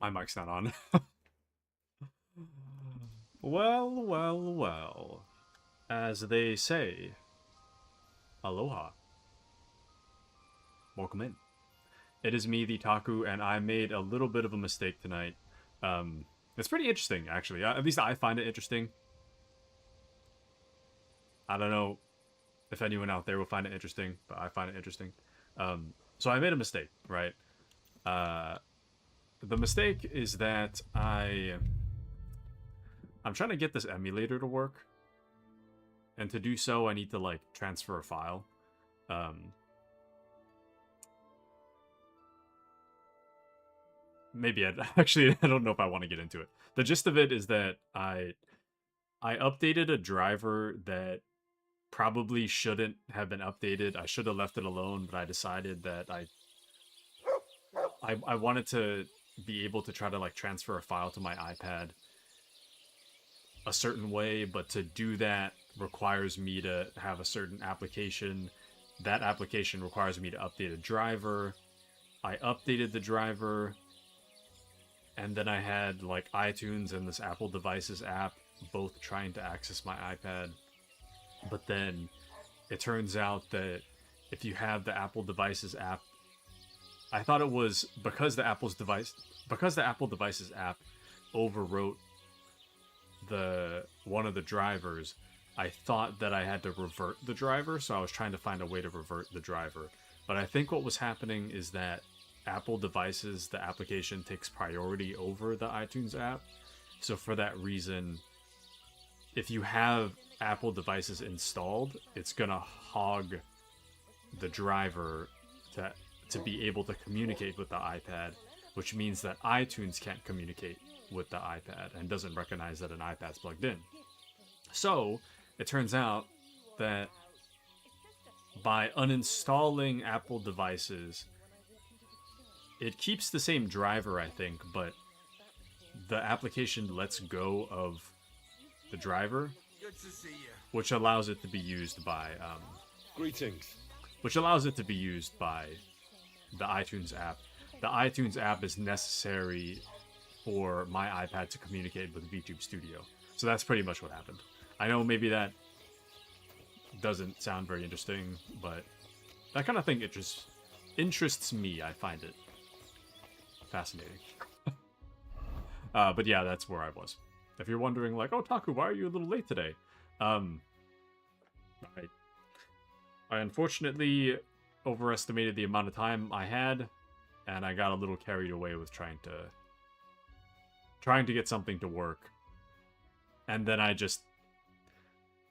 My mic's not on. Well, well, well. As they say, aloha. Welcome in. It is me, the Taku, and I made a little bit of a mistake tonight. It's pretty interesting, actually. At least I find it interesting. I don't know if anyone out there will find it interesting, but I find it interesting. So I made a mistake, right? Uh, the mistake is that I'm trying to get this emulator to work, and to do so, I need to like transfer a file. Maybe actually I don't know if I want to get into it. The gist of it is that I updated a driver that probably shouldn't have been updated. I should have left it alone, but I decided that I wanted to be able to try to like transfer a file to my iPad a certain way, but to do that requires me to have a certain application. That application requires me to update a driver. I updated the driver, and then I had like iTunes and this Apple Devices app both trying to access my iPad. But then it turns out that if you have the Apple Devices app, I thought it was because the Apple Devices app overwrote one of the drivers. I thought that I had to revert the driver, so I was trying to find a way to revert the driver. But I think what was happening is that Apple Devices, the application, takes priority over the iTunes app. So for that reason, if you have Apple Devices installed, it's gonna hog the driver to be able to communicate with the iPad, which means that iTunes can't communicate with the iPad and doesn't recognize that an iPad's plugged in. So it turns out that by uninstalling Apple Devices, it keeps the same driver, I think, but the application lets go of the driver, which allows it to be used by Greetings. which allows it to be used by the iTunes app. The iTunes app is necessary for my iPad to communicate with VTube Studio. So that's pretty much what happened. I know maybe that doesn't sound very interesting, but that kind of thing interests me. I find it fascinating. But yeah, that's where I was. If you're wondering, like, oh, Taku, why are you a little late today? I unfortunately overestimated the amount of time I had, and I got a little carried away with trying to get something to work. And then I just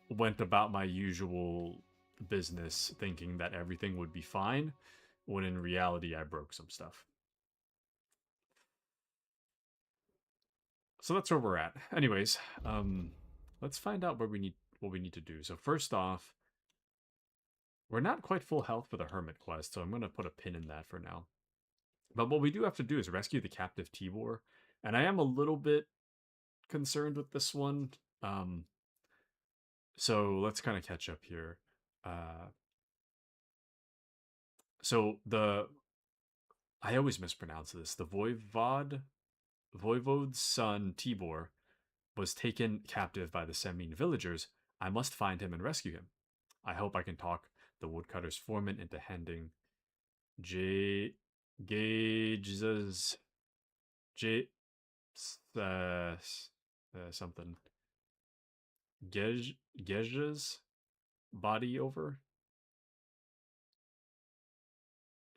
went about my usual business thinking that everything would be fine, when in reality I broke some stuff. So that's where we're at. Anyways, let's find out what we need to do. So first off, we're not quite full health for the Hermit quest, so I'm going to put a pin in that for now. But what we do have to do is rescue the captive Tibor, and I am a little bit concerned with this one. So let's kind of catch up here. So I always mispronounce this. The Voivode's son Tibor was taken captive by the Semine villagers. I must find him and rescue him. I hope I can talk the woodcutter's foreman into handing Gage's something Geja's body over.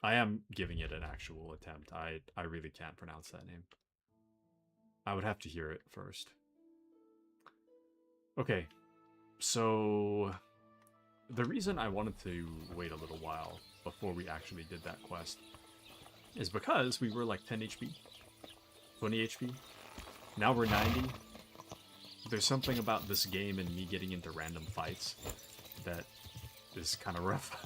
I am giving it an actual attempt. I really can't pronounce that name. I would have to hear it first. Okay, so the reason I wanted to wait a little while before we actually did that quest is because we were like 10 HP, 20 HP. Now we're 90. There's something about this game and me getting into random fights that is kind of rough.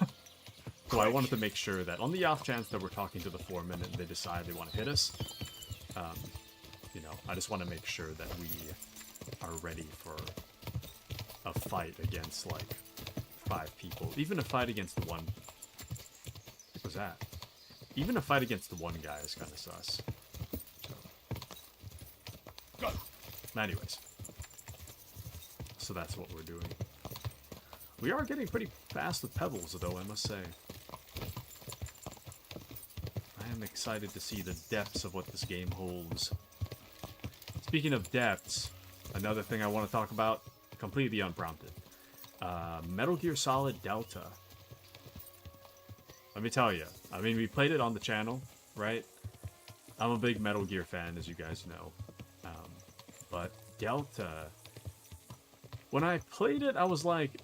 So I wanted to make sure that on the off chance that we're talking to the foreman and they decide they want to hit us, I just want to make sure that we are ready for a fight against like 5 people. Even a fight against one. What was that? Even a fight against the one guy is kind of sus. Anyways. So that's what we're doing. We are getting pretty fast with pebbles, though, I must say. I am excited to see the depths of what this game holds. Speaking of depths, another thing I want to talk about, completely unprompted. Metal Gear Solid Delta. Let me tell you, I mean, we played it on the channel, right? I'm a big Metal Gear fan, as you guys know. But Delta... When I played it, I was like...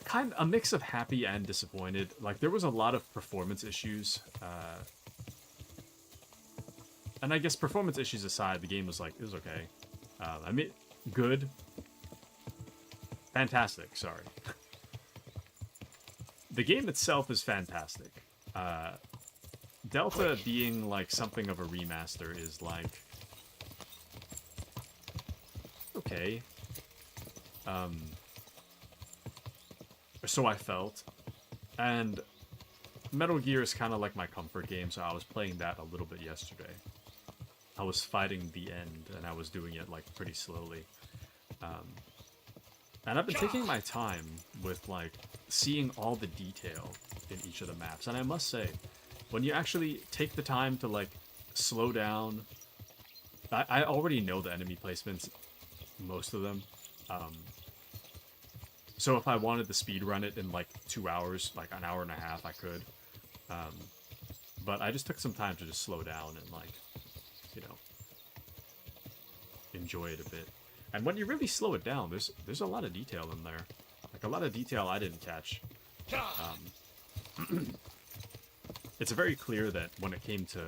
kind of a mix of happy and disappointed. Like, there was a lot of performance issues. And I guess performance issues aside, the game was like, it was okay. I mean, good. Fantastic, sorry. The game itself is fantastic. Delta being like something of a remaster is like... okay. So I felt. And Metal Gear is kind of like my comfort game, so I was playing that a little bit yesterday. I was fighting the end, and I was doing it like pretty slowly. And I've been taking my time with like seeing all the detail in each of the maps. And I must say, when you actually take the time to like slow down, I already know the enemy placements, most of them. So if I wanted to speedrun it in like 2 hours, like an hour and a half, I could. But I just took some time to just slow down and like, you know, enjoy it a bit. And when you really slow it down, there's a lot of detail in there. Like a lot of detail I didn't catch. It's very clear that when it came to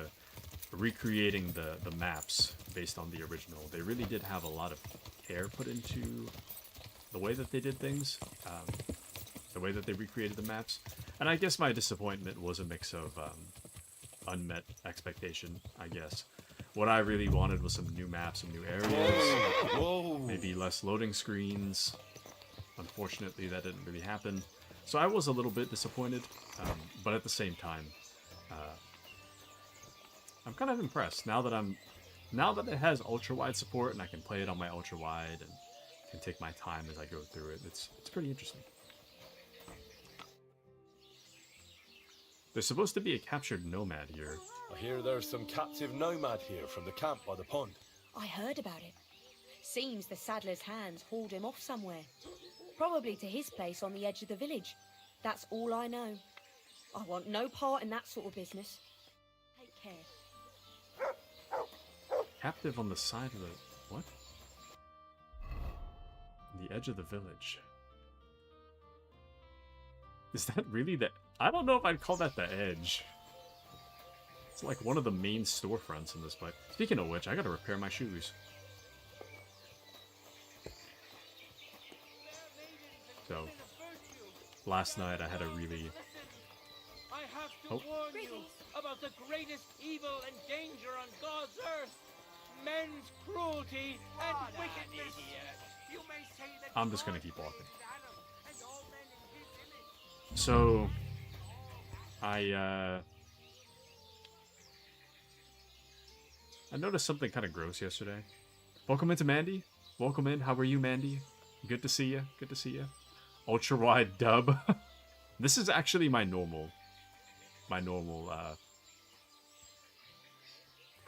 recreating the maps based on the original, they really did have a lot of care put into the way that they did things, the way that they recreated the maps. And I guess my disappointment was a mix of unmet expectation, I guess. What I really wanted was some new maps, some new areas, maybe less loading screens. Unfortunately, that didn't really happen. So I was a little bit disappointed, but at the same time, I'm kind of impressed now that it has ultra-wide support and I can play it on my ultra-wide and can take my time as I go through it. It's pretty interesting. There's supposed to be a captured nomad here. I hear there's some captive nomad here from the camp by the pond. I heard about it. Seems the saddler's hands hauled him off somewhere. Probably to his place on the edge of the village. That's all I know. I want no part in that sort of business. Take care. Captive on the side of the... what? The edge of the village. Is that really the... I don't know if I'd call that the edge. It's like one of the main storefronts in this place. Speaking of which, I gotta repair my shoes. So, last night I had a really... I have to warn you about the greatest evil and danger on God's earth. Men's cruelty and wickedness. You may say that I'm just gonna keep walking. So, I noticed something kind of gross yesterday. Welcome into Mandy. Welcome in. How are you, Mandy? Good to see you. Good to see you. Ultra wide dub. This is actually my normal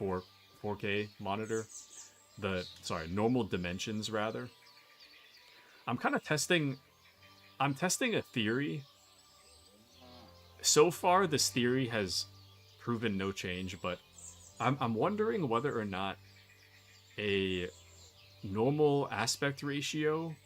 4K monitor. Normal dimensions rather. I'm testing a theory. So far this theory has proven no change, but I'm wondering whether or not a normal aspect ratio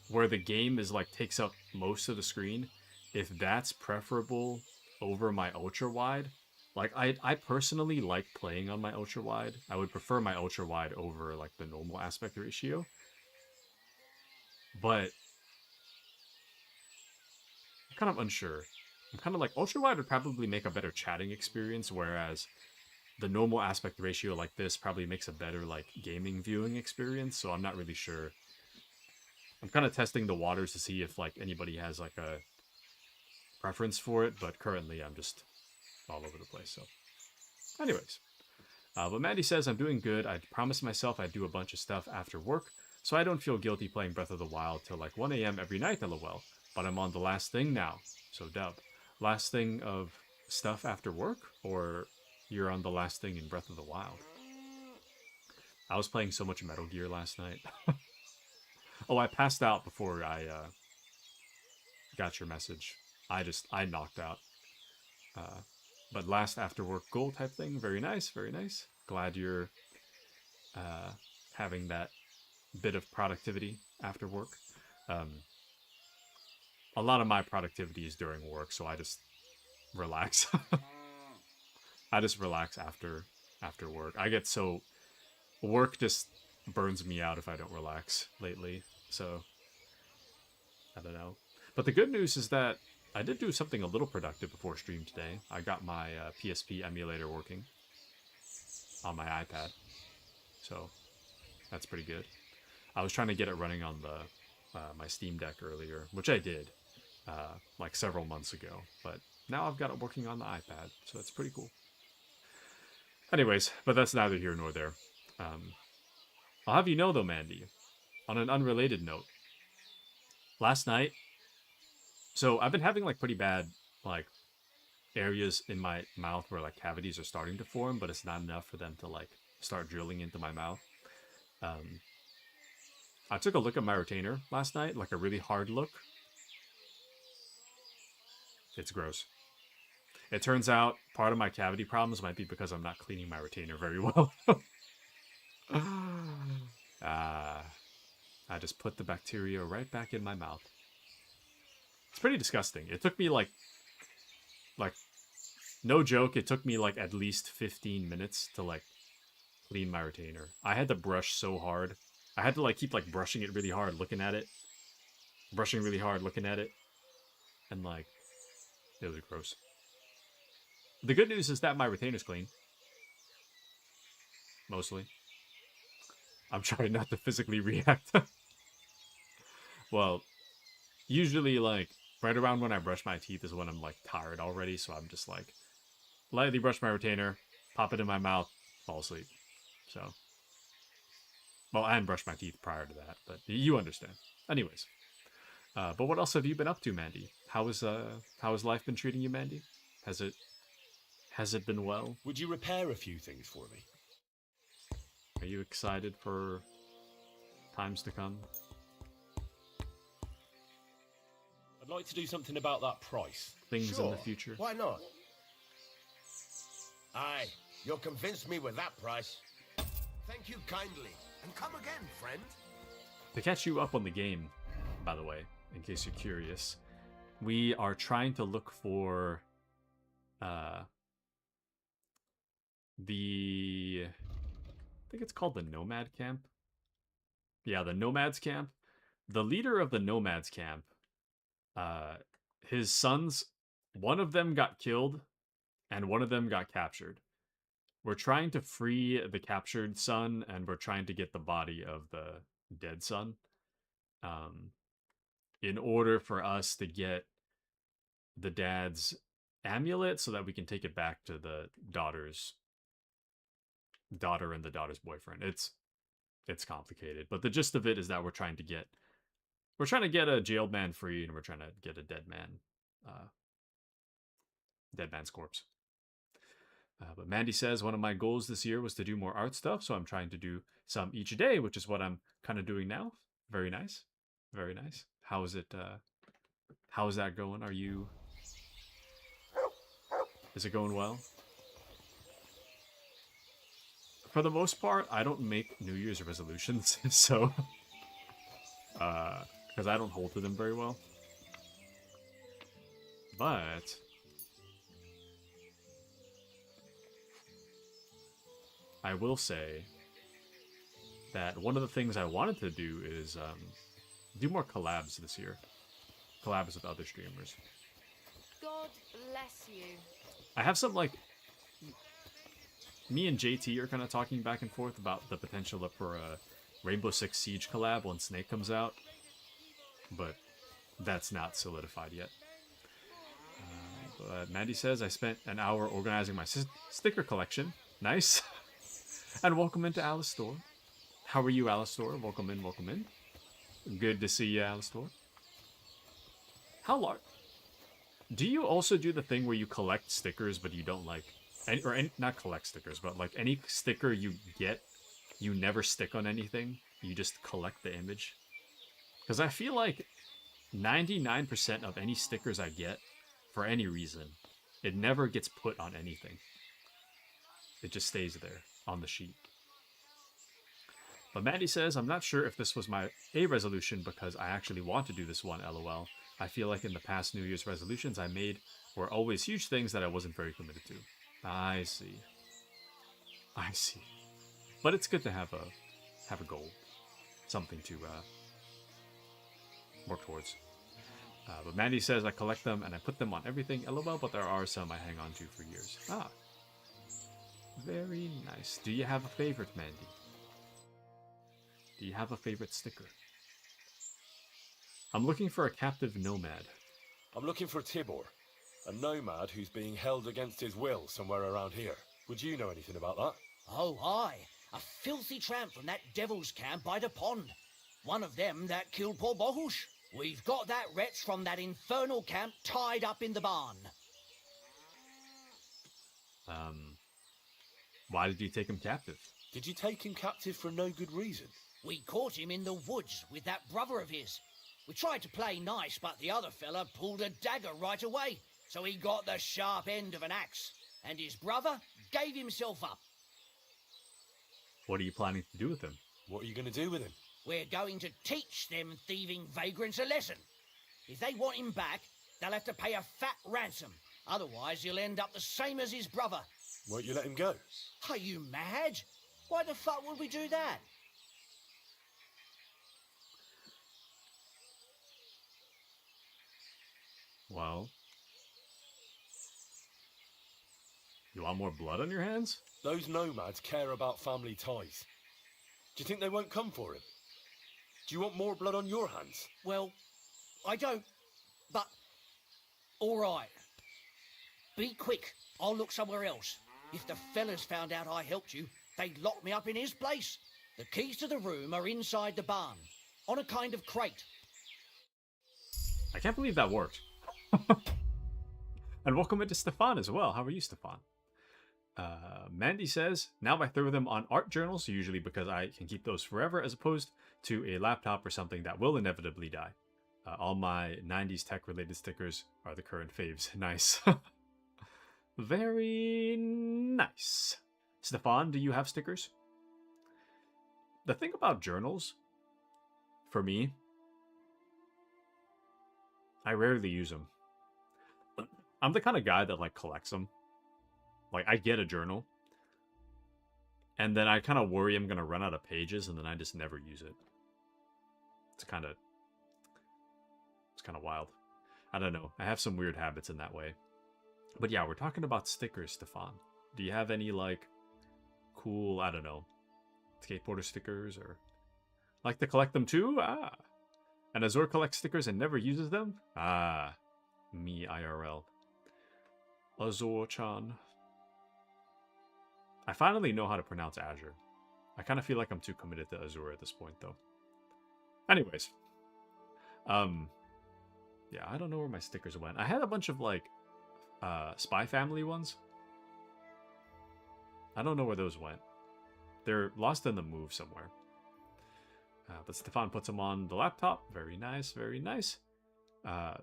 where the game is like takes up most of the screen, if that's preferable over my ultra wide. Like I personally like playing on my ultra wide. I would prefer my ultra wide over like the normal aspect ratio. But I'm kind of unsure. I'm kind of like ultra wide would probably make a better chatting experience, whereas the normal aspect ratio like this probably makes a better like gaming viewing experience. So I'm not really sure. I'm kind of testing the waters to see if like anybody has like a preference for it, but currently I'm just all over the place. So anyways, But Mandy says, I'm doing good. I promised myself I'd do a bunch of stuff after work, so I don't feel guilty playing Breath of the Wild till like 1 a.m. every night, lol. But I'm on the last thing now, so dub. Last thing of stuff after work? Or you're on the last thing in Breath of the Wild? I was playing so much Metal Gear last night. Oh, I passed out before I got your message. I knocked out. But last after work goal type thing, very nice, very nice. Glad you're having that bit of productivity after work. A lot of my productivity is during work, so I just relax. I just relax after work. I get so... Work just burns me out if I don't relax lately, so... I don't know. But the good news is that I did do something a little productive before stream today. I got my PSP emulator working on my iPad, so that's pretty good. I was trying to get it running on the my Steam Deck earlier, which I did like several months ago, but now I've got it working on the iPad, so that's pretty cool. Anyways, but that's neither here nor there. I'll have you know though, Mandy, on an unrelated note, last night, so I've been having like pretty bad like areas in my mouth where like cavities are starting to form, but it's not enough for them to like start drilling into my mouth. I took a look at my retainer last night, like a really hard look. It's gross. It turns out part of my cavity problems might be because I'm not cleaning my retainer very well. I just put the bacteria right back in my mouth. It's pretty disgusting. It took me like, no joke, it took me like at least 15 minutes to like clean my retainer. I had to brush so hard. I had to like keep like brushing it really hard, looking at it. Brushing really hard, looking at it. And like, it was gross. The good news is that my retainer's clean. Mostly. I'm trying not to physically react. Well, usually like right around when I brush my teeth is when I'm like tired already, so I'm just like lightly brush my retainer, pop it in my mouth, fall asleep. So, well, and brush my teeth prior to that, but you understand. Anyways, but what else have you been up to, Mandy? How has life been treating you, Mandy? Has it been well? Would you repair a few things for me? Are you excited for times to come? I'd like to do something about that price. Things in the future? Why not? Aye, you'll convince me with that price. Thank you kindly, and come again, friend. To catch you up on the game, by the way, in case you're curious, we are trying to look for I think it's called the Nomad Camp. Yeah, the Nomads Camp. The leader of the Nomads Camp, his sons, one of them got killed and one of them got captured. We're trying to free the captured son, and we're trying to get the body of the dead son. In order for us to get the dad's amulet so that we can take it back to the daughter and the daughter's boyfriend. It's complicated, but the gist of it is that we're trying to get a jailed man free, and we're trying to get a dead man's corpse. But Mandy says one of my goals this year was to do more art stuff, so I'm trying to do some each day, which is what I'm kind of doing now. Very nice, very nice. How is it? How is that going? Is it going well? For the most part, I don't make New Year's resolutions, so because I don't hold to them very well. But I will say that one of the things I wanted to do is do more collabs this year. Collabs with other streamers. God bless you. I have some, like, me and JT are kind of talking back and forth about the potential for a Rainbow Six Siege collab when Snake comes out, but that's not solidified yet. But Mandy says, I spent an hour organizing my sticker collection. Nice. And welcome into Alistor. How are you, Alistor? Welcome in, welcome in. Good to see you, Alistor. How large? Do you also do the thing where you collect stickers, but you don't like, not collect stickers, but like any sticker you get, you never stick on anything. You just collect the image. Because I feel like 99% of any stickers I get, for any reason, it never gets put on anything. It just stays there on the sheet. But Mandy says, I'm not sure if this was a resolution because I actually want to do this one, lol. I feel like in the past New Year's resolutions I made were always huge things that I wasn't very committed to. I see. I see. But it's good to have a goal. Something to work towards. But Mandy says, I collect them and I put them on everything, lol, but there are some I hang on to for years. Ah. Very nice. Do you have a favorite, Mandy? Do you have a favorite sticker? I'm looking for a captive nomad. I'm looking for Tibor, a nomad who's being held against his will somewhere around here. Would you know anything about that? Oh, aye. A filthy tramp from that devil's camp by the pond. One of them that killed poor Bohush. We've got that wretch from that infernal camp tied up in the barn. Why did you take him captive? Did you take him captive for no good reason? We caught him in the woods with that brother of his. We tried to play nice, but the other fella pulled a dagger right away, so he got the sharp end of an axe, and his brother gave himself up. What are you planning to do with him? What are you going to do with him? We're going to teach them thieving vagrants a lesson. If they want him back, they'll have to pay a fat ransom. Otherwise, he'll end up the same as his brother. Won't you let him go? Are you mad? Why the fuck would we do that? Well, you want more blood on your hands? Those nomads care about family ties. Do you think they won't come for him? Do you want more blood on your hands? Well, I don't, but... all right. Be quick. I'll look somewhere else. If the fellas found out I helped you, they'd lock me up in his place. The keys to the room are inside the barn, on a kind of crate. I can't believe that worked. And welcome into Stefan as well. How are you, Stefan? Mandy says, now I throw them on art journals, usually because I can keep those forever, as opposed to a laptop or something that will inevitably die. All my 90s tech-related stickers are the current faves. Nice. Very nice. Stefan, do you have stickers? The thing about journals, for me, I rarely use them. I'm the kind of guy that, like, collects them. Like, I get a journal, and then I kind of worry I'm going to run out of pages, and then I just never use it. It's kind of wild. I don't know. I have some weird habits in that way. But yeah, we're talking about stickers, Stefan. Do you have any, like, cool, I don't know, skateboarder stickers, or like to collect them too? Ah. And Azor collects stickers and never uses them? Ah. Me IRL. Azor-chan. I finally know how to pronounce Azure. I kind of feel like I'm too committed to Azure at this point, though. Anyways. Yeah, I don't know where my stickers went. I had a bunch of, like, Spy Family ones. I don't know where those went. They're lost in the move somewhere. But Stefan puts them on the laptop. Very nice, very nice. Yeah.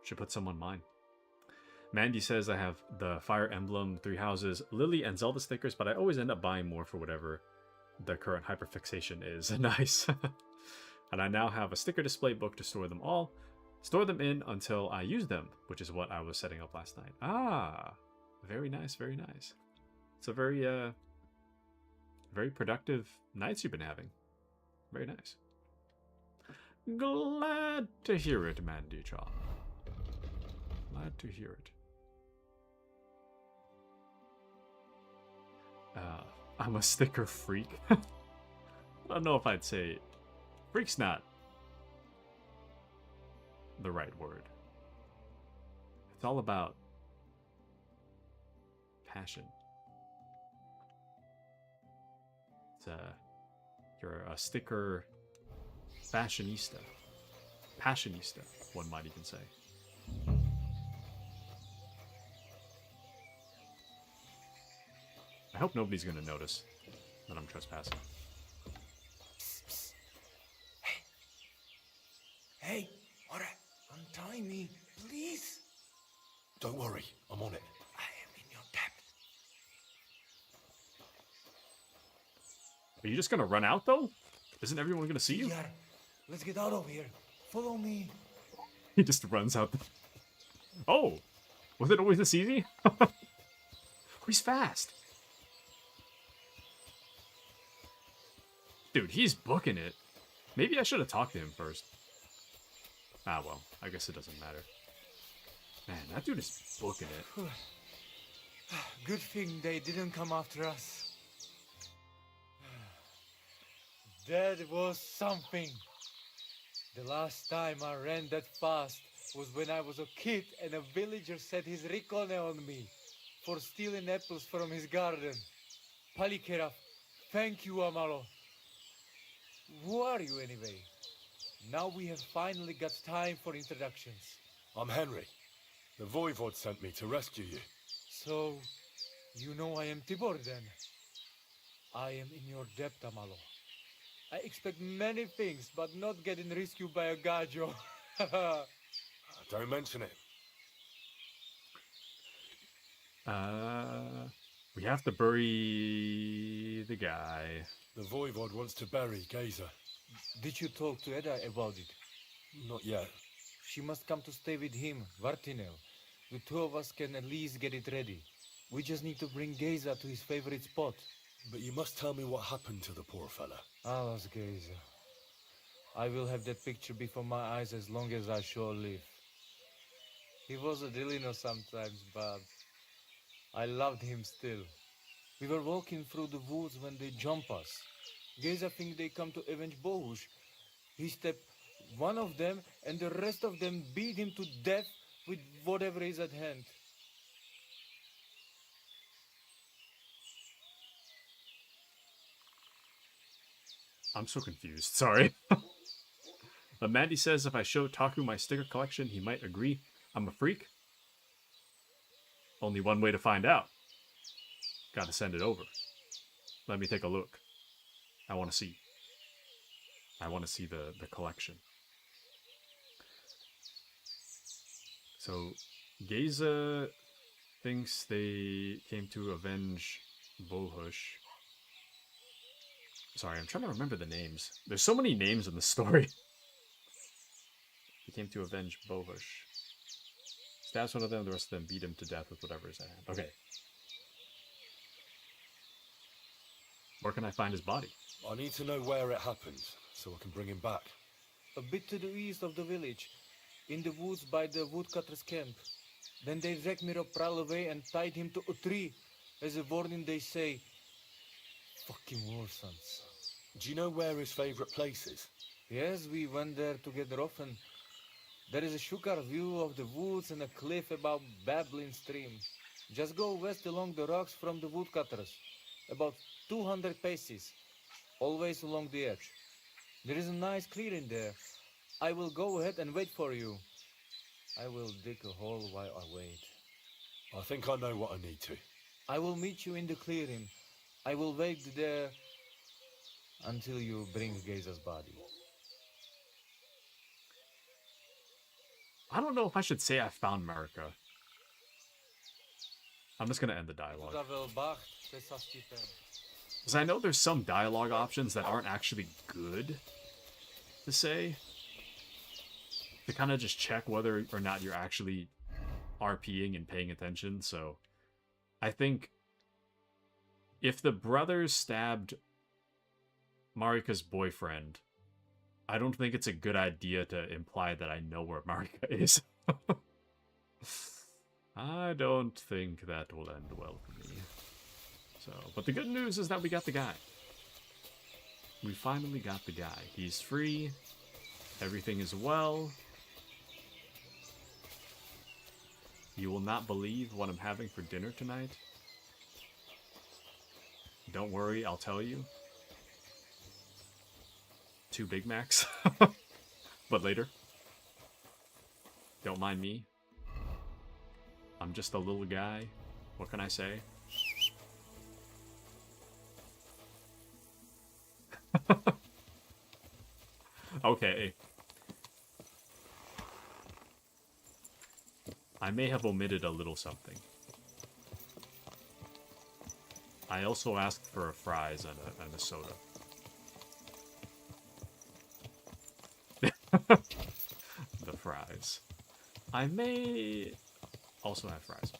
Should put some on mine. Mandy says I have the Fire Emblem, 3 Houses, Lily, and Zelda stickers, but I always end up buying more for whatever the current hyperfixation is. Nice. And I now have a sticker display book to store them all. Store them in until I use them, which is what I was setting up last night. Ah, very nice, very nice. It's a very, very productive nights you've been having. Very nice. Glad to hear it, Mandy-chan. Glad to hear it. I'm a sticker freak. I don't know if I'd say... Freak's not the right word. It's all about passion. It's you're a sticker fashionista. Passionista, one might even say. I hope nobody's going to notice that I'm trespassing. Hey, Ora, untie me, please. Don't worry, I'm on it. I am in your debt. Are you just going to run out, though? Isn't everyone going to see you? Yeah, let's get out of here. Follow me. He just runs out. Oh! Was it always this easy? Oh, he's fast. Dude, he's booking it. Maybe I should have talked to him first. Ah, well. I guess it doesn't matter. Man, that dude is booking it. Good thing they didn't come after us. That was something. The last time I ran that fast was when I was a kid and a villager set his Ryokan on me for stealing apples from his garden. Palikera, thank you, Amalo. Who are you anyway? Now we have finally got time for introductions. I'm Henry. The Voivod sent me to rescue you. So, you know I am Tibor then? I am in your debt, Amalo. I expect many things, but not getting rescued by a gajo. Don't mention it. We have to bury the guy. The Voivod wants to bury Geyser. Did you talk to Edda about it? Not yet. She must come to stay with him, Vartinel. The two of us can at least get it ready. We just need to bring Geyser to his favorite spot. But you must tell me what happened to the poor fella. Alas, Geyser. I will have that picture before my eyes as long as I shall live. He was a Delino sometimes, but I loved him still. We were walking through the woods when they jump us. Geyser think they come to avenge Bohush. He stepped one of them and the rest of them beat him to death with whatever is at hand. I'm so confused. Sorry. Mandy says if I show Taku my sticker collection, he might agree I'm a freak. Only one way to find out. Gotta send it over. Let me take a look. I want to see. I want to see the collection. So, Geyser thinks they came to avenge Bohush. Sorry, I'm trying to remember the names. There's so many names in the story. He came to avenge Bohush. Stabs one of them, the rest of them beat him to death with whatever is at hand. Okay. Where can I find his body? I need to know where it happened, so I can bring him back. A bit to the east of the village, in the woods by the woodcutter's camp. Then they dragged Miropral away and tied him to a tree. As a warning, they say, fucking war sons. Do you know where his favorite place is? Yes, we went there together often. There is a shukar view of the woods and a cliff above babbling stream. Just go west along the rocks from the woodcutters. About 200 paces. Always along the edge. There is a nice clearing there. I will go ahead and wait for you. I will dig a hole while I wait. I think I know what I need to. I will meet you in the clearing. I will wait there until you bring Geyser's body. I don't know if I should say I found America. I'm just going to end the dialogue. Because I know there's some dialogue options that aren't actually good to say. To kind of just check whether or not you're actually RPing and paying attention. So I think if the brothers stabbed Marika's boyfriend, I don't think it's a good idea to imply that I know where Marika is. I don't think that will end well for me. So, but the good news is that we got the guy. We finally got the guy. He's free. Everything is well. You will not believe what I'm having for dinner tonight. Don't worry, I'll tell you. 2 Big Macs. But later. Don't mind me. I'm just a little guy. What can I say? Okay. I may have omitted a little something. I also asked for a fries and a soda. The fries. I may also have fries.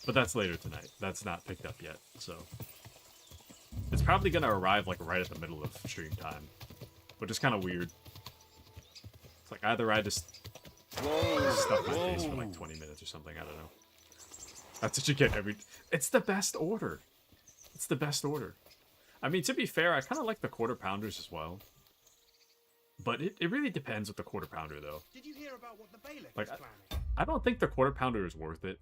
But that's later tonight. That's not picked up yet, so... It's probably gonna arrive, like, right at the middle of stream time. Which is kind of weird. It's like, either I just stuff my face for, like, 20 minutes or something, I don't know. That's what you get every... It's the best order! It's the best order. I mean, to be fair, I kind of like the quarter pounders as well. But it really depends with the quarter pounder, though. Did you hear about what the bailiff Like, is planning? I don't think the quarter pounder is worth it.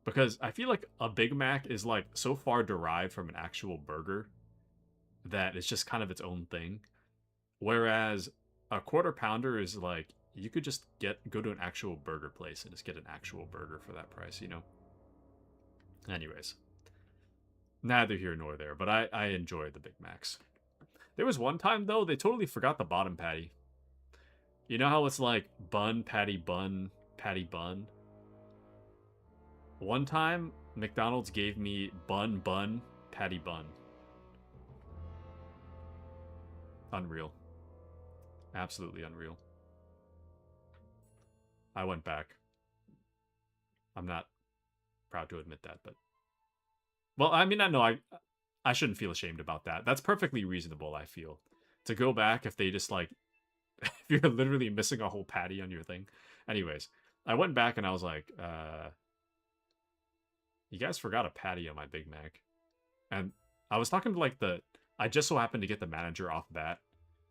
Because I feel like a Big Mac is, like, so far derived from an actual burger that it's just kind of its own thing. Whereas a quarter pounder is, like, you could just go to an actual burger place and just get an actual burger for that price, you know? Anyways. Neither here nor there, but I enjoy the Big Macs. There was one time, though, they totally forgot the bottom patty. You know how it's like bun, patty, bun, patty, bun? One time, McDonald's gave me bun, bun, patty, bun. Unreal. Absolutely unreal. I went back. I'm not proud to admit that, but... Well, I mean, I shouldn't feel ashamed about that. That's perfectly reasonable, I feel. To go back if they just, like... if you're literally missing a whole patty on your thing. Anyways, I went back and I was like, you guys forgot a patty on my Big Mac. And I was talking to, like, I just so happened to get the manager off bat.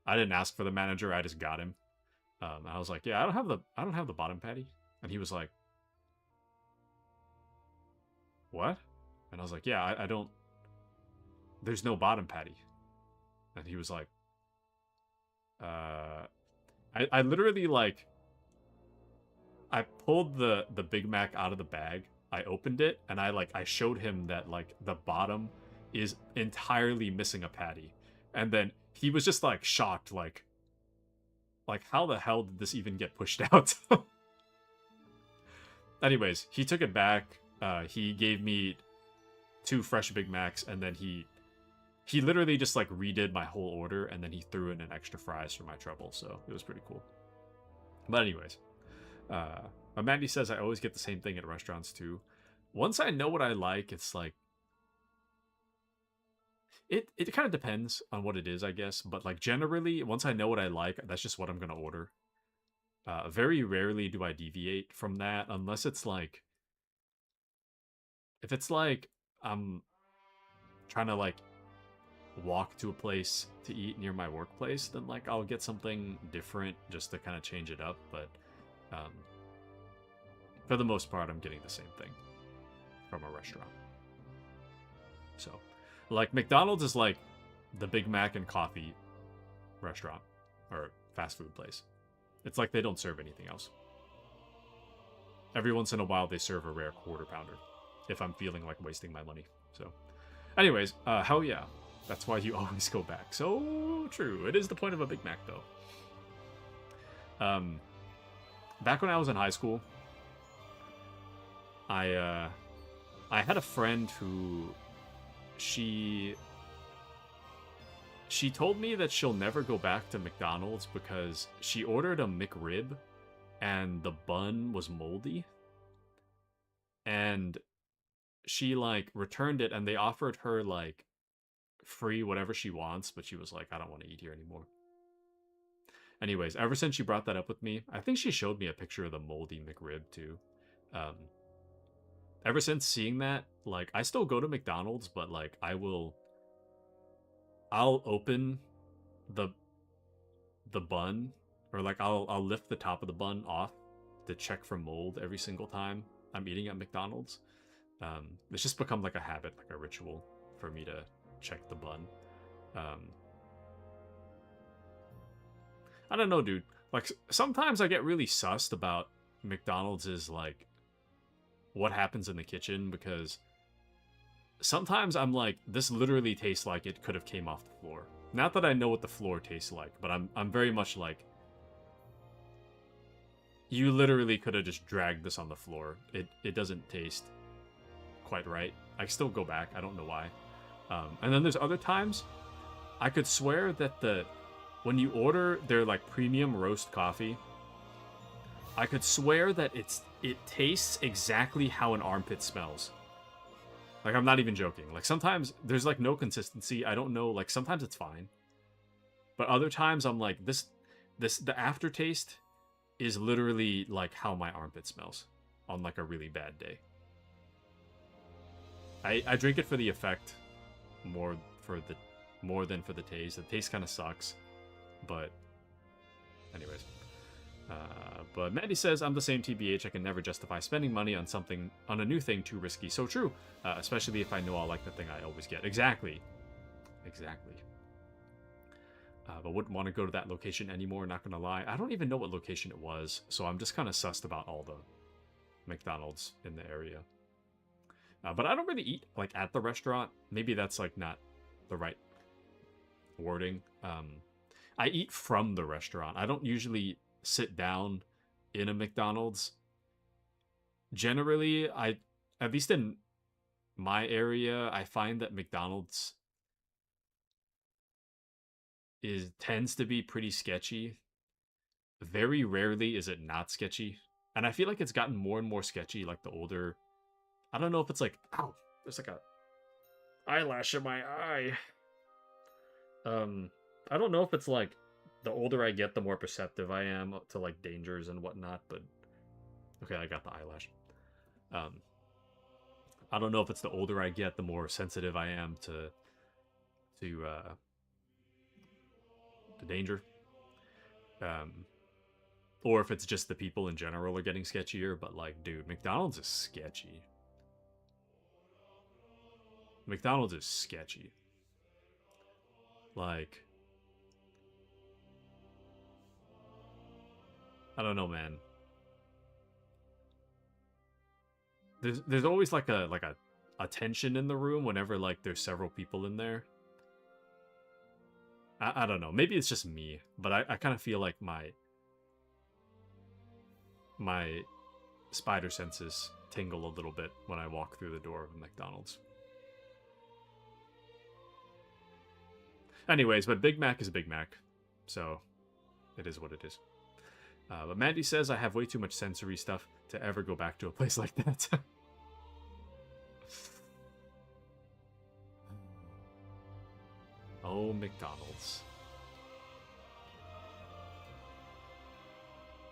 I didn't ask for the manager, I just got him. I was like, yeah, I don't have the bottom patty. And he was like, what? And I was like, yeah, I don't... There's no bottom patty. And he was like, I literally, like... I pulled the Big Mac out of the bag. I opened it, and I showed him that, like, the bottom is entirely missing a patty. And then he was just, like, shocked, like, how the hell did this even get pushed out? Anyways, he took it back. He gave me 2 fresh Big Macs, and then he literally just, like, redid my whole order, and then he threw in an extra fries for my trouble, so it was pretty cool. But anyways, Mandy says I always get the same thing at restaurants, too. Once I know what I like, it's like... It kind of depends on what it is, I guess. But, like, generally, once I know what I like, that's just what I'm going to order. Very rarely do I deviate from that, unless it's, like... If it's, like, I'm trying to, like, walk to a place to eat near my workplace, then, like, I'll get something different just to kind of change it up. But, for the most part, I'm getting the same thing from a restaurant. So... Like, McDonald's is like the Big Mac and coffee restaurant or fast food place. It's like they don't serve anything else. Every once in a while, they serve a rare quarter pounder if I'm feeling like wasting my money. So, anyways, hell yeah. That's why you always go back. So true. It is the point of a Big Mac, though. Back when I was in high school, I had a friend who... She told me that she'll never go back to McDonald's because she ordered a McRib and the bun was moldy. And she, like, returned it and they offered her, like, free whatever she wants, but she was like, I don't want to eat here anymore. Anyways, ever since she brought that up with me, I think she showed me a picture of the moldy McRib, too. Ever since seeing that, like, I still go to McDonald's, but, like, I'll open the bun, or, like, I'll lift the top of the bun off to check for mold every single time I'm eating at McDonald's. It's just become like a habit, like a ritual for me to check the bun. I don't know, dude. Like, sometimes I get really sussed about McDonald's like what happens in the kitchen, because sometimes I'm like, this literally tastes like it could have came off the floor. Not that I know what the floor tastes like, but I'm very much like, you literally could have just dragged this on the floor. It doesn't taste quite right. I still go back. I don't know why. And then there's other times I could swear that when you order their like premium roast coffee, I could swear that it tastes exactly how an armpit smells. Like, I'm not even joking. Like, sometimes there's like no consistency. I don't know. Like, sometimes it's fine, but other times I'm like, the aftertaste is literally like how my armpit smells on like a really bad day. I drink it for the effect more than for the taste. The taste kind of sucks, but anyways. But Mandy says, I'm the same TBH. I can never justify spending money on a new thing too risky. So true, especially if I know I'll like the thing I always get. Exactly. But wouldn't want to go to that location anymore, not gonna lie. I don't even know what location it was, so I'm just kind of sussed about all the McDonald's in the area. But I don't really eat like at the restaurant. Maybe that's like not the right wording. I eat from the restaurant. I don't usually sit down in a McDonald's. Generally, at least in my area, I find that McDonald's tends to be pretty sketchy. Very rarely is it not sketchy. And I feel like it's gotten more and more sketchy like the older. I don't know if it's like, ow, there's like a eyelash in my eye. I don't know if it's like the older I get, the more perceptive I am to like dangers and whatnot, but okay, I got the eyelash. I don't know if it's the older I get, the more sensitive I am to danger. Or if it's just the people in general are getting sketchier, but like, dude, McDonald's is sketchy. McDonald's is sketchy. Like, I don't know, man. There's always like a tension in the room whenever like there's several people in there. I don't know. Maybe it's just me, but I kind of feel like my spider senses tingle a little bit when I walk through the door of a McDonald's. Anyways, but Big Mac is Big Mac, so it is what it is. But Mandy says I have way too much sensory stuff to ever go back to a place like that. Oh, McDonald's.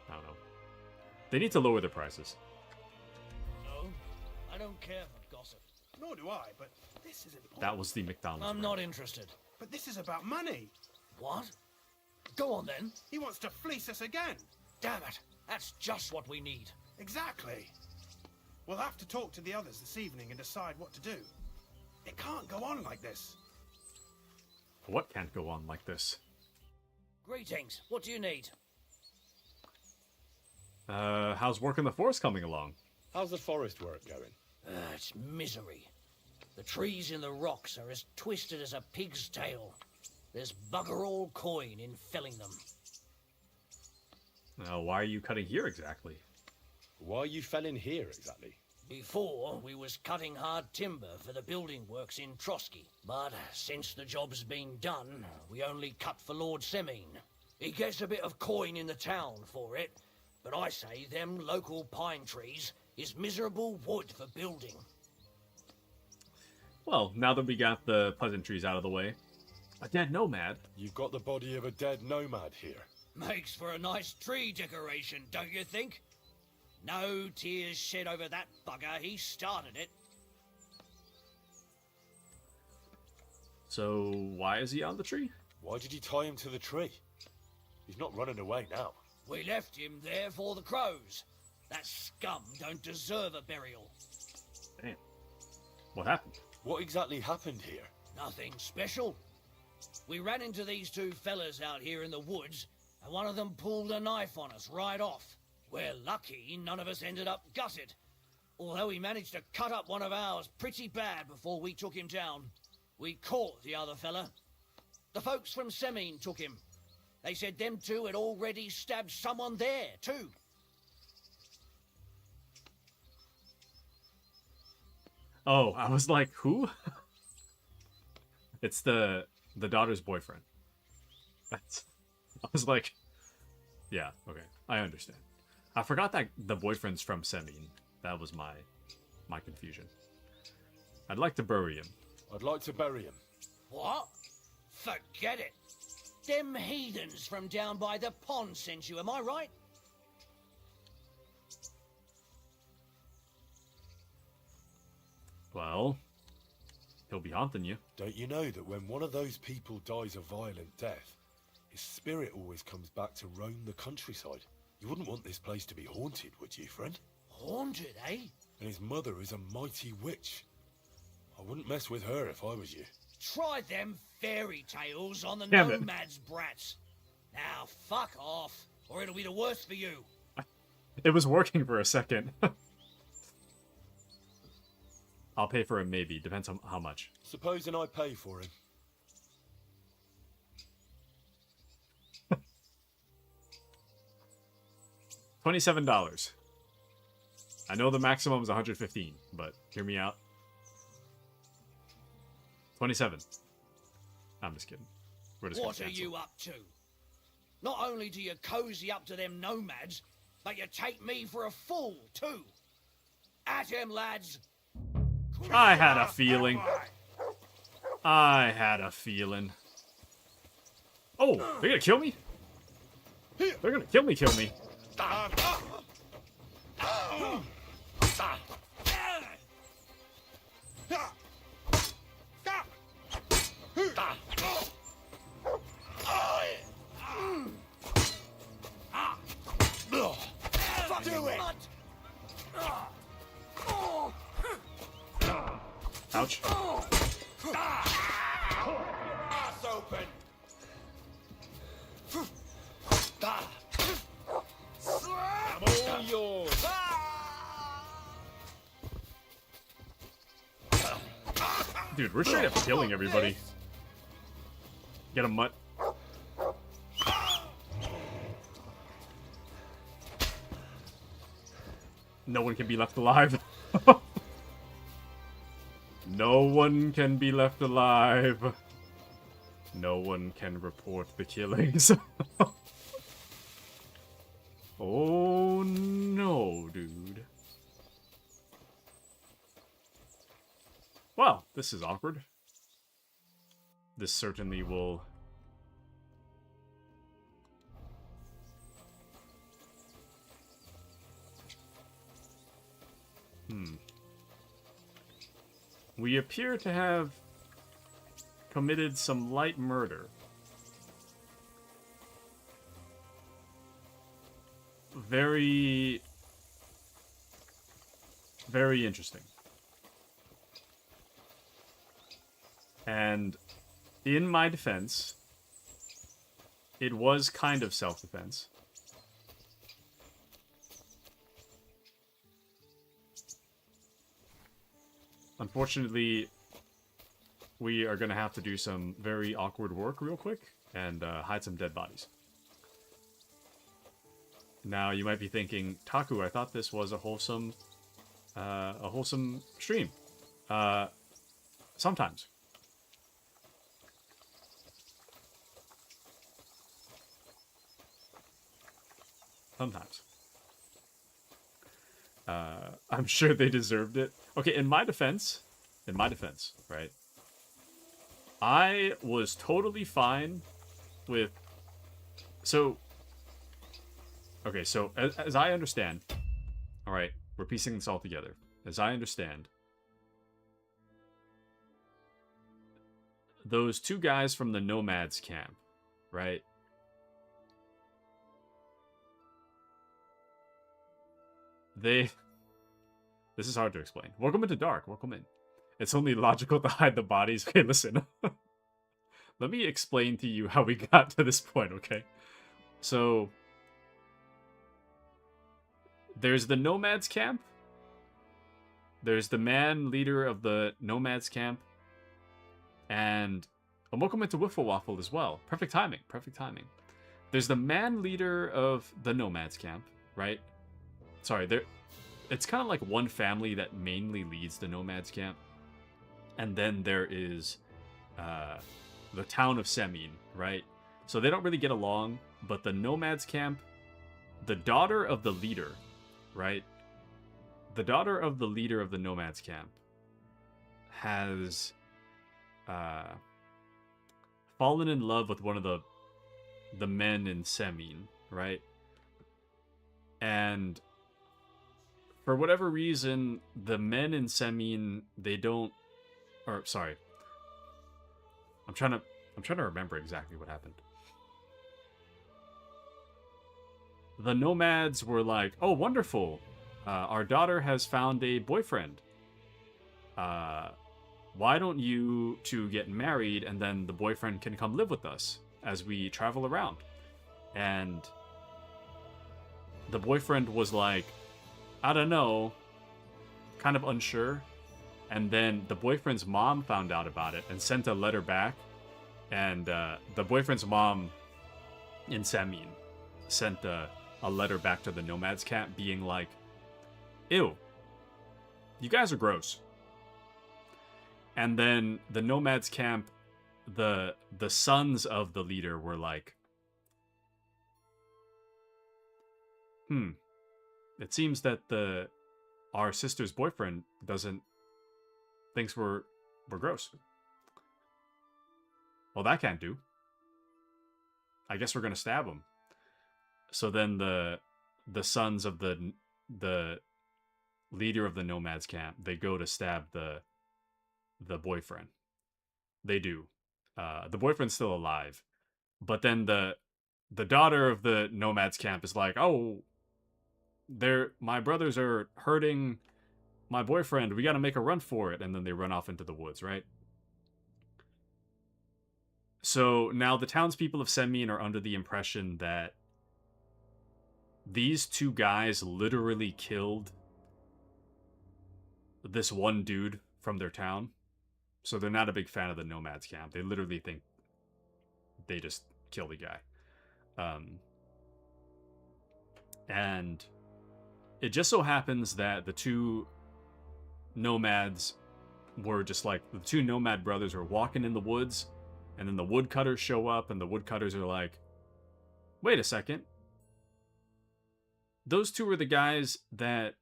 I don't know. They need to lower their prices. No, I don't care for gossip. Nor do I, but this is important. That was the McDonald's. I'm brand. not interested. But this is about money. What? Go on then. He wants to fleece us again. Damn it, that's just what we need. Exactly. We'll have to talk to the others this evening and decide what to do. It can't go on like this. What can't go on like this? Greetings, what do you need? How's work in the forest coming along? How's the forest work going? It's misery. The trees in the rocks are as twisted as a pig's tail. There's bugger all coin in felling them. Why are you cutting here exactly? Why are you felling here exactly? Before, we was cutting hard timber for the building works in Trotsky. But since the job's been done, we only cut for Lord Semine. He gets a bit of coin in the town for it, but I say them local pine trees is miserable wood for building. Well, now that we got the pleasantries out of the way, a dead nomad. You've got the body of a dead nomad here. Makes for a nice tree decoration, don't you think? No tears shed over that bugger, he started it. So, why is he on the tree? Why did you tie him to the tree? He's not running away now. We left him there for the crows. That scum don't deserve a burial. Damn. What happened? What exactly happened here? Nothing special. We ran into these two fellas out here in the woods, and one of them pulled a knife on us right off. We're lucky none of us ended up gutted, although he managed to cut up one of ours pretty bad before we took him down. We caught the other fella. The folks from Semine took him. They said them two had already stabbed someone there, too. Oh, I was like, who? It's the daughter's boyfriend. That's. I was like, yeah, okay, I understand. I forgot that the boyfriend's from Semine. That was my confusion. I'd like to bury him. I'd like to bury him. What? Forget it. Them heathens from down by the pond sent you, am I right? Well, he'll be haunting you. Don't you know that when one of those people dies a violent death, his spirit always comes back to roam the countryside? You wouldn't want this place to be haunted, would you, friend? Haunted, eh? And his mother is a mighty witch. I wouldn't mess with her if I was you. Try them fairy tales on the Damn it. nomads, brats. Now fuck off, or it'll be the worse for you. It was working for a second. I'll pay for him, maybe. Depends on how much. Supposing I pay for him. $27. I know the maximum is 115, but hear me out. 27. I'm just kidding. We're just What gonna are cancel. you up to? Not only do you cozy up to them nomads, but you take me for a fool, too. At him, lads. I had a feeling. I had a feeling. Oh, they're gonna kill me? They're gonna kill me. Do it! Ouch. Ass open! I'm all yours. Dude, we're straight up killing everybody. Get him, mutt. No one can be left alive. No one can be left alive. No one can report the killings. Oh no, dude. Well, this is awkward. This certainly will... We appear to have committed some light murder. Very interesting. And in my defense, it was kind of self-defense. Unfortunately, we are going to have to do some very awkward work real quick and hide some dead bodies. Now, you might be thinking, Taku, I thought this was a wholesome stream. Sometimes. Sometimes. I'm sure they deserved it. Okay, in my defense, right? I was totally fine with... So... Okay, so as I understand... Alright, we're piecing this all together. As I understand... Those two guys from the Nomads camp, right? This is hard to explain. Welcome into Dark. Welcome in. It's only logical to hide the bodies. Okay, listen. Let me explain to you how we got to this point, okay? So, there's the Nomads camp. There's the man leader of the Nomads camp. And welcome into Wiffle Waffle as well. Perfect timing, perfect timing. There's the man leader of the Nomads camp, right? Sorry, it's kind of like one family that mainly leads the Nomads camp. And then there is the town of Semin, right? So they don't really get along, but the Nomads camp, the daughter of the leader, right? The daughter of the leader of the Nomads camp has fallen in love with one of the men in Semin, right? And for whatever reason, the men in Semin, they don't, or sorry, I'm trying to remember exactly what happened. The Nomads were like, "Oh, wonderful! Our daughter has found a boyfriend. Why don't you two get married, and then the boyfriend can come live with us as we travel around?" And the boyfriend was like, "I don't know," kind of unsure. And then the boyfriend's mom found out about it and sent a letter back. And the boyfriend's mom in Semin sent a letter back to the Nomads camp being like, "Ew, you guys are gross." And then the Nomads camp, the sons of the leader were like, it seems that our sister's boyfriend thinks we're gross. Well, that can't do. I guess we're gonna stab him. So then the sons of the leader of the Nomads camp, they go to stab the boyfriend. They do. The boyfriend's still alive, but then the daughter of the Nomads camp is like, "Oh, my brothers are hurting my boyfriend. We got to make a run for it." And then they run off into the woods, right? So now the townspeople of Semin are under the impression that these two guys literally killed this one dude from their town. So they're not a big fan of the Nomads camp. They literally think they just killed the guy. And it just so happens that the two nomads were just like, the two nomad brothers are walking in the woods, and then the woodcutters show up, and the woodcutters are like, "Wait a second. Those two are the guys that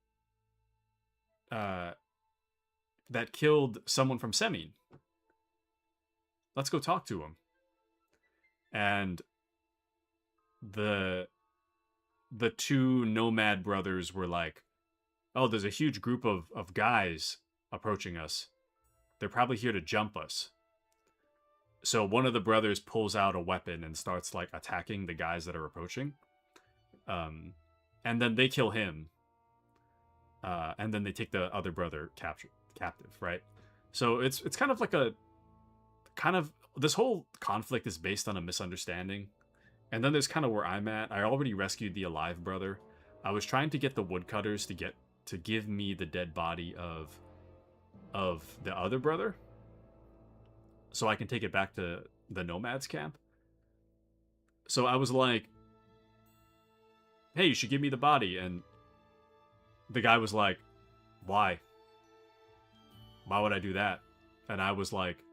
killed someone from Semin. Let's go talk to them." And the two nomad brothers were like, "Oh, there's a huge group of guys approaching us. They're probably here to jump us." So one of the brothers pulls out a weapon and starts like attacking the guys that are approaching. And then they kill him. And then they take the other brother captive, right? So it's kind of like this whole conflict is based on a misunderstanding. And then there's kind of where I'm at. I already rescued the alive brother. I was trying to get the woodcutters to give me the dead body of the other brother, so I can take it back to the Nomads camp. So I was like, "Hey, you should give me the body." And the guy was like, "Why? Why would I do that?" And I was like,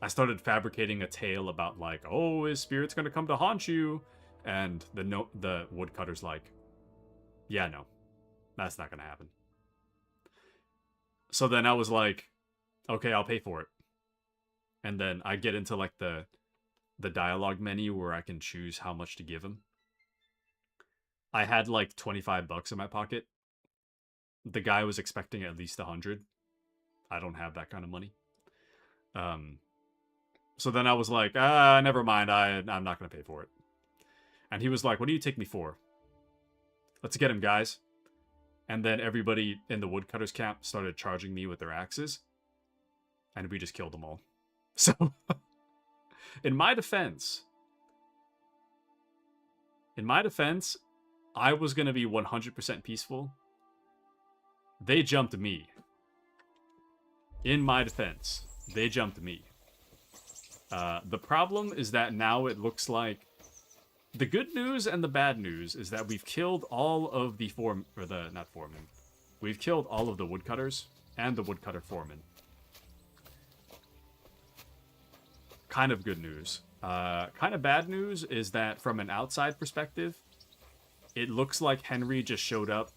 I started fabricating a tale about like, "Oh, his spirit's gonna come to haunt you." And the woodcutter's like, "Yeah, no, that's not gonna happen." So then I was like, "Okay, I'll pay for it." And then I get into like the dialogue menu where I can choose how much to give him. I had like $25 in my pocket. The guy was expecting at least 100. I don't have that kind of money. So then I was like, never mind. I'm not going to pay for it. And he was like, "What do you take me for? Let's get him, guys." And then everybody in the woodcutters camp started charging me with their axes. And we just killed them all. So, in my defense, I was going to be 100% peaceful. They jumped me. In my defense, they jumped me. The problem is that now it looks like the good news and the bad news is that we've killed all of the We've killed all of the woodcutters and the woodcutter foreman. Kind of good news. Kind of bad news is that from an outside perspective, it looks like Henry just showed up,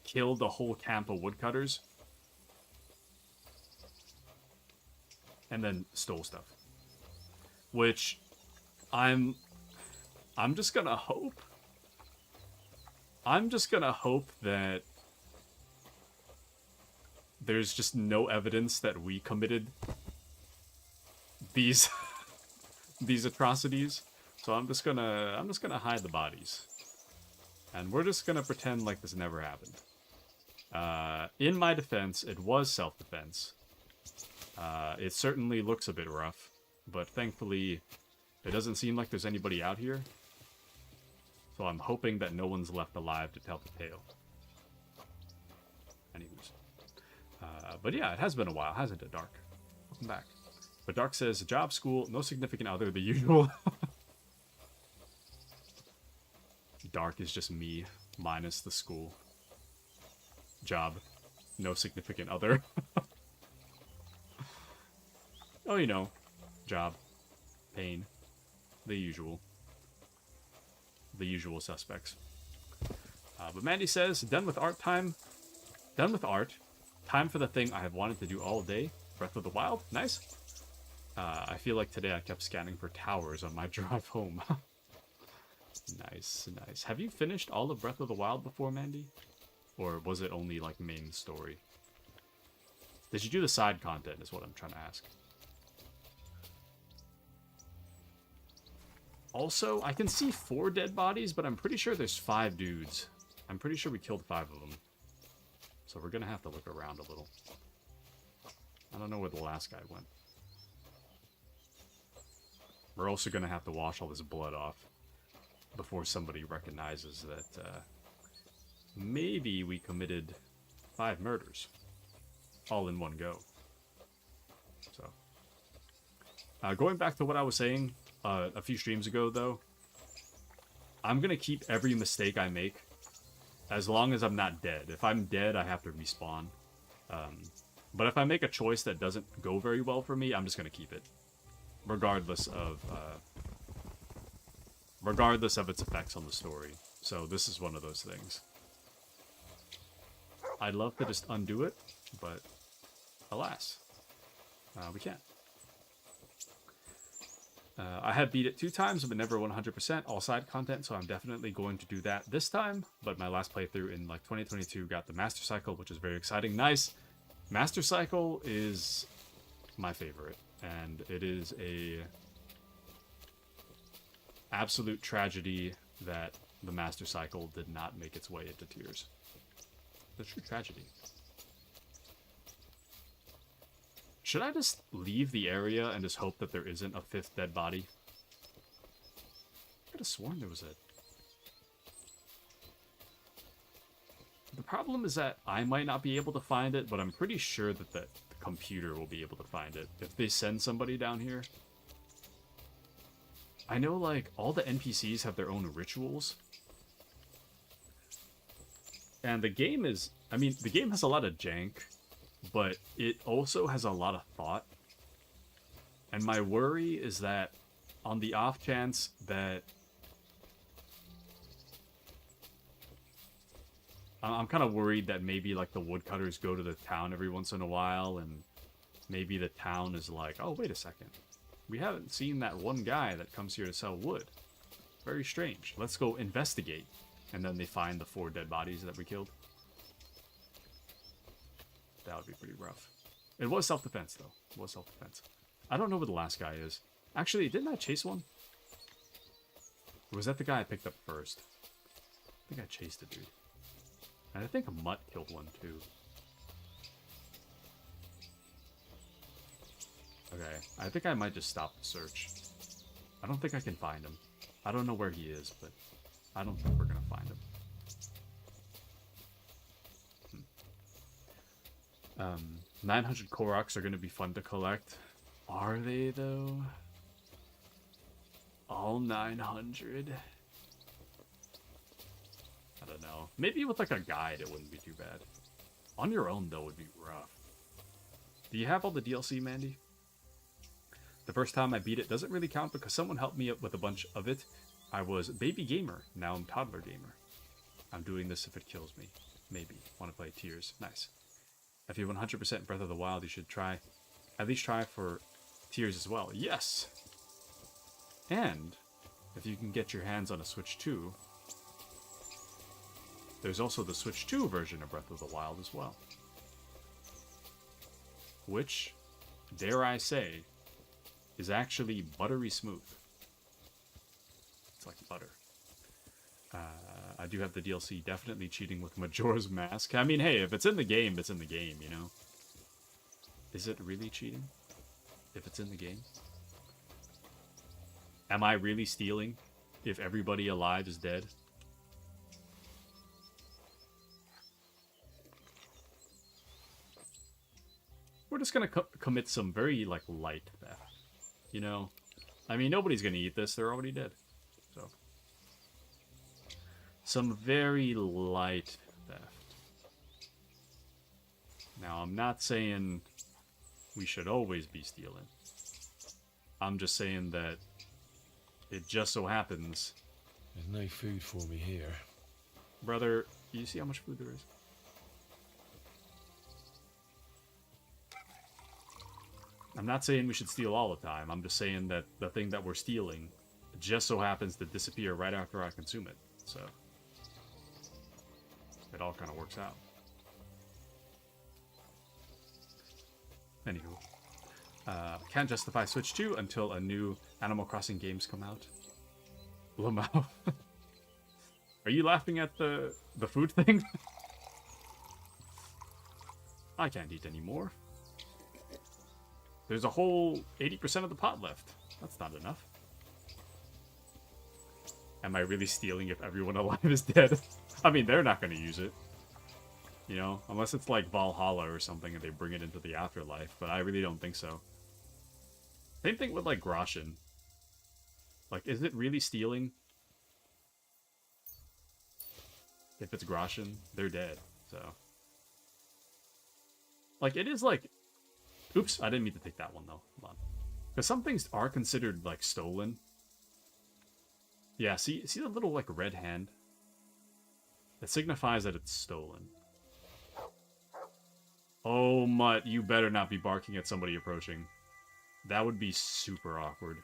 killed the whole camp of woodcutters, and then stole stuff. Which I'm just gonna hope. I'm just gonna hope that there's just no evidence that we committed these these atrocities. So I'm just gonna hide the bodies. And we're just gonna pretend like this never happened. In my defense, it was self-defense. It certainly looks a bit rough, but thankfully it doesn't seem like there's anybody out here. So I'm hoping that no one's left alive to tell the tale. Anyways. But yeah, it has been a while, hasn't it, Dark? Welcome back. But Dark says, job, school, no significant other, the usual. Dark is just me, minus the school. Job, no significant other. Oh, you know, job, pain, the usual. The usual suspects. But Mandy says, done with art time. Done with art. Time for the thing I have wanted to do all day. Breath of the Wild. Nice. I feel like today I kept scanning for towers on my drive home. Nice, nice. Have you finished all of Breath of the Wild before, Mandy? Or was it only, like, main story? Did you do the side content is what I'm trying to ask. Also, I can see 4 dead bodies, but I'm pretty sure there's 5 dudes. I'm pretty sure we killed 5 of them. So we're gonna have to look around a little. I don't know where the last guy went. We're also gonna have to wash all this blood off before somebody recognizes that maybe we committed 5 murders all in one go. So, going back to what I was saying a few streams ago, though, I'm gonna keep every mistake I make as long as I'm not dead. If I'm dead, I have to respawn. But if I make a choice that doesn't go very well for me, I'm just gonna keep it, regardless of its effects on the story. So this is one of those things. I'd love to just undo it, but alas, we can't. I have beat it 2 times, but never 100% all side content, so I'm definitely going to do that this time. But my last playthrough in like 2022 got the Master Cycle, which is very exciting. Nice. Master Cycle is my favorite, and it is a absolute tragedy that the Master Cycle did not make its way into tiers. The true tragedy. Should I just leave the area and just hope that there isn't a 5th dead body? I could have sworn there was a... The problem is that I might not be able to find it, but I'm pretty sure that the computer will be able to find it if they send somebody down here. I know, like, all the NPCs have their own rituals. And the game is... I mean, the game has a lot of jank, but it also has a lot of thought. And my worry is that on the off chance that... I'm kind of worried that maybe, like, the woodcutters go to the town every once in a while, and maybe the town is like, oh, wait a second. We haven't seen that one guy that comes here to sell wood. Very strange. Let's go investigate. And then they find the 4 dead bodies that we killed. That would be pretty rough. It was self-defense, though. It was self-defense. I don't know where the last guy is. Actually, didn't I chase one? Or was that the guy I picked up first? I think I chased a dude. And I think a mutt killed one, too. Okay, I think I might just stop the search. I don't think I can find him. I don't know where he is, but I don't think we're gonna find him. 900 Koroks are gonna be fun to collect. Are they, though? All 900? I don't know. Maybe with like a guide it wouldn't be too bad. On your own, though, would be rough. Do you have all the DLC, Mandy? The first time I beat it doesn't really count because someone helped me up with a bunch of it. I was baby gamer, now I'm toddler gamer. I'm doing this if it kills me. Maybe. Want to play Tears. Nice. If you're 100% Breath of the Wild, you should at least try for Tears as well. Yes! And, if you can get your hands on a Switch 2, there's also the Switch 2 version of Breath of the Wild as well. Which, dare I say, is actually buttery smooth. It's like butter. I do have the DLC, definitely cheating with Majora's Mask. I mean, hey, if it's in the game, it's in the game, you know? Is it really cheating? If it's in the game? Am I really stealing if everybody alive is dead? We're just gonna commit some very, like, light theft. You know? I mean, nobody's gonna eat this, they're already dead. So. Some very light theft. Now, I'm not saying we should always be stealing. I'm just saying that it just so happens... There's no food for me here. Brother, you see how much food there is? I'm not saying we should steal all the time. I'm just saying that the thing that we're stealing just so happens to disappear right after I consume it. So, it all kind of works out. Anywho. Can't justify Switch 2 until a new Animal Crossing games come out. Lamau. Are you laughing at the food thing? I can't eat anymore. There's a whole 80% of the pot left. That's not enough. Am I really stealing if everyone alive is dead? I mean, they're not going to use it. You know, unless it's like Valhalla or something and they bring it into the afterlife, but I really don't think so. Same thing with like Groshin. Like, is it really stealing? If it's Groshin, they're dead, so. Like, it is like... Oops, I didn't mean to take that one though. Hold on. Because some things are considered like stolen. Yeah, see the little like red hand? That signifies that it's stolen. Oh, Mutt, you better not be barking at somebody approaching. That would be super awkward.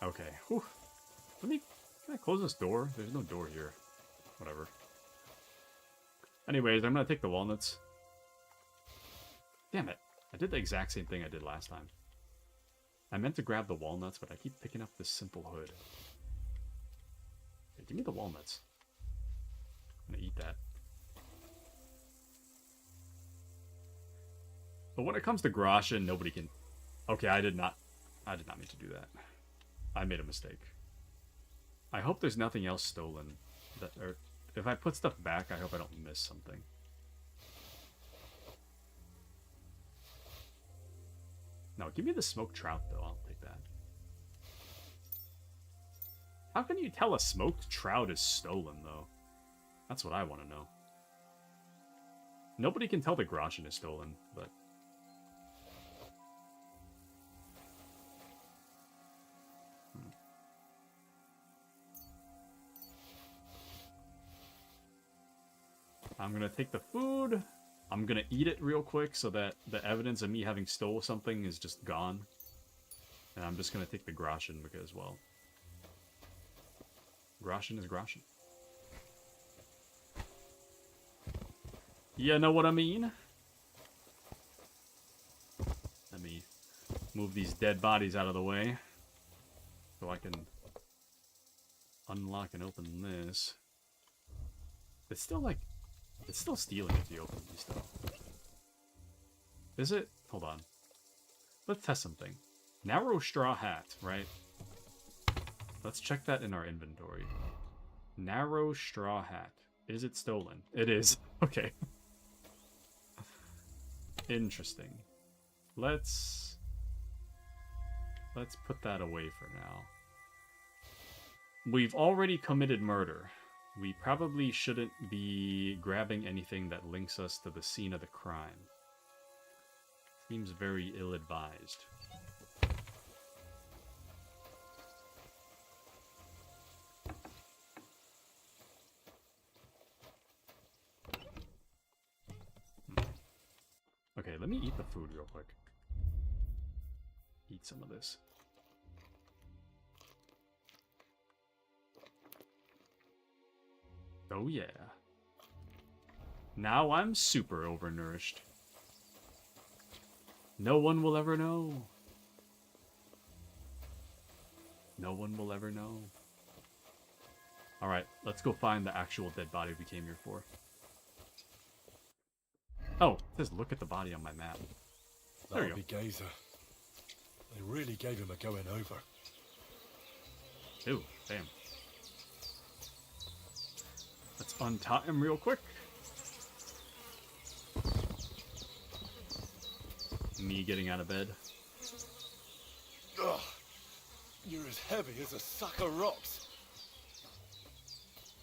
Okay. Whew. Can I close this door? There's no door here. Whatever. Anyways, I'm gonna take the walnuts. Damn it. I did the exact same thing I did last time. I meant to grab the walnuts, but I keep picking up this simple hood. Okay, give me the walnuts. I'm gonna eat that. But when it comes to Groshin, nobody can... Okay, I did not mean to do that. I made a mistake. I hope there's nothing else stolen. Or if I put stuff back, I hope I don't miss something. No, give me the smoked trout, though. I'll take that. How can you tell a smoked trout is stolen, though? That's what I want to know. Nobody can tell the Groshin is stolen, but... I'm gonna take the food. I'm gonna eat it real quick so that the evidence of me having stole something is just gone. And I'm just gonna take the Groshin because, well... Groshin is Groshin. You know what I mean? Let me move these dead bodies out of the way. So I can unlock and open this. It's still like... It's still stealing if you open these, though. Is it? Hold on. Let's test something. Narrow straw hat, right? Let's check that in our inventory. Narrow straw hat. Is it stolen? It is. Okay. Interesting. Let's put that away for now. We've already committed murder. We probably shouldn't be grabbing anything that links us to the scene of the crime. Seems very ill-advised. Okay, let me eat the food real quick. Eat some of this. Oh yeah. Now I'm super overnourished. No one will ever know. No one will ever know. Alright, let's go find the actual dead body we came here for. Oh, it says look at the body on my map. There you That'll be Gazer. They really gave him a going over. Ooh, damn. Let's untie him real quick. Me getting out of bed. Ugh, you're as heavy as a sack of rocks.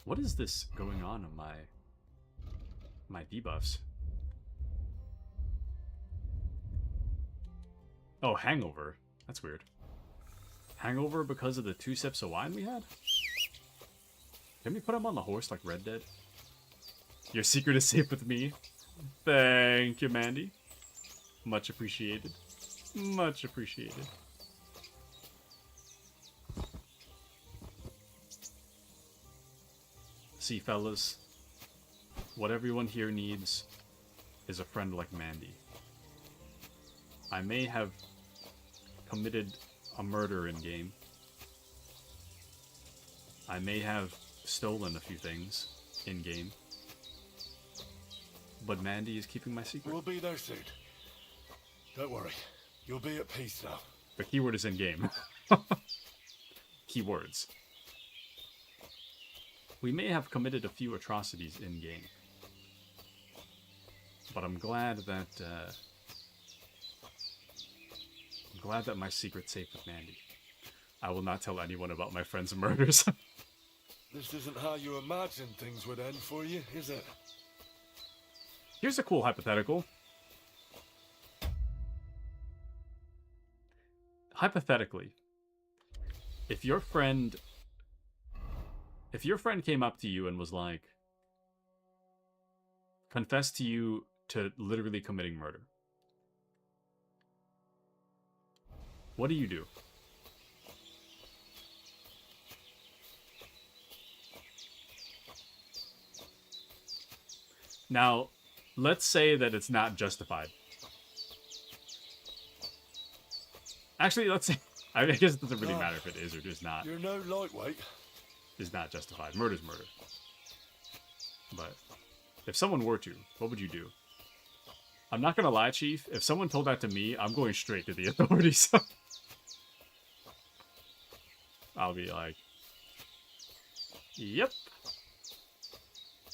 What is this going on my debuffs? Oh, hangover. That's weird. Hangover because of the 2 sips of wine we had? Can we put him on the horse like Red Dead? Your secret is safe with me. Thank you, Mandy. Much appreciated. Much appreciated. See, fellas, what everyone here needs is a friend like Mandy. I may have committed a murder in game. I may have stolen a few things in game. But Mandy is keeping my secret. We'll be there soon. Don't worry. You'll be at peace now. The keyword is in game. Keywords. We may have committed a few atrocities in game. But I'm glad that my secret's safe with Mandy. I will not tell anyone about my friend's murders. This isn't how you imagined things would end for you, is it? Here's a cool hypothetical. Hypothetically, if your friend came up to you and was like, confessed to you to literally committing murder, what do you do? Now, let's say that it's not justified. Actually, let's say... I guess it doesn't really matter if it is or is not. You're no lightweight. Is not justified. Murder's murder. But if someone were to, what would you do? I'm not gonna lie, Chief. If someone told that to me, I'm going straight to the authorities. I'll be like, yep.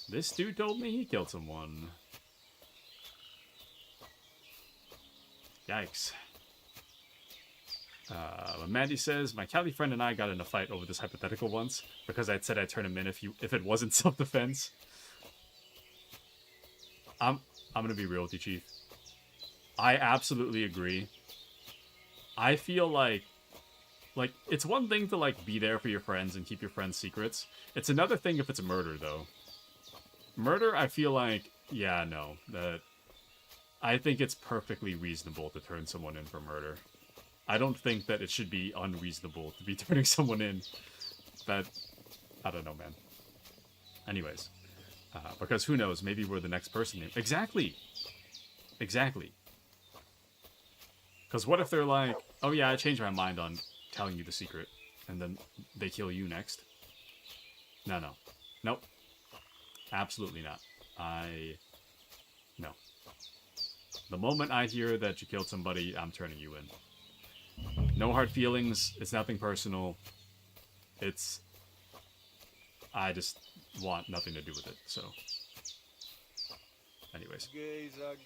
This dude told me he killed someone. Yikes. Mandy says, my Cali friend and I got in a fight over this hypothetical once because I'd said I'd turn him in if it wasn't self-defense. I'm gonna be real with you, Chief. I absolutely agree. I feel like it's one thing to like be there for your friends and keep your friends' secrets. It's another thing if it's a murder, though. Murder, I feel like, yeah, no. I think it's perfectly reasonable to turn someone in for murder. I don't think that it should be unreasonable to be turning someone in. That, I don't know, man. Anyways, because who knows, maybe we're the next person. Exactly! Exactly. Because what if they're like, oh yeah, I changed my mind on telling you the secret, and then they kill you next? No. Nope. Absolutely not. No. The moment I hear that you killed somebody, I'm turning you in. No hard feelings. It's nothing personal. It's... I just want nothing to do with it, so... Anyways. Geza,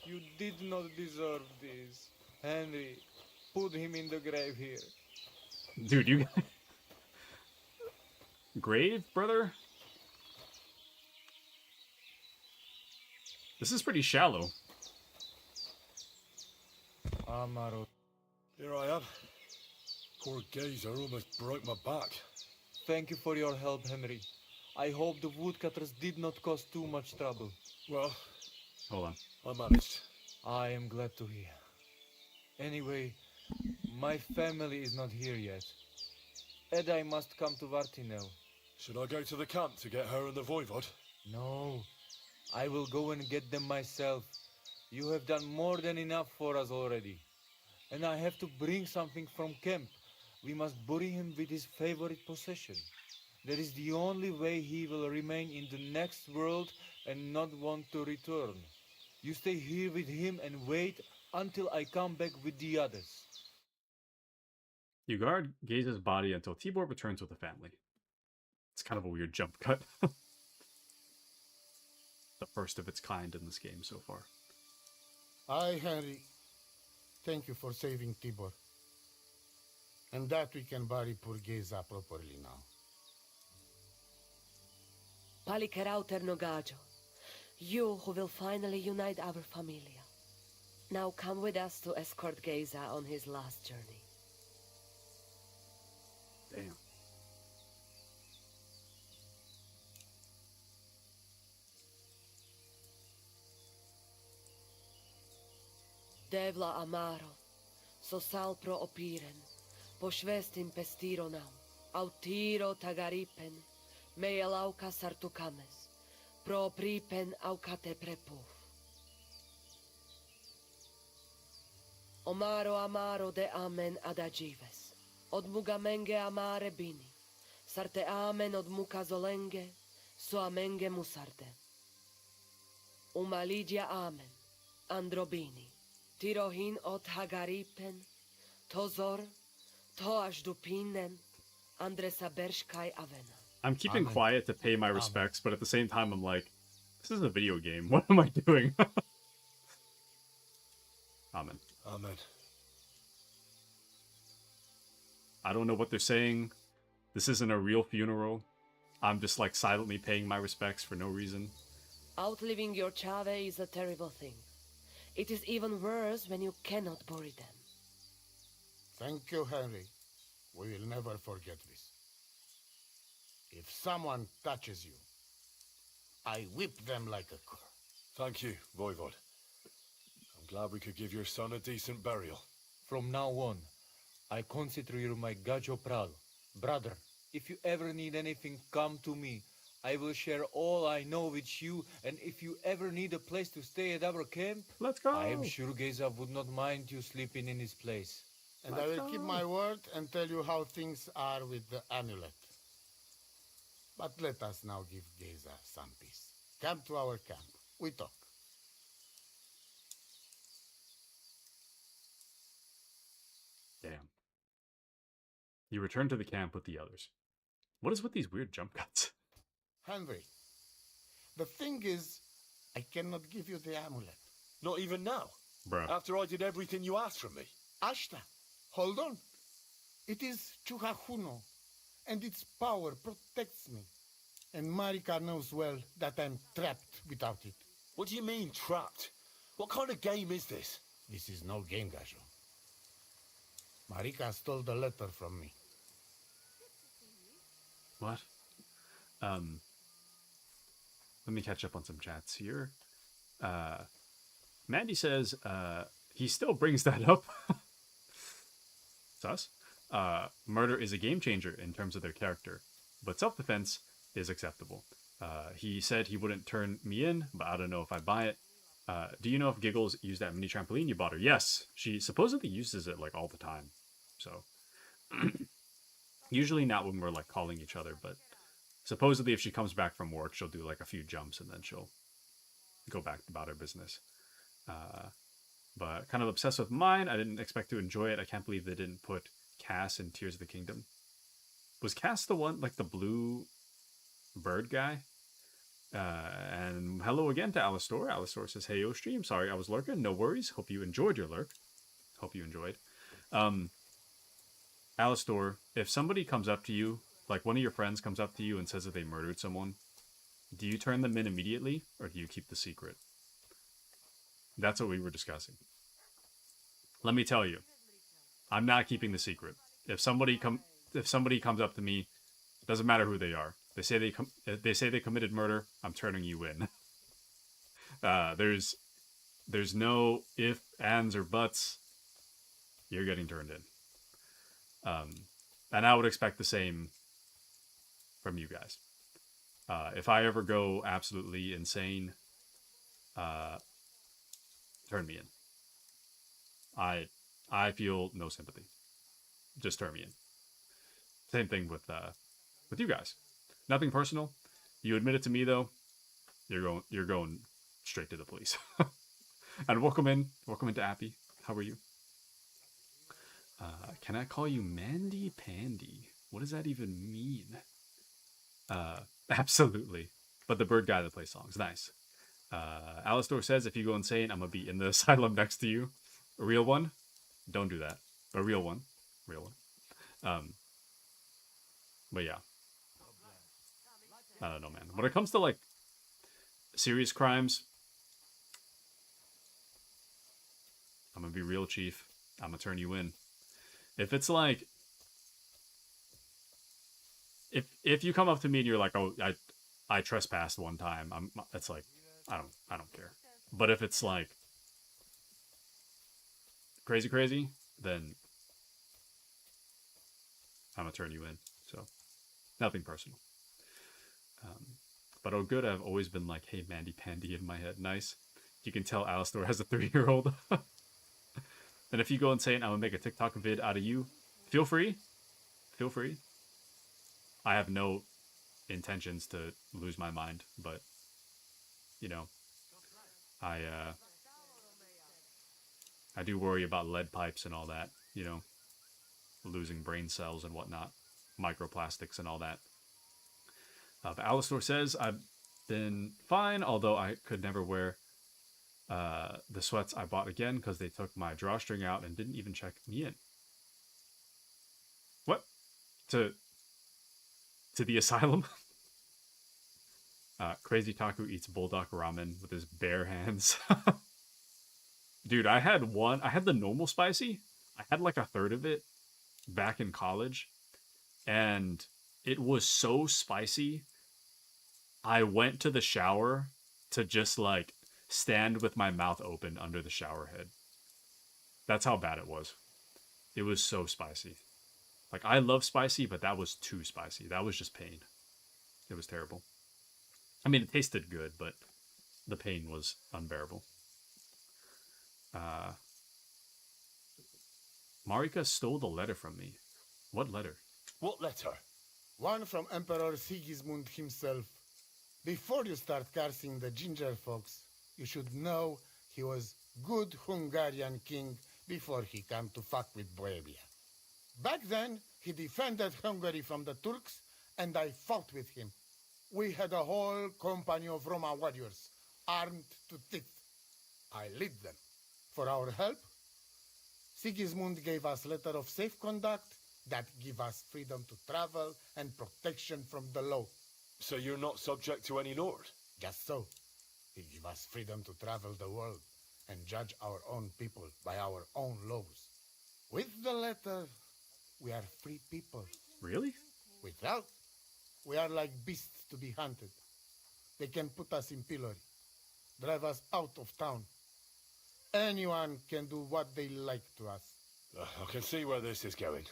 you did not deserve this. Henry, put him in the grave here. Dude, you... Grave, brother? This is pretty shallow. Amaro, Here I am. Poor Gazer almost broke my back. thank you for your help, Henry. I hope the woodcutters did not cause too much trouble. Well, Hold on. I managed. I am glad to hear. Anyway, my family is not here yet. And I must come to Vartinel. Should I go to the camp to get her and the Voivod? No, I will go and get them myself. You have done more than enough for us already. And I have to bring something from camp. We must bury him with his favorite possession. That is the only way he will remain in the next world and not want to return. You stay here with him and wait until I come back with the others. You guard Gaze's body until Tibor returns with the family. It's kind of a weird jump cut. The first of its kind in this game so far. Aye, Henry. Thank you for saving Tibor. And that we can bury poor Geza properly now. Palikerauter Nogajo, you who will finally unite our familia. Now come with us to escort Geza on his last journey. Damn. Devla amaro, so sal pro opiren, pošvestin pestironam, autiro tagaripen, mejelauka sartukames, pro pripen aukate prepuf. Omaro amaro de amen adagives, od mugamenge amare bini, sarte amen od mukazolenge, so amenge musarte. Umalidia amen, androbini. Tirohin od Hagaripen, Tozor, Toash Dupinen, Andresa Bershkai Avena. I'm keeping quiet to pay my respects, but at the same time I'm like, this is a video game. What am I doing? Amen. Amen. I don't know what they're saying. This isn't a real funeral. I'm just like silently paying my respects for no reason. Outliving your chave is a terrible thing. It is even worse when you cannot bury them. Thank you, Henry. We will never forget this. If someone touches you, I whip them like a cur. Thank you, Voivod. I'm glad we could give your son a decent burial. From now on, I consider you my Gajo Pral. Brother, if you ever need anything, come to me. I will share all I know with you, and if you ever need a place to stay at our camp, Let's go! I am sure Geza would not mind you sleeping in his place. And I will keep my word and tell you how things are with the amulet. But let us now give Geza some peace. Come to our camp. We talk. Damn. You return to the camp with the others. What is with these weird jump cuts? Henry, the thing is, I cannot give you the amulet. Not even now? Bruh. After I did everything you asked from me? Ashta, hold on. It is Chuhahuno, and its power protects me. And Marika knows well that I'm trapped without it. What do you mean, trapped? What kind of game is this? This is no game, Gajo. Marika stole the letter from me. What? Let me catch up on some chats here. Mandy says, he still brings that up. Sus. Murder is a game changer in terms of their character, but self-defense is acceptable. He said he wouldn't turn me in, but I don't know if I buy it. Do you know if Giggles used that mini trampoline you bought her? Yes, she supposedly uses it like all the time. So, usually not when we're like calling each other, but supposedly if she comes back from work, she'll do like a few jumps and then she'll go back about her business. But kind of obsessed with mine. I didn't expect to enjoy it. I can't believe they didn't put Cass in Tears of the Kingdom. Was Cass the one, like the blue bird guy? And hello again to Alistor. Alistor says, hey, yo, stream. Sorry I was lurking. No worries. Hope you enjoyed your lurk. Hope you enjoyed. Alistor, if somebody comes up to you, like one of your friends comes up to you and says that they murdered someone, do you turn them in immediately or do you keep the secret? That's what we were discussing. Let me tell you, I'm not keeping the secret. If somebody comes up to me, doesn't matter who they are. They say they committed murder. I'm turning you in. There's no if, ands, or buts. You're getting turned in. And I would expect the same from you guys. If I ever go absolutely insane, turn me in. I feel no sympathy. Just turn me in. Same thing with you guys. Nothing personal. You admit it to me though, you're going straight to the police. And welcome into Appy. How are you? Can I call you Mandy Pandy? What does that even mean? Absolutely. But the bird guy that plays songs, nice. Alistor says if you go insane, I'm gonna be in the asylum next to you. A real one? Don't do that. A real one. But yeah. I don't know, man. When it comes to like serious crimes, I'm gonna be real, Chief. I'm gonna turn you in. If it's like, if you come up to me and you're like, oh, I trespassed one time, it's like, I don't care. But if it's like crazy, then I'm gonna turn you in. So nothing personal. But oh good, I've always been like, hey, Mandy Pandy in my head. Nice. You can tell Alistor has a 3-year-old. And if you go insane, I'm gonna make a TikTok vid out of you. Feel free. I have no intentions to lose my mind, but you know, I do worry about lead pipes and all that, you know, losing brain cells and whatnot, microplastics and all that. But Alistor says, I've been fine, although I could never wear the sweats I bought again because they took my drawstring out and didn't even check me in. What? To the asylum? Crazy Taku eats bulldog ramen with his bare hands. Dude, I had the normal spicy. I had like a third of it back in college. And it was so spicy. I went to the shower to just like stand with my mouth open under the shower head. That's how bad it was. It was so spicy. Like, I love spicy, but that was too spicy. That was just pain. It was terrible. I mean, it tasted good, but the pain was unbearable. Marika stole the letter from me. What letter? What letter? One from Emperor Sigismund himself. Before you start cursing the ginger folks, you should know he was good Hungarian king before he came to fuck with Bohemia. Back then, he defended Hungary from the Turks, and I fought with him. We had a whole company of Roma warriors, armed to teeth. I led them. For our help, Sigismund gave us letter of safe conduct that give us freedom to travel and protection from the law. So you're not subject to any lord? Just so. He give us freedom to travel the world and judge our own people by our own laws. With the letter, we are free people. Really? Without, we are like beasts to be hunted. They can put us in pillory, drive us out of town. Anyone can do what they like to us. I can see where this is going.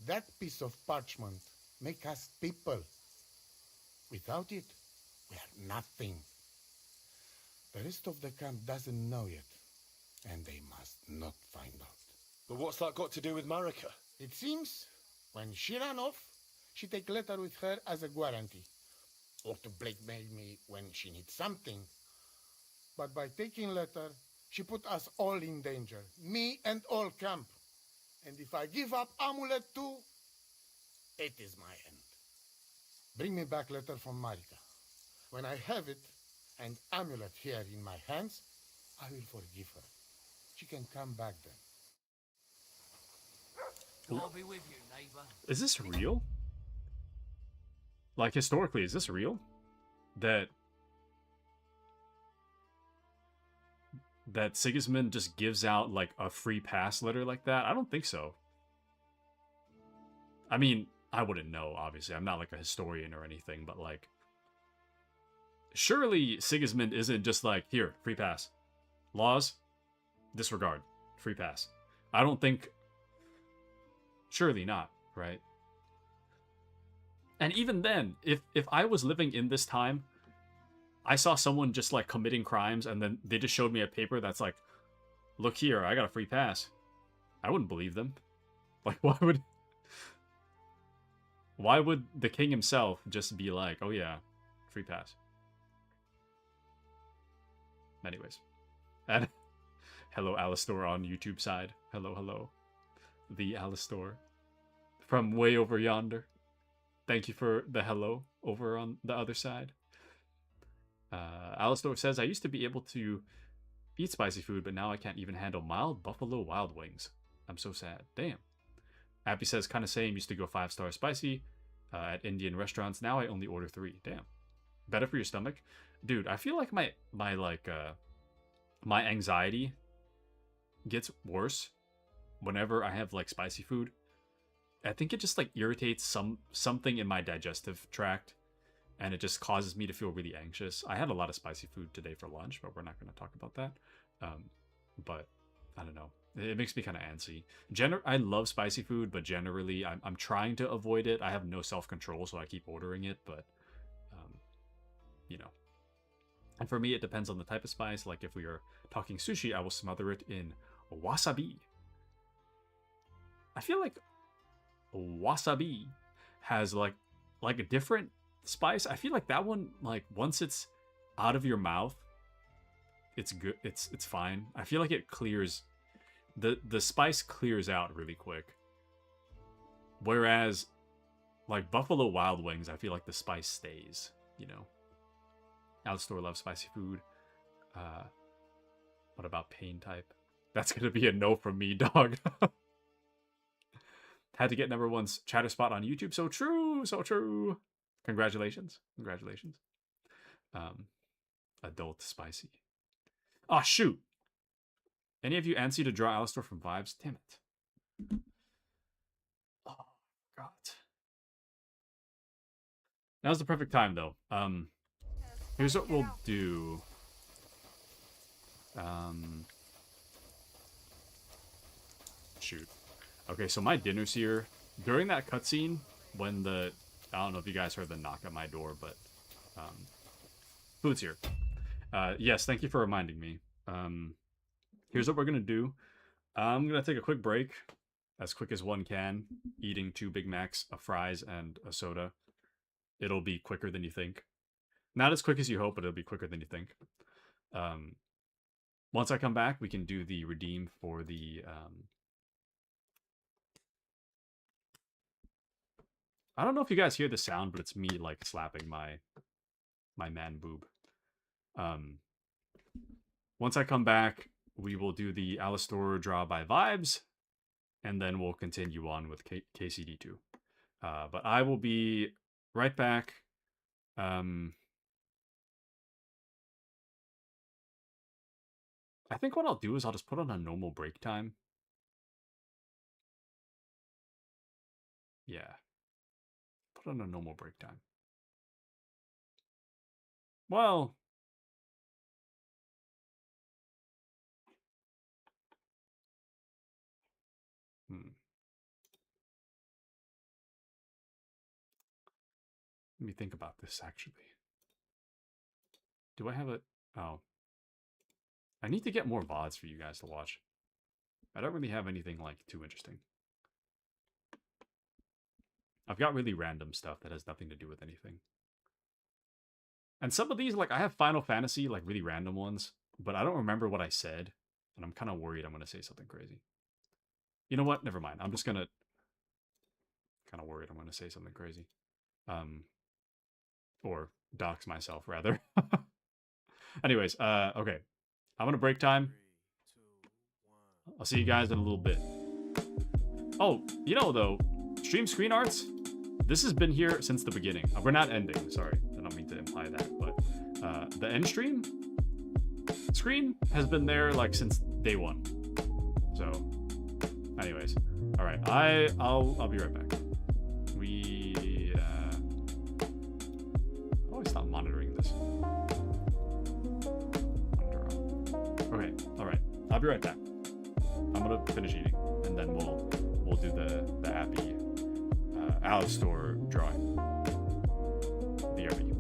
That piece of parchment make us people. Without it, we are nothing. The rest of the camp doesn't know yet, and they must not find out. But what's that got to do with Marika? It seems, when she ran off, she take letter with her as a guarantee, or to blackmail me when she needs something. But by taking letter, She put us all in danger, me and all camp. And if I give up amulet too, it is my end. Bring me back letter from Marika. When I have it, and amulet here in my hands, I will forgive her. She can come back then. I'll be with you, neighbor. Is this real? Like, historically, is this real? That Sigismund just gives out, like, a free pass letter like that? I don't think so. I mean, I wouldn't know, obviously. I'm not, like, a historian or anything, but, like, surely Sigismund isn't just like, here, free pass. Laws, disregard, free pass. I don't think... Surely not, right? And even then, if I was living in this time, I saw someone just, like, committing crimes, and then they just showed me a paper that's like, look here, I got a free pass. I wouldn't believe them. Like, why would the king himself just be like, oh yeah, free pass? Anyways. And hello, Alistor on YouTube side. Hello, hello. The Alistor. From way over yonder. Thank you for the hello over on the other side. Alistor says, I used to be able to eat spicy food, but now I can't even handle mild buffalo wild wings. I'm so sad. Damn. Appy says, kind of same, used to go 5-star spicy at Indian restaurants. Now I only order 3. Damn. Better for your stomach? Dude, I feel like my anxiety gets worse whenever I have, like, spicy food. I think it just, like, irritates something in my digestive tract, and it just causes me to feel really anxious. I had a lot of spicy food today for lunch, but we're not going to talk about that. But I don't know. It makes me kind of antsy. I love spicy food, but generally I'm trying to avoid it. I have no self-control, so I keep ordering it, but you know. And for me, it depends on the type of spice. Like, if we are talking sushi, I will smother it in wasabi. I feel like wasabi has, like a different spice. I feel like that one, like, once it's out of your mouth, it's good. It's fine. I feel like it clears... The spice clears out really quick. Whereas, like, Buffalo Wild Wings, I feel like the spice stays, you know? Alistor loves spicy food. What about pain type? That's gonna be a no from me, dog. Had to get #1's chatter spot on YouTube. So true, so true. Congratulations, congratulations. Adult spicy. Oh shoot! Any of you antsy to draw Alistor from Vibes? Damn it. Oh god. Now's the perfect time though. Here's what we'll do. Shoot. Okay, so my dinner's here. During that cutscene, when the... I don't know if you guys heard the knock at my door, but... food's here. Yes, thank you for reminding me. Here's what we're gonna do. I'm gonna take a quick break. As quick as one can. Eating 2 Big Macs, a fries, and a soda. It'll be quicker than you think. Not as quick as you hope, but it'll be quicker than you think. Once I come back, we can do the redeem for the... I don't know if you guys hear the sound, but it's me, like, slapping my man boob. Once I come back, we will do the Alistor draw by Vibes, and then we'll continue on with KCD2. But I will be right back. I think what I'll do is I'll just put on a normal break time. Yeah. Put on a normal break time. Well... Let me think about this, actually. Do I have a... Oh. I need to get more VODs for you guys to watch. I don't really have anything, like, too interesting. I've got really random stuff that has nothing to do with anything. And some of these, like, I have Final Fantasy, like, really random ones. but I don't remember what I said, and I'm kind of worried I'm gonna say something crazy. You know what? Never mind. I'm just gonna kind of worried I'm gonna say something crazy, or dox myself rather. Anyways, okay, I'm gonna break time. I'll see you guys in a little bit. Oh, you know though, stream screen arts. This has been here since the beginning. We're not ending. Sorry, I don't mean to imply that, but the end stream screen has been there like since day one. So, anyways, all right. I'll be right back. How do I stop monitoring this? Monitor on. Okay. All right. I'll be right back. I'm gonna finish eating, and then we'll do the Appy Alice Store drawing. BRB.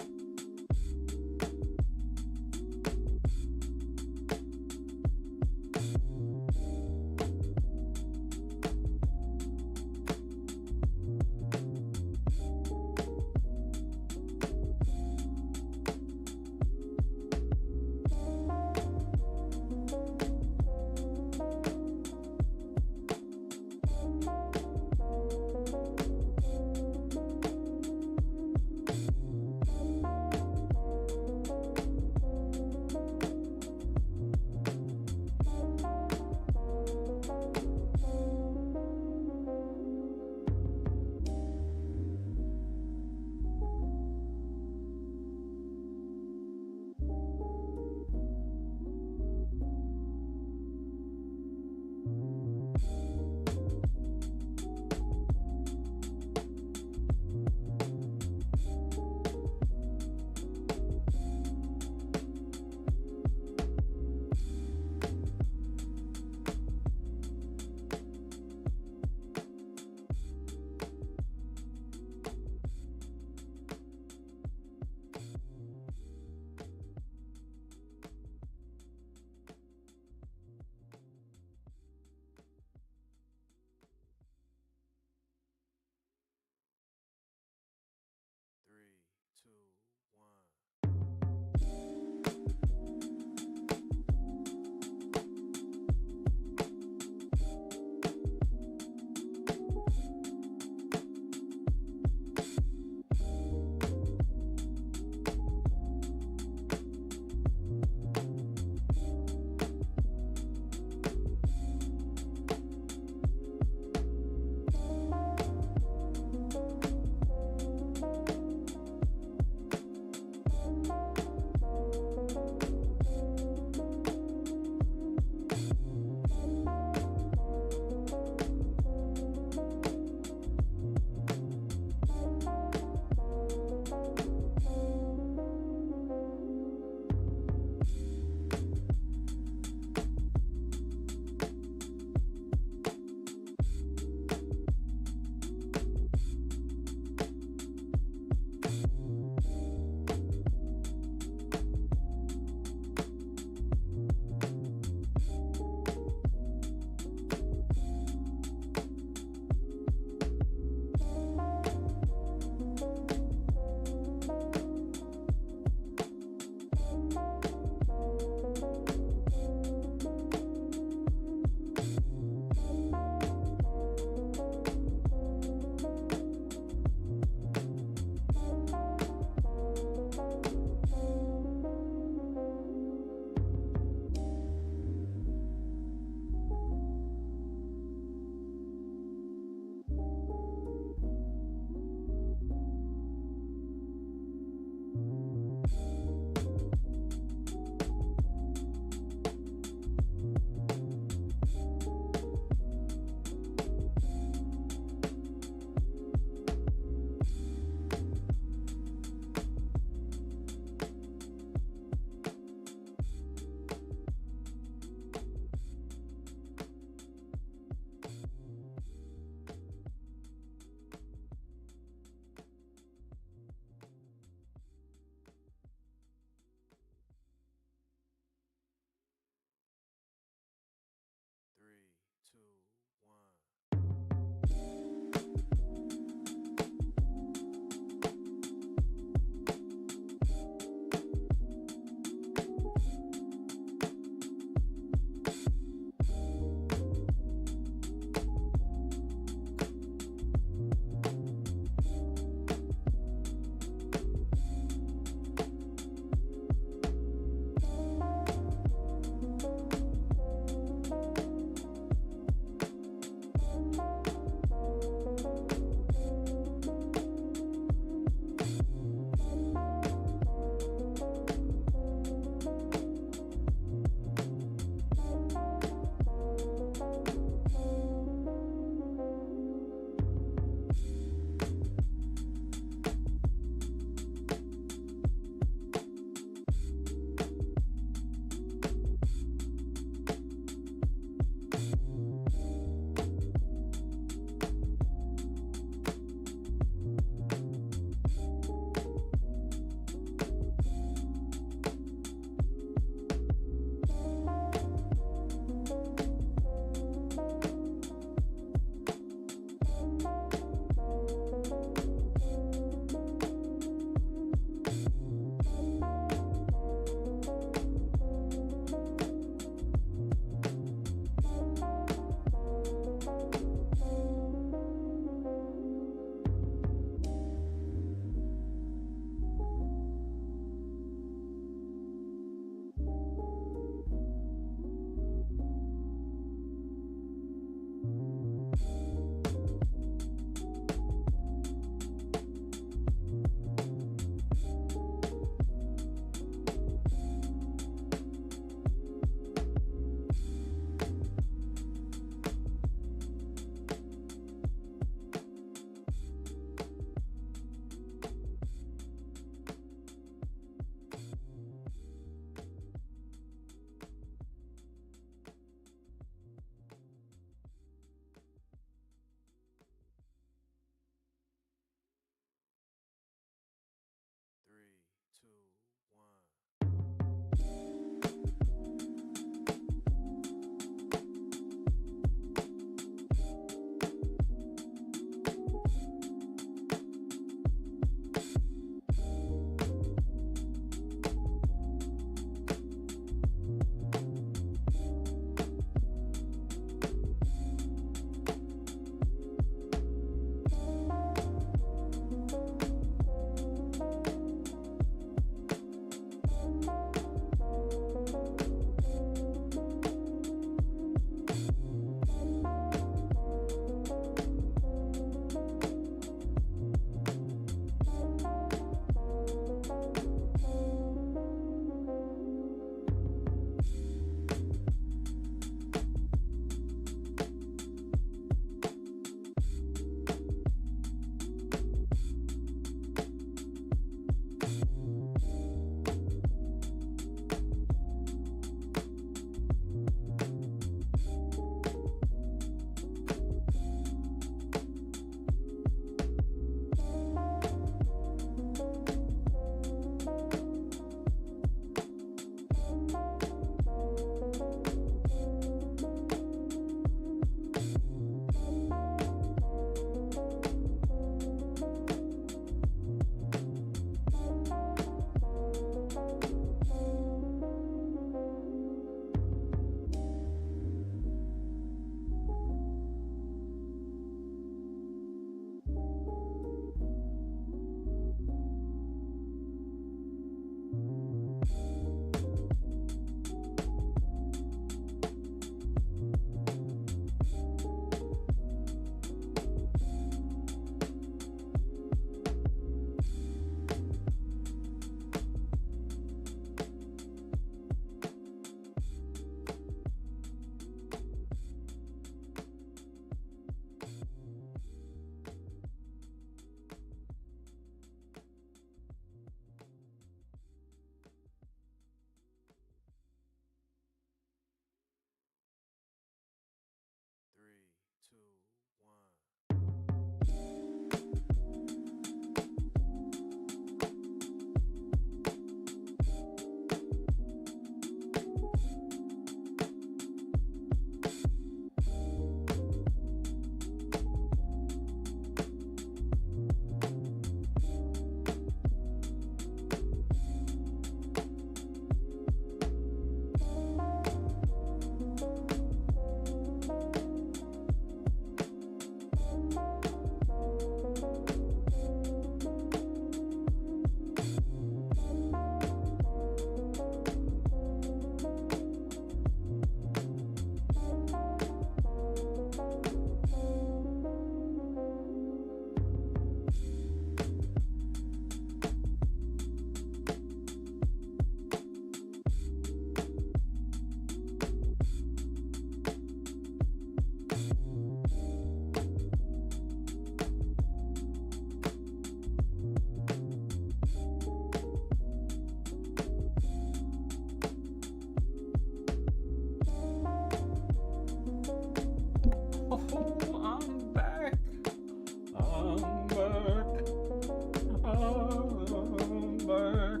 fuck?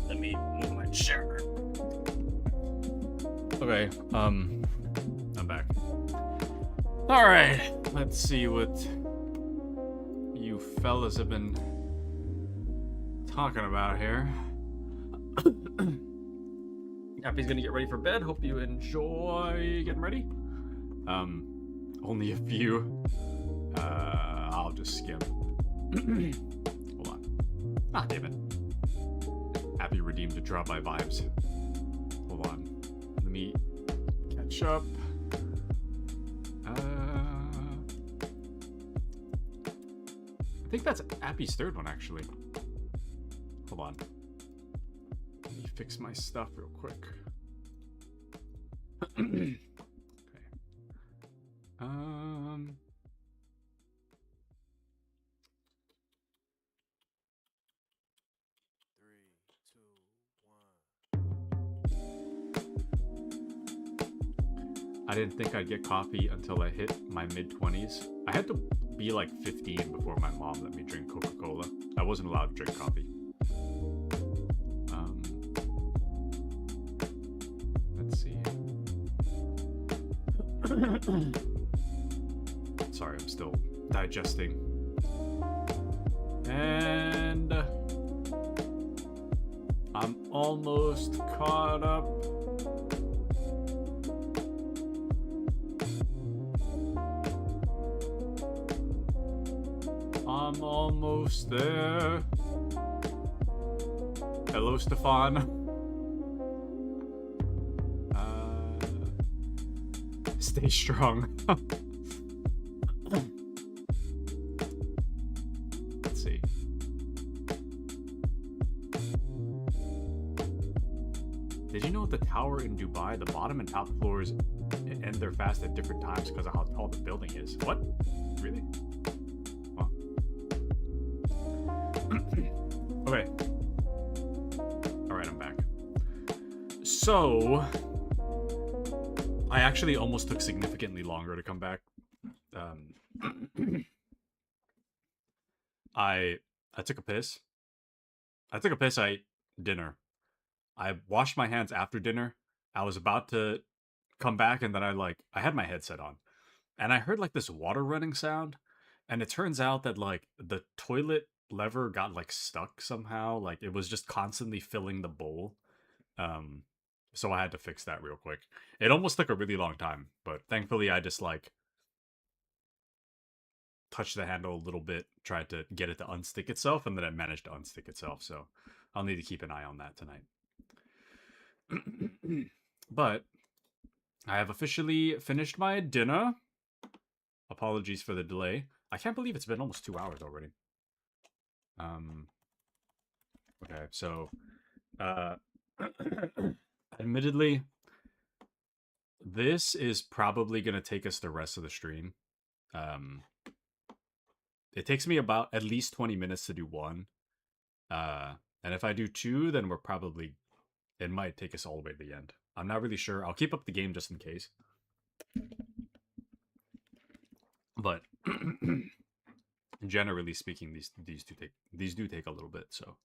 Let me move my chair. Okay, I'm back. Alright, let's see what you fellas have been talking about here. Happy's gonna get ready for bed. Hope you enjoy getting ready. Only a few. I'll just skim. Hold on. Ah, damn it. Happy redeemed to drop my vibes. Hold on. Let me catch up. I think that's Appy's third one, actually. Hold on. Let me fix my stuff real quick. Okay. I didn't think I'd get coffee until I hit my mid-20s. I had to be like 15 before my mom let me drink Coca-Cola. I wasn't allowed to drink coffee. Let's see. Sorry, I'm still digesting. And I'm almost caught up. I'm almost there. Hello, Stefan. Stay strong. Let's see. Did you know the tower in Dubai, the bottom and top floors end their fast at different times because of how tall the building is? What? Really? Wow. Okay. Alright, I'm back. So, I actually almost took significantly longer to come back. I took a piss. I ate dinner. I washed my hands after dinner. I was about to come back, and then I had my headset on. And I heard like this water running sound. And it turns out that like the toilet lever got like stuck somehow. Like it was just constantly filling the bowl. So I had to fix that real quick. It almost took a really long time, but thankfully I just like touched the handle a little bit, tried to get it to unstick itself, and then it managed to unstick itself. So I'll need to keep an eye on that tonight. But I have officially finished my dinner. Apologies for the delay. I can't believe it's been almost 2 hours already. Okay, so admittedly, this is probably going to take us the rest of the stream. It takes me about at least 20 minutes to do one. And if I do two, then it might take us all the way to the end. I'm not really sure. I'll keep up the game just in case. But generally speaking, these do take a little bit. So,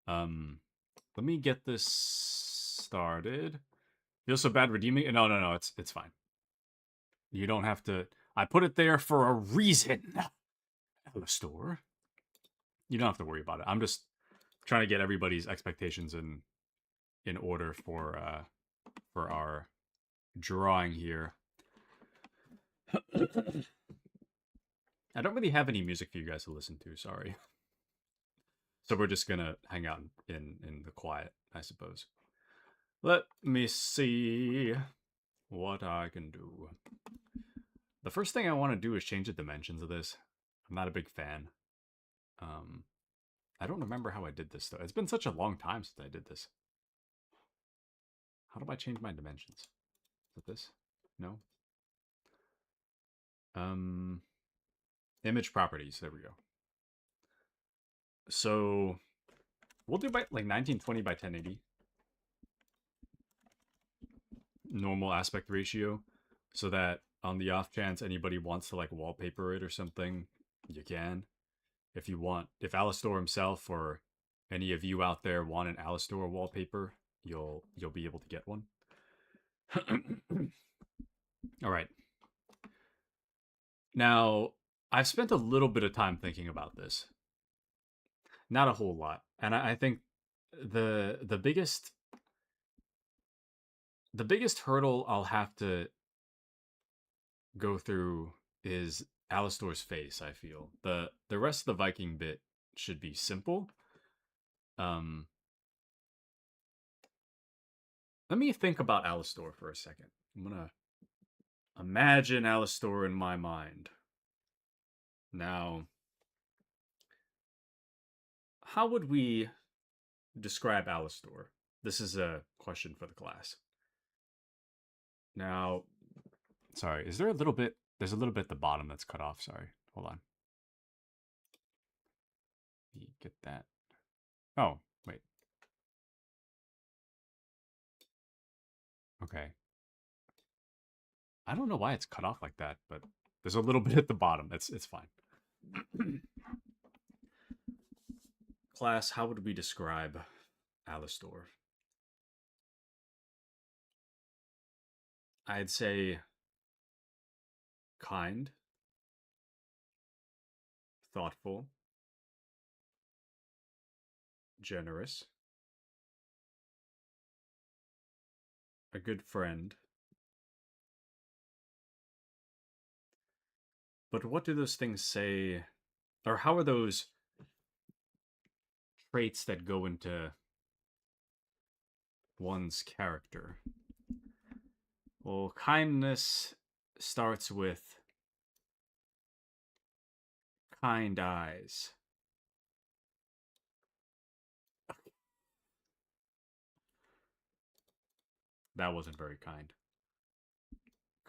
let me get this started. Feel so bad redeeming? No. It's fine. You don't have to. I put it there for a reason. Store. You don't have to worry about it. I'm just trying to get everybody's expectations in order for our drawing here. I don't really have any music for you guys to listen to, sorry. So we're just gonna hang out in the quiet, I suppose. Let me see what I can do. The first thing I want to do is change the dimensions of this. I'm not a big fan. I don't remember how I did this, though. It's been such a long time since I did this. How do I change my dimensions? Is it this? No? Image properties. There we go. So we'll do by like 1920 by 1080. Normal aspect ratio, so that on the off chance anybody wants to like wallpaper it or something, you can. If you want, if Alistor himself or any of you out there want an Alistor wallpaper, you'll be able to get one. All right. Now, I've spent a little bit of time thinking about this. Not a whole lot. And I think the biggest hurdle I'll have to go through is Alistor's face, I feel. The rest of the Viking bit should be simple. Let me think about Alistor for a second. I'm gonna imagine Alistor in my mind. Now, how would we describe Alistor? This is a question for the class. Now, sorry, is there a little bit... There's a little bit at the bottom that's cut off, sorry. Hold on. Let me get that. Oh, wait. Okay. I don't know why it's cut off like that, but there's a little bit at the bottom. It's fine. Class, how would we describe Alistor? I'd say kind, thoughtful, generous, a good friend. But what do those things say, or how are those traits that go into one's character? Well, kindness starts with kind eyes. That wasn't very kind.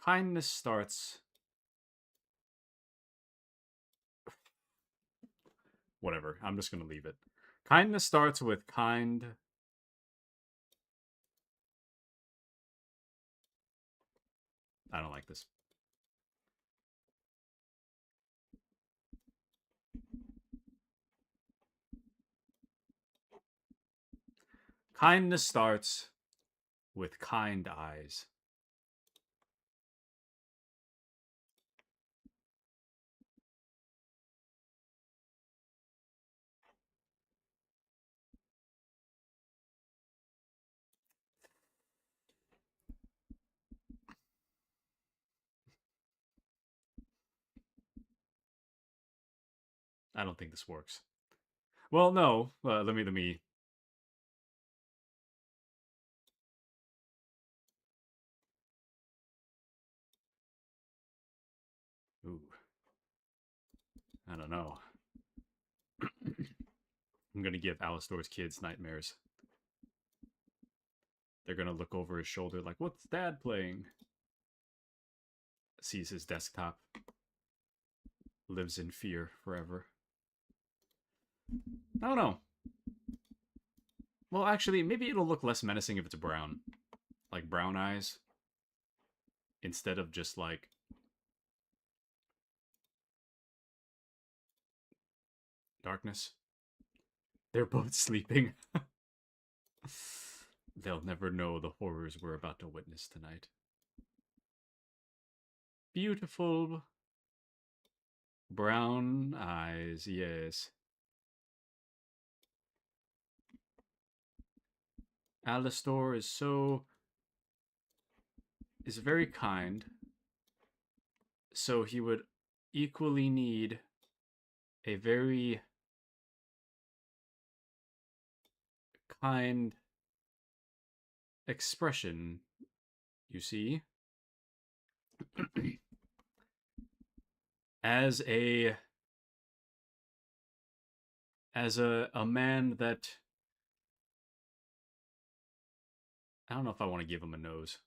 Kindness starts... Whatever, I'm just gonna leave it. Kindness starts with kind... I don't like this. Kindness starts with kind eyes. I don't think this works. Well, no. Let me. Ooh. I don't know. I'm gonna give Alistor's kids nightmares. They're gonna look over his shoulder like, what's Dad playing? Sees his desktop. Lives in fear forever. I don't know. Well, actually, maybe it'll look less menacing if it's brown. Like brown eyes. Instead of just like... darkness. They're both sleeping. They'll never know the horrors we're about to witness tonight. Beautiful brown eyes, yes. Alistor is very kind, so he would equally need a very kind expression, you see. as a man that... I don't know if I want to give him a nose.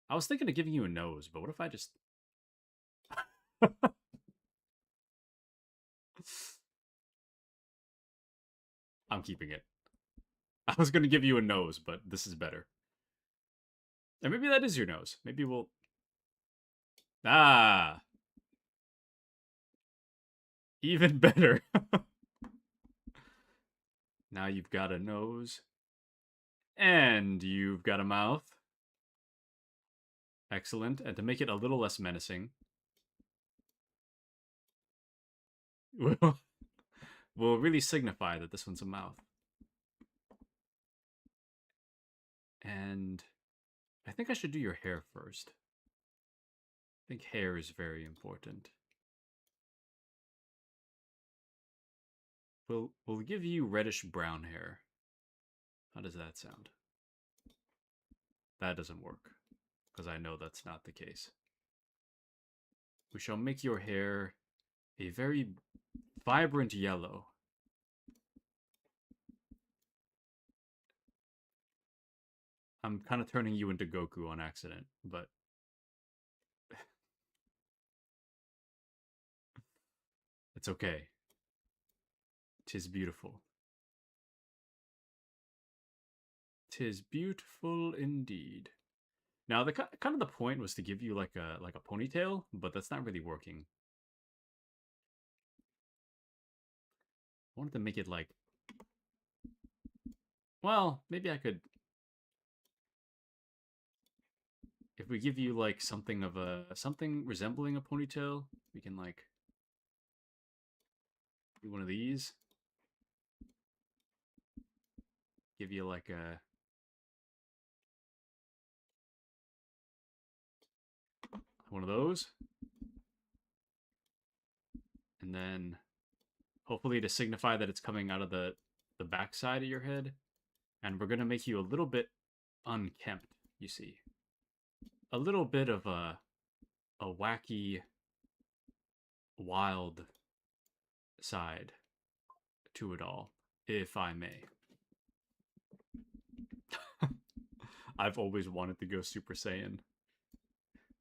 I was thinking of giving you a nose, but what if I just... I'm keeping it. I was going to give you a nose, but this is better. And maybe that is your nose. Maybe we'll... Ah! Even better. Now you've got a nose. And you've got a mouth. Excellent. And to make it a little less menacing, will really signify that this one's a mouth. And I think I should do your hair first. I think hair is very important. We'll give you reddish brown hair. How does that sound? That doesn't work, because I know that's not the case. We shall make your hair a very vibrant yellow. I'm kind of turning you into Goku on accident, but it's okay. 'Tis beautiful. 'Tis beautiful indeed. Now, the kind of the point was to give you like a ponytail, but that's not really working. I wanted to make it like, well, maybe I could, if we give you like something resembling a ponytail, we can like do one of these. Give you like a one of those. And then hopefully to signify that it's coming out of the back side of your head. And we're going to make you a little bit unkempt, you see. A little bit of a wacky, wild side to it all, if I may. I've always wanted to go Super Saiyan.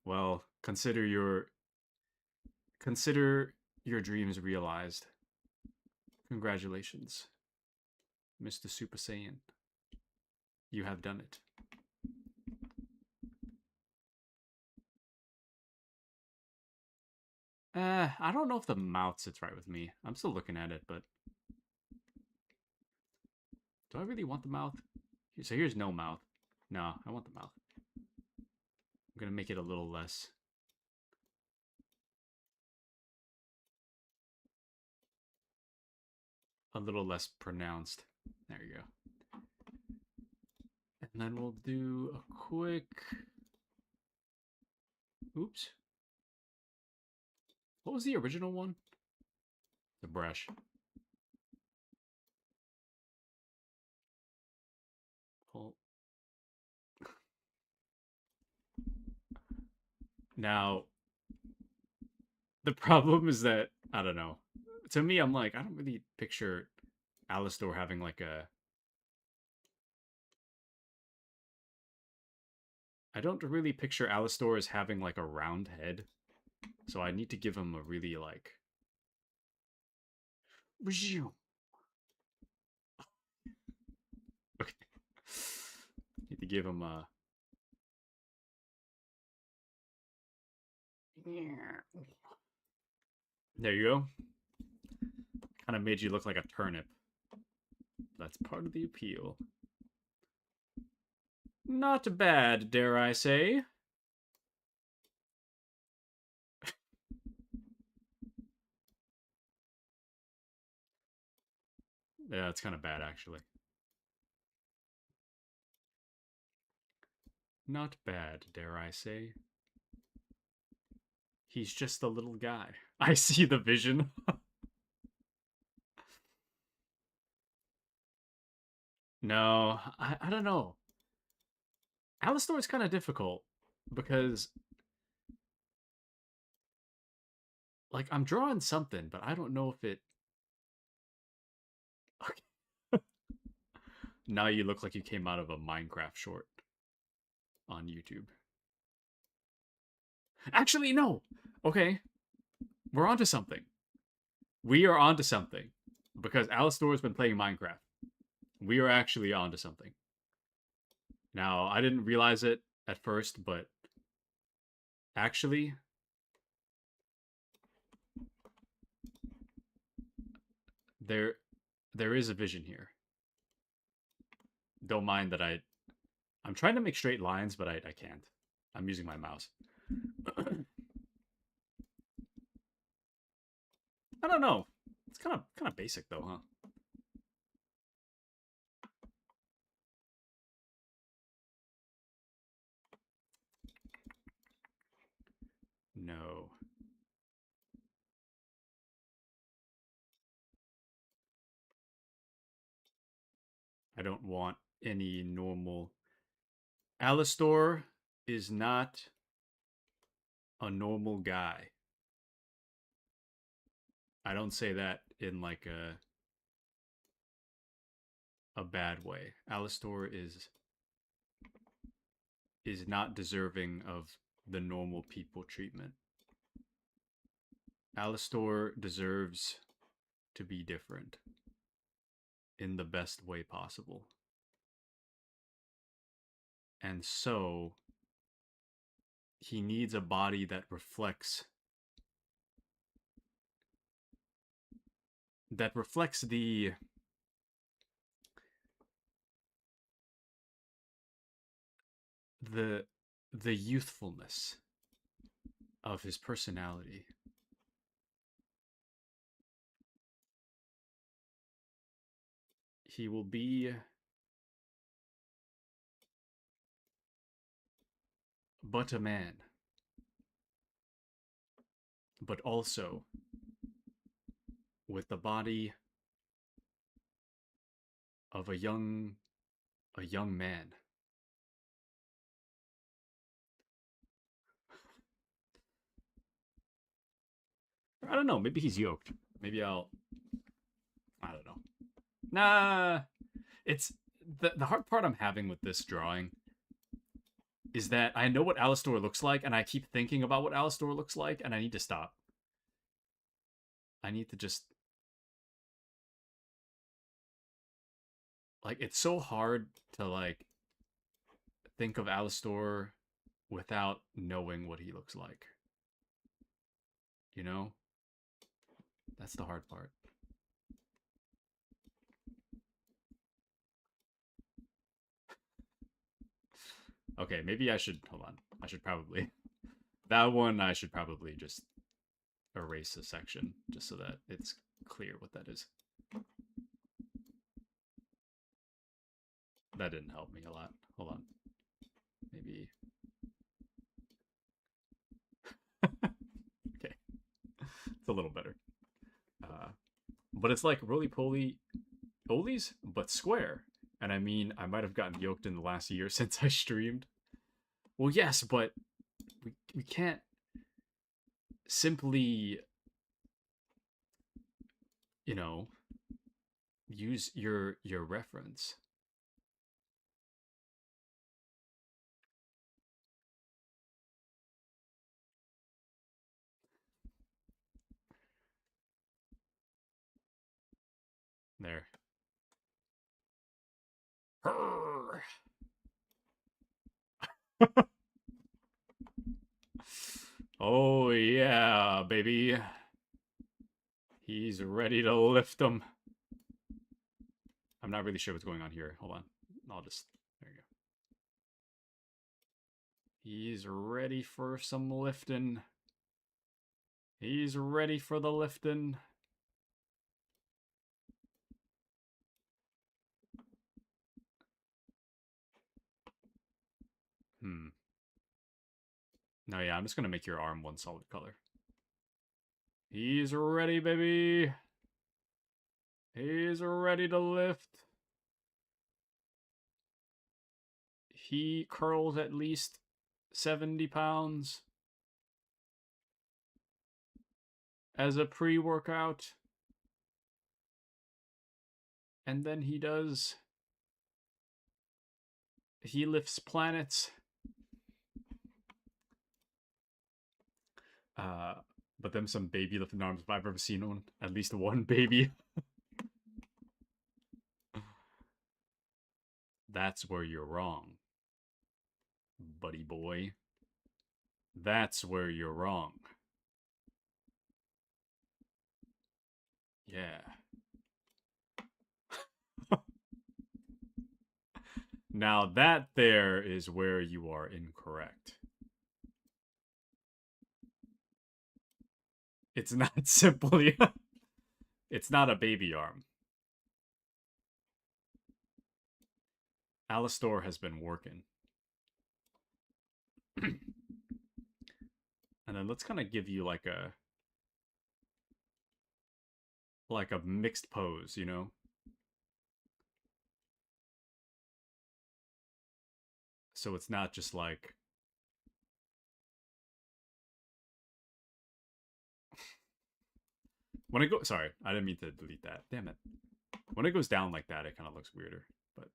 Well, consider your dreams realized. Congratulations, Mr. Super Saiyan. You have done it. I don't know if the mouth sits right with me. I'm still looking at it, but do I really want the mouth? So here's no mouth. No, I want the mouth. I'm gonna make it a little less. A little less pronounced. There you go. And then we'll do a quick... Oops. What was the original one? The brush. Pull. Now, the problem is that, I don't know. To me, I'm like, I don't really picture Alastor having like a... I don't really picture Alastor as having like a round head. So I need to give him a really like... Okay. Need to give him a... There you go. Kind of made you look like a turnip. That's part of the appeal. Not bad, dare I say. Yeah, it's kind of bad, actually. Not bad, dare I say. He's just a little guy. I see the vision. No, I don't know. Alastor is kind of difficult because, like, I'm drawing something, but I don't know if it... Okay. Now you look like you came out of a Minecraft short on YouTube. Actually, no. Okay. We're onto something. We are onto something. Because Alastor has been playing Minecraft. We are actually onto something. Now, I didn't realize it at first, but actually, there is a vision here. Don't mind that I'm trying to make straight lines, but I can't. I'm using my mouse. I don't know. It's kind of basic though, huh? No. I don't want any normal. Alistor is not a normal guy. I don't say that in like a bad way. Alistor is not deserving of the normal people treatment. Alistor deserves to be different in the best way possible. And so he needs a body that reflects the youthfulness of his personality. He will be but a man, but also with the body of a young man. I don't know, maybe he's yoked. Maybe I don't know. Nah, it's the hard part I'm having with this drawing is that I know what Alistor looks like, and I keep thinking about what Alistor looks like, and I need to stop. I need to just... Like, it's so hard to, like, think of Alistor without knowing what he looks like. You know? That's the hard part. Okay, maybe I should... Hold on. I should probably... That one, I should probably just erase a section, just so that it's clear what that is. That didn't help me a lot. Hold on. Maybe... Okay. It's a little better. But it's like roly-poly olies, but square. And I mean, I might have gotten yoked in the last year since I streamed. Well, yes, but we can't simply, you know, use your reference. There. Oh yeah, baby. He's ready to lift him. I'm not really sure what's going on here. Hold on. I'll just... There you go. He's ready for some lifting. He's ready for the lifting. No, yeah, I'm just gonna make your arm one solid color. He's ready, baby. He's ready to lift. He curls at least 70 pounds as a pre-workout. And then he lifts planets. But them some baby lifting arms if I've ever seen one. At least one baby. That's where you're wrong, buddy boy. That's where you're wrong. Yeah. Now that there is where you are incorrect. It's not simply... It's not a baby arm. Alistor has been working. And then let's kind of give you like a mixed pose, you know? So it's not just like... When it goes... Sorry, I didn't mean to delete that. Damn it. When it goes down like that, it kind of looks weirder. But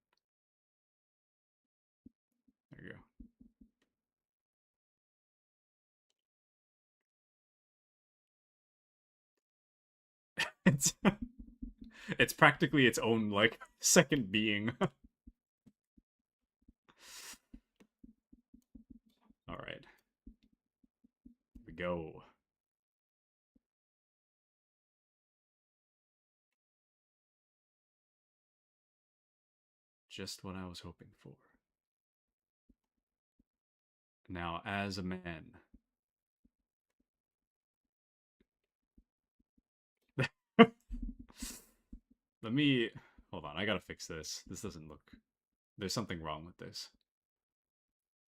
there you go. It's practically its own, like, second being. Alright. Here we go. Just what I was hoping for. Now, as a man... Let me... Hold on, I gotta fix this. This doesn't look... There's something wrong with this.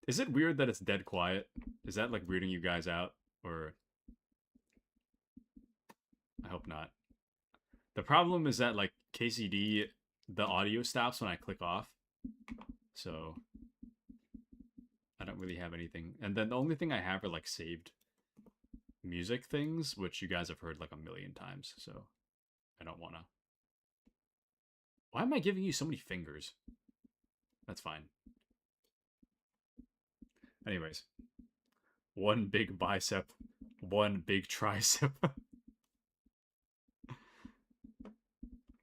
Is it weird that it's dead quiet? Is that, like, weirding you guys out? Or... I hope not. The problem is that, like, KCD, the audio stops when I click off. So... I don't really have anything. And then the only thing I have are, like, saved music things, which you guys have heard, like, a million times. So, I don't wanna... Why am I giving you so many fingers? That's fine. Anyways. One big bicep. One big tricep.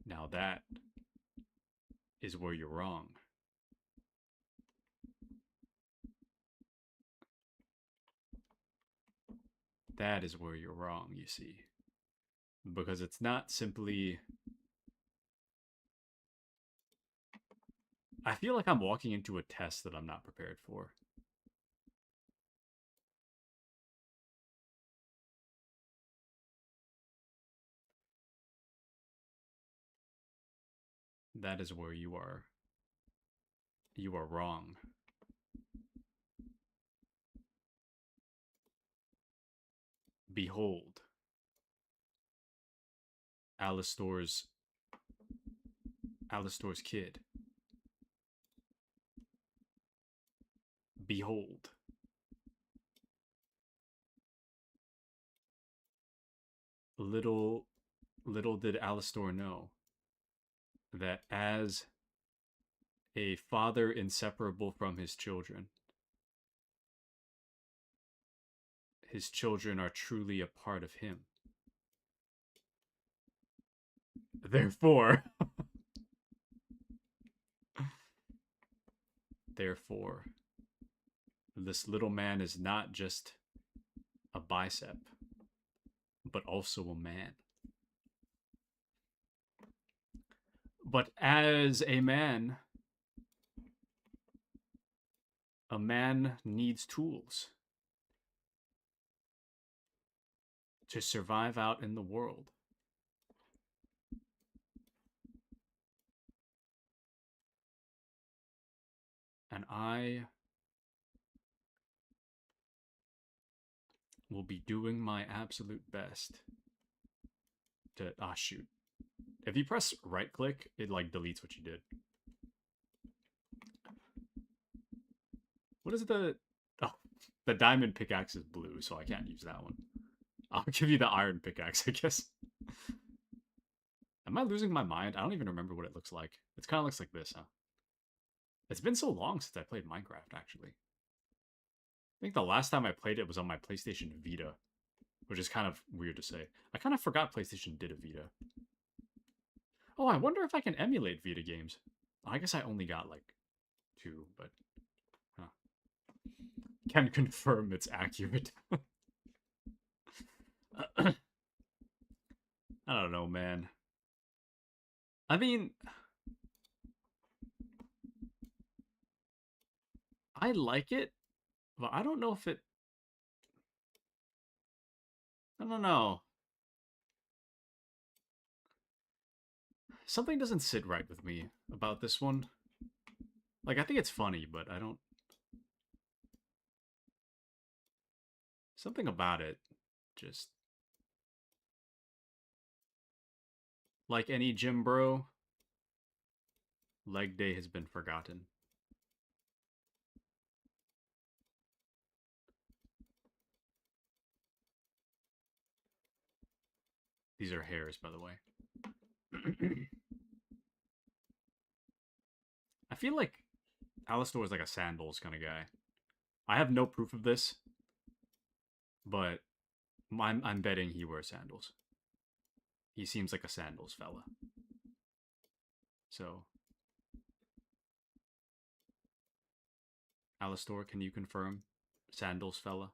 Now that is where you're wrong. That is where you're wrong, you see. Because it's not simply... I feel like I'm walking into a test that I'm not prepared for. That is where you are. You are wrong. Behold. Alistor's kid. Behold. Little did Alistor know that as a father inseparable from his children are truly a part of him. Therefore, this little man is not just a bicep, but also a man. But as a man needs tools to survive out in the world. And I will be doing my absolute best to... Ah, shoot. If you press right click, it like deletes what you did. What is the... Oh, the diamond pickaxe is blue, so I can't use that one. I'll give you the iron pickaxe, I guess. Am I losing my mind? I don't even remember what it looks like. It kind of looks like this, huh? It's been so long since I played Minecraft, actually. I think the last time I played it was on my PlayStation Vita, which is kind of weird to say. I kind of forgot PlayStation did a Vita. Oh, I wonder if I can emulate Vita games. I guess I only got, like, 2, but... Huh. Can confirm it's accurate. I don't know, man. I mean... I like it, but I don't know if it... I don't know. Something doesn't sit right with me about this one. Like, I think it's funny, but I don't... Something about it just... Like any gym bro, leg day has been forgotten. These are hairs, by the way. I feel like Alistor is like a sandals kind of guy. I have no proof of this, but I'm betting he wears sandals. He seems like a sandals fella. So, Alistor, can you confirm sandals fella?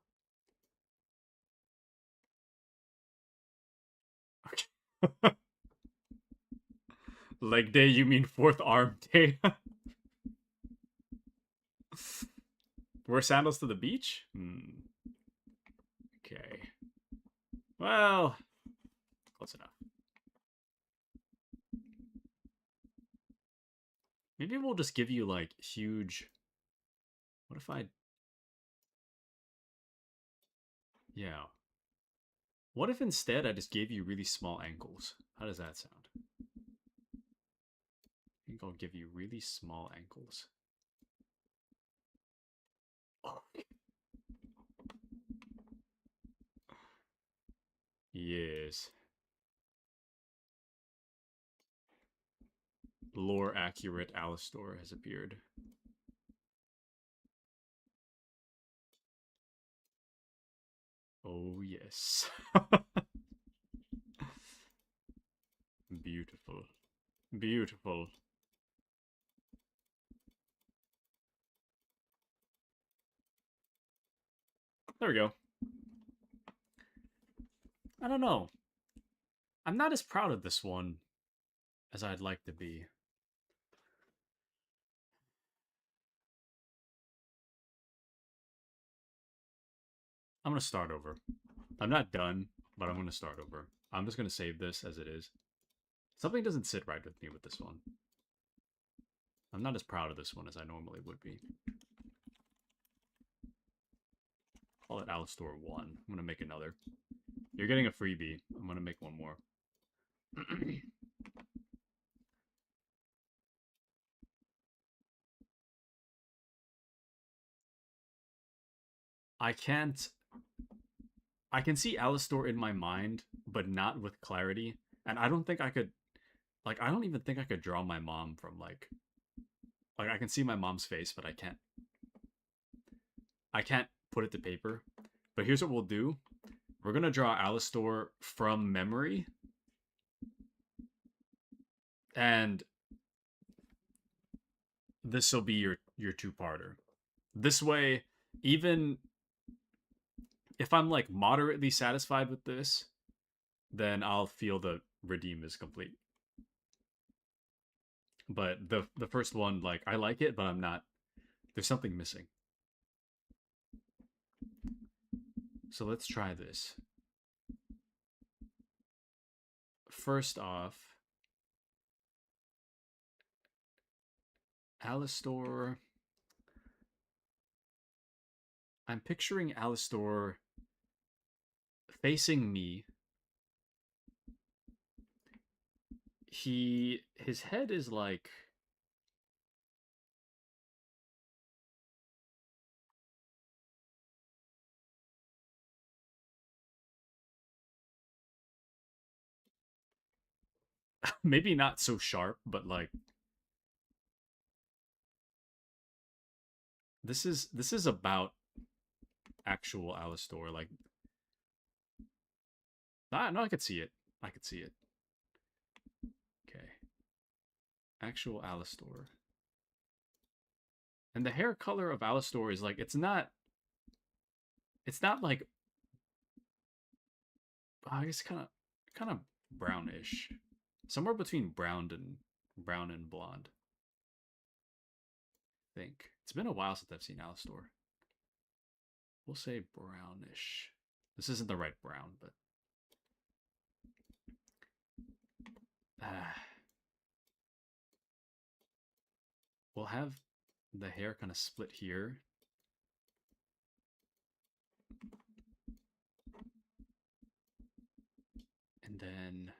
Okay. Leg day, you mean fourth arm day? Wear sandals to the beach? Okay. Well, close enough. Maybe we'll just give you, like, huge... What if I... Yeah. What if instead I just gave you really small ankles? How does that sound? I think I'll give you really small ankles. Oh. Yes. Lore accurate Alistor has appeared. Oh yes. Beautiful. Beautiful. There we go. I don't know. I'm not as proud of this one as I'd like to be. I'm going to start over. I'm not done, but I'm going to start over. I'm just going to save this as it is. Something doesn't sit right with me with this one. I'm not as proud of this one as I normally would be. Call it Alistor 1. I'm going to make another. You're getting a freebie. I'm going to make one more. I can see Alistor in my mind, but not with clarity. And I don't think I could, like, I don't even think I could draw my mom from, like I can see my mom's face, but I can't put it to paper. But here's what we'll do. We're going to draw Alistor from memory. And this will be your two-parter. This way, even if I'm, like, moderately satisfied with this, then I'll feel the redeem is complete. But the first one, like, I like it, but I'm not... There's something missing. So let's try this. First off, Alistor... I'm picturing Alistor facing me. His head is like... maybe not so sharp, but like... This is about actual Alistor, like... No, I could see it. I could see it. Okay. Actual Alistor. And the hair color of Alistor is like, it's not like... I guess kind of brownish. Somewhere between brown and blonde. I think. It's been a while since I've seen Alistor. We'll say brownish. This isn't the right brown, but we'll have the hair kind of split here. And then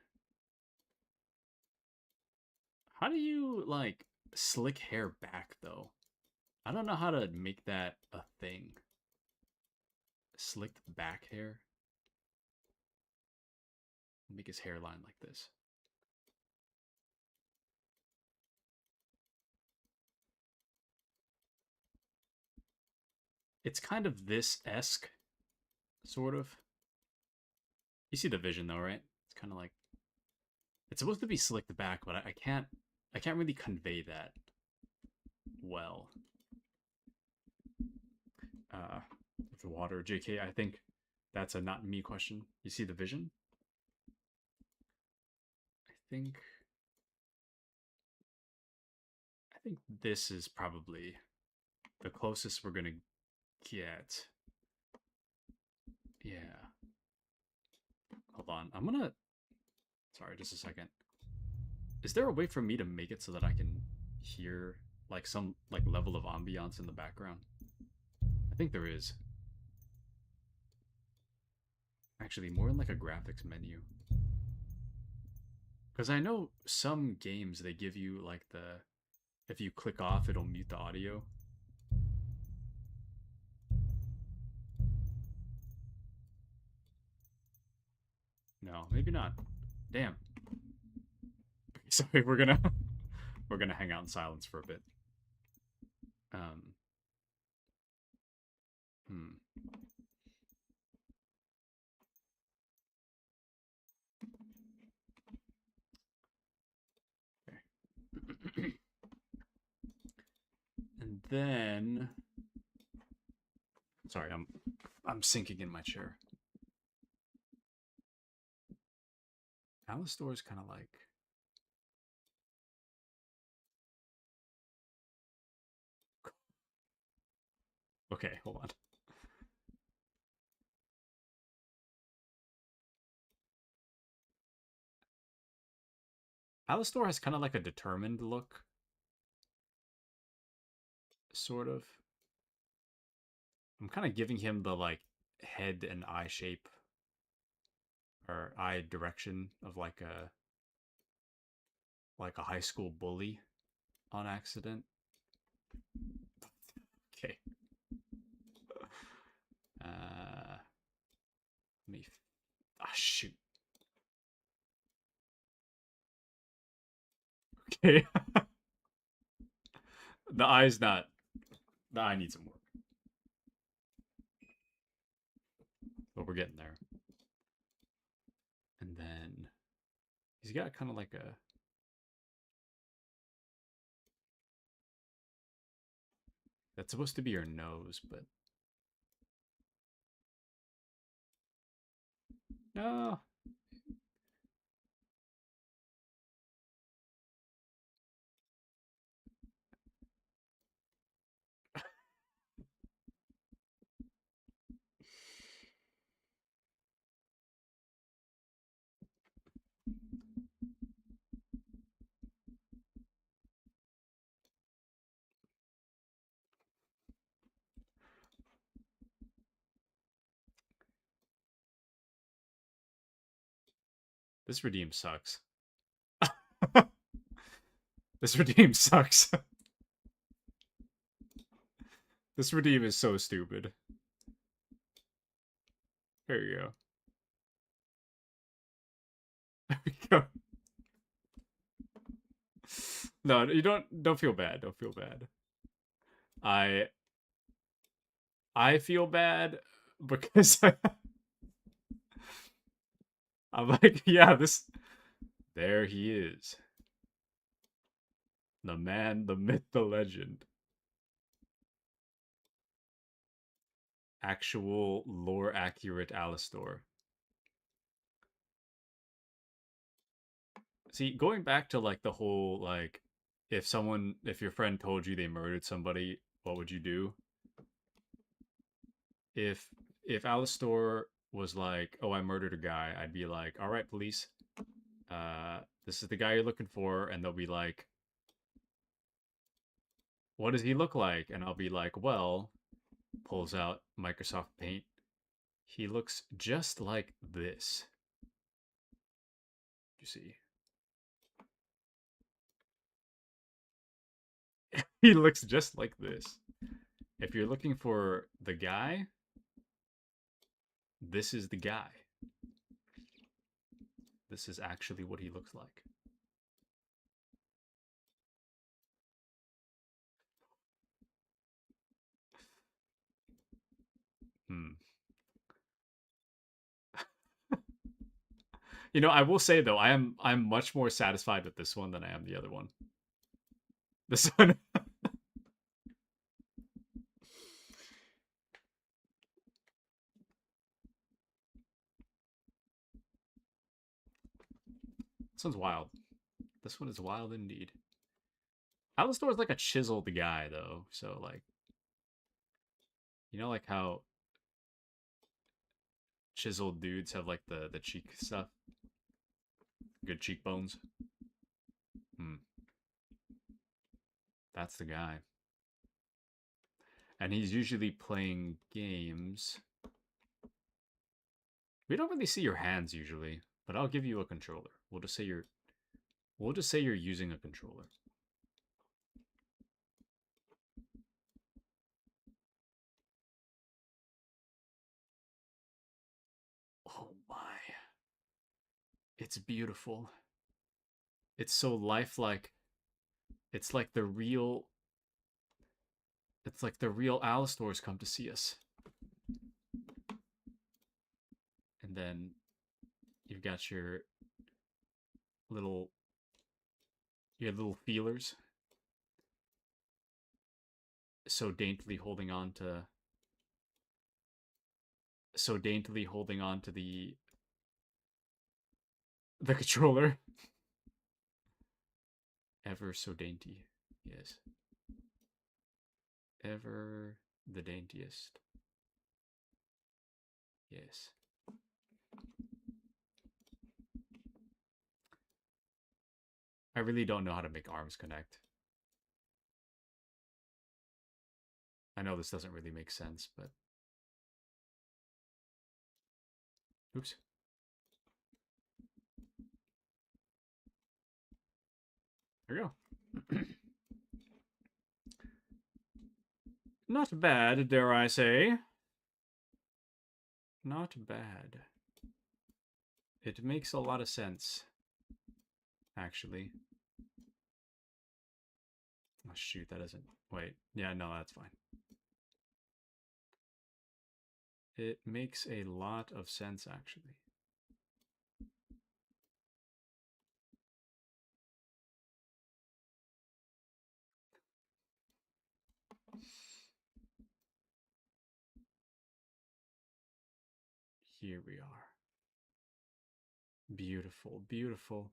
how do you like slick hair back though? I don't know how to make that a thing. Slicked back hair. Make his hairline like this. It's kind of this-esque, sort of. You see the vision though, right? It's kind of like, it's supposed to be slicked back, but I can't really convey that well. With water, JK, I think that's a not me question. You see the vision? I think this is probably the closest we're gonna get. Yeah. Hold on. I'm gonna... Sorry, just a second. Is there a way for me to make it so that I can hear like some like level of ambiance in the background? I think there is. Actually, more in like a graphics menu. Because I know some games, they give you like the... If you click off, it'll mute the audio. No, maybe not. Damn. Sorry, we're gonna hang out in silence for a bit. Okay. And then, sorry, I'm sinking in my chair. Alistor is kind of like... Okay, hold on. Alistor has kind of like a determined look. Sort of. I'm kind of giving him the like head and eye shape or eye direction of like a high school bully on accident. Okay. Me. Ah, shoot. Okay. The eye's not. The eye needs some work. But we're getting there. And then he's got kind of like a... That's supposed to be your nose, but... No. This redeem sucks. This redeem sucks. This redeem is so stupid. There you go. There we go. No, you don't feel bad. Don't feel bad. I feel bad because I'm like, yeah, this... There he is. The man, the myth, the legend. Actual lore-accurate Alistor. See, going back to, like, the whole, like, if your friend told you they murdered somebody, what would you do? If Alistor was like, oh, I murdered a guy, I'd be like, all right, police, this is the guy you're looking for, and they'll be like, what does he look like? And I'll be like, well, pulls out Microsoft Paint. He looks just like this. You see? He looks just like this. If you're looking for the guy, this is the guy. This is actually what he looks like. You know, I will say though, I'm much more satisfied with this one than I am the other one. This one. This one's wild. This one is wild indeed. Alistor is like a chiseled guy though, so like, you know, like how chiseled dudes have like the cheek stuff, good cheekbones. That's the guy. And he's usually playing games. We don't really see your hands usually, but I'll give you a controller. We'll just say you're using a controller. Oh my. It's beautiful. It's so lifelike. It's like the real Alistors come to see us. And then you've got your little feelers so daintily holding on to the controller. Ever so dainty, yes. Ever the daintiest. Yes. I really don't know how to make arms connect. I know this doesn't really make sense, but... Oops. There we go. Not bad, dare I say. Not bad. It makes a lot of sense, actually. Oh shoot, that doesn't... Wait, yeah, no, that's fine. It makes a lot of sense, actually. Here we are. Beautiful, beautiful.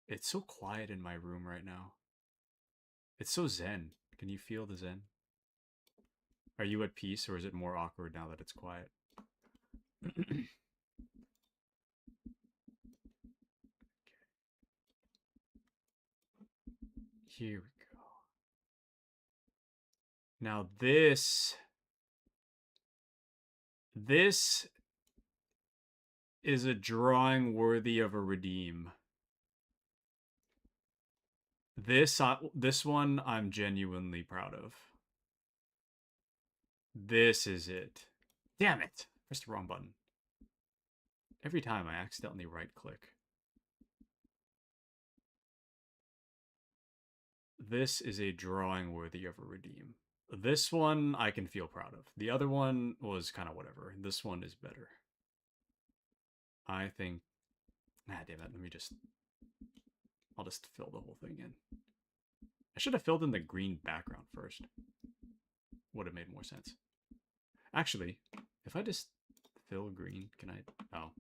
It's so quiet in my room right now. It's so zen. Can you feel the zen? Are you at peace, or is it more awkward now that it's quiet? Here we go. Now this is a drawing worthy of a redeem. This one I'm genuinely proud of. This is it. Damn it! Pressed the wrong button. Every time I accidentally right-click. This is a drawing worthy of a redeem. This one I can feel proud of. The other one was kind of whatever. This one is better. I think... Ah, damn it. I'll just fill the whole thing in. I should have filled in the green background first. Would have made more sense. Actually, if I just fill green? Can I? Oh.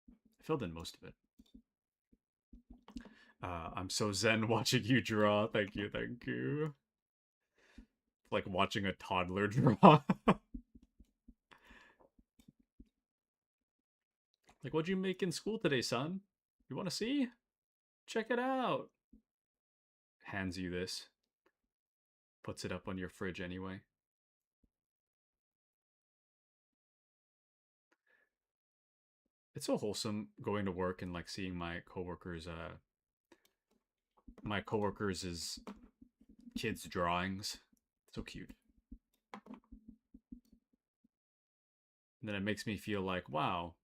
I filled in most of it. I'm so zen watching you draw. Thank you, thank you. It's like watching a toddler draw. Like, what'd you make in school today, son? You want to see? Check it out. Hands you this. Puts it up on your fridge anyway. It's so wholesome going to work and like seeing my coworkers kids' drawings. So cute. And then it makes me feel like, wow,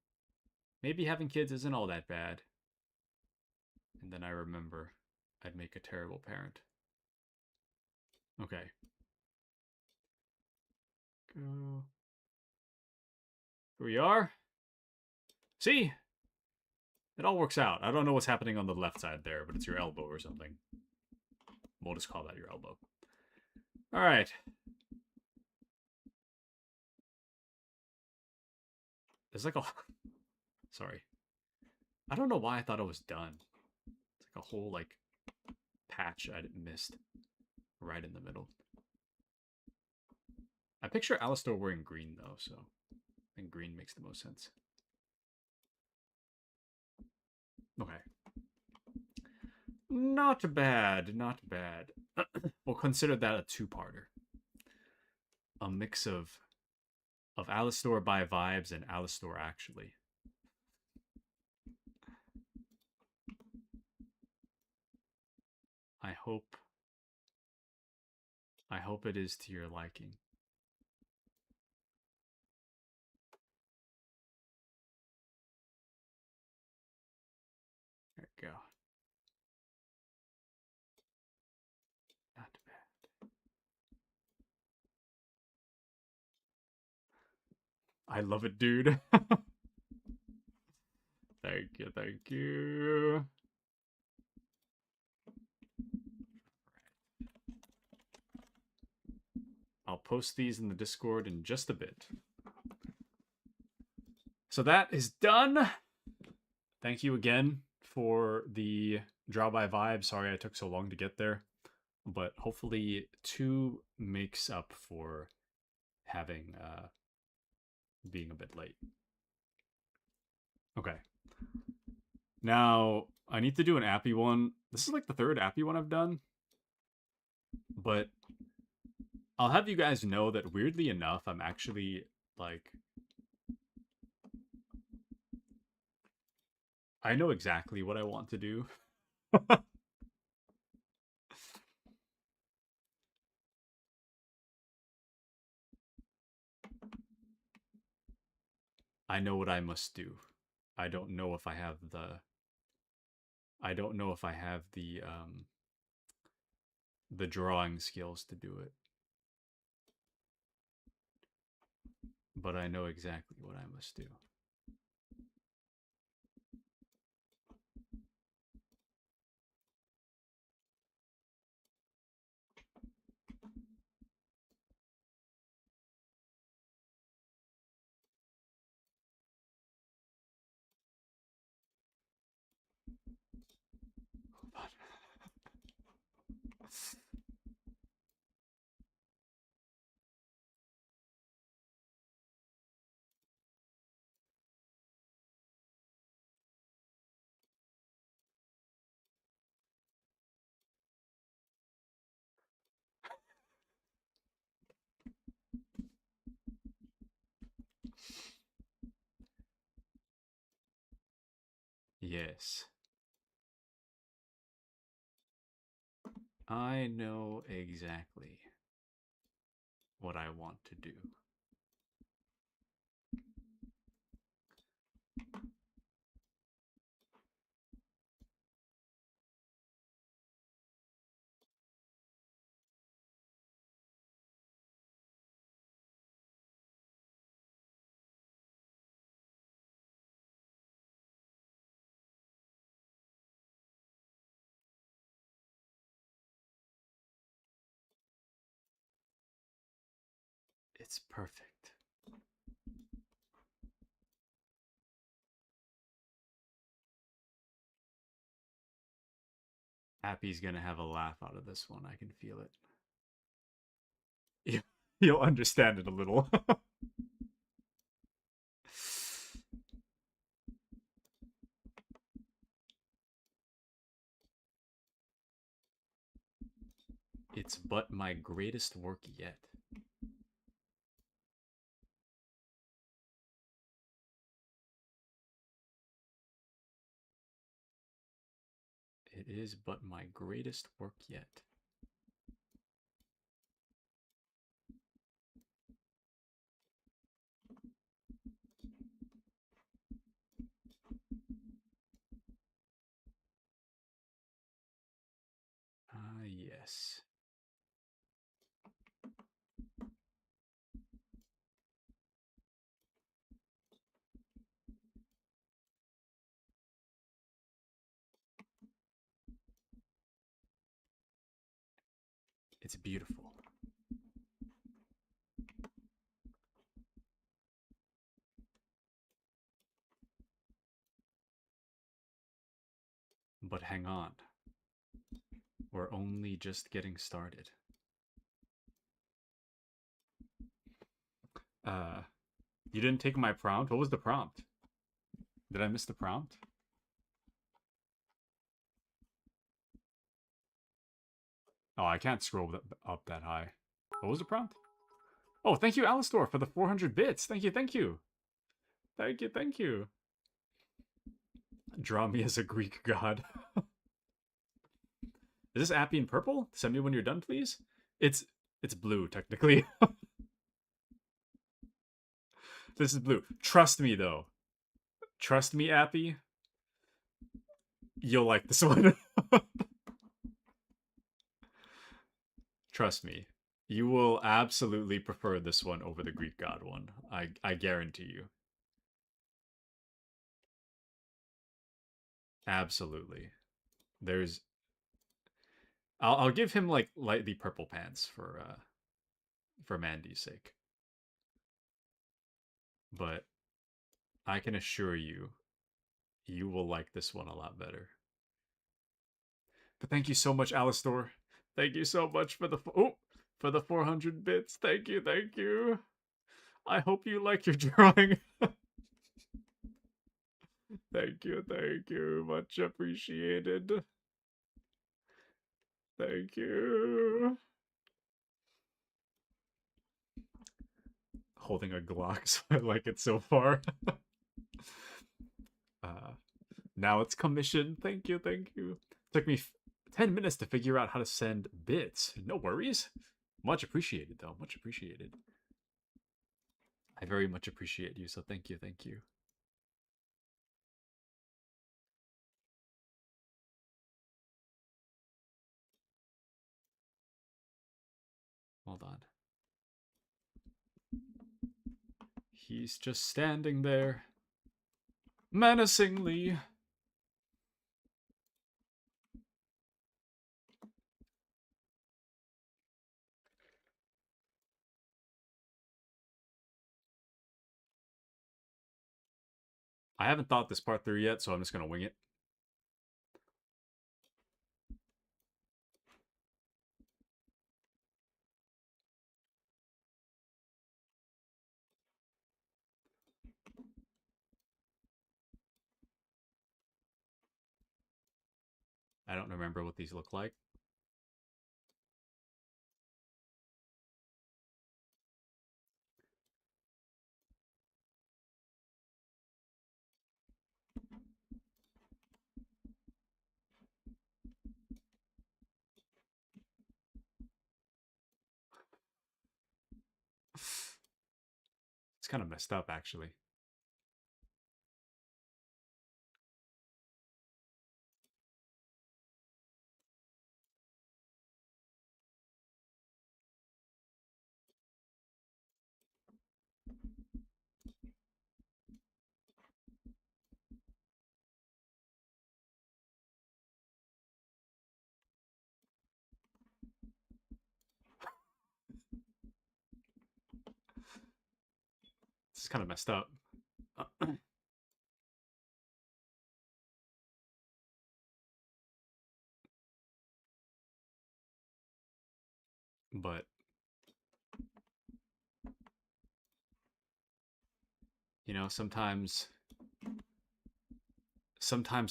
maybe having kids isn't all that bad. And then I remember I'd make a terrible parent. Okay. Go. Here we are. See? It all works out. I don't know what's happening on the left side there, but it's your elbow or something. We'll just call that your elbow. All right. There's like a... Sorry. I don't know why I thought it was done. It's like a whole, like, patch I missed right in the middle. I picture Alistair wearing green, though, so I think green makes the most sense. Okay. Not bad, not bad. We'll consider that a two-parter. A mix of Alistair by vibes and Alistair actually. I hope it is to your liking. There we go. Not bad. I love it, dude. Thank you, thank you. I'll post these in the Discord in just a bit. So that is done. Thank you again for the draw by vibe. Sorry I took so long to get there. But hopefully 2 makes up for having being a bit late. Okay. Now, I need to do an appy one. This is like the 3rd appy one I've done. But I'll have you guys know that weirdly enough, I'm actually like... I know exactly what I want to do. I know what I must do. I don't know if I have the... the drawing skills to do it. But I know exactly what I must do. Yes. I know exactly what I want to do. It's perfect. Appy's gonna have a laugh out of this one. I can feel it. You'll understand it a little. It's but my greatest work yet. It is but my greatest work yet. Ah, yes. It's beautiful. But hang on. We're only just getting started. You didn't take my prompt? What was the prompt? Did I miss the prompt? Oh, I can't scroll up that high. What was the prompt? Oh, thank you, Alistor, for the 400 bits. Thank you, thank you. Thank you, thank you. Draw me as a Greek god. Is this Appy in purple? Send me when you're done, please. It's blue, technically. This is blue. Trust me, though. Trust me, Appy. You'll like this one. Trust me. You will absolutely prefer this one over the Greek god one. I guarantee you. Absolutely. There's... I'll give him, like, lightly purple pants for Mandy's sake. But I can assure you, you will like this one a lot better. But thank you so much, Alistor. Thank you so much for the for the 400 bits. Thank you, thank you. I hope you like your drawing. Thank you. Much appreciated. Thank you. Holding a Glock, so I like it so far. Now it's commissioned. Thank you. Took me 10 minutes to figure out how to send bits. No worries. Much appreciated, though. Much appreciated. I very much appreciate you, so thank you. Hold on. He's just standing there, menacingly. I haven't thought this part through yet, so I'm just gonna wing it. I don't remember what these look like. It's kind of messed up, actually. This is kind of messed up. But you know, sometimes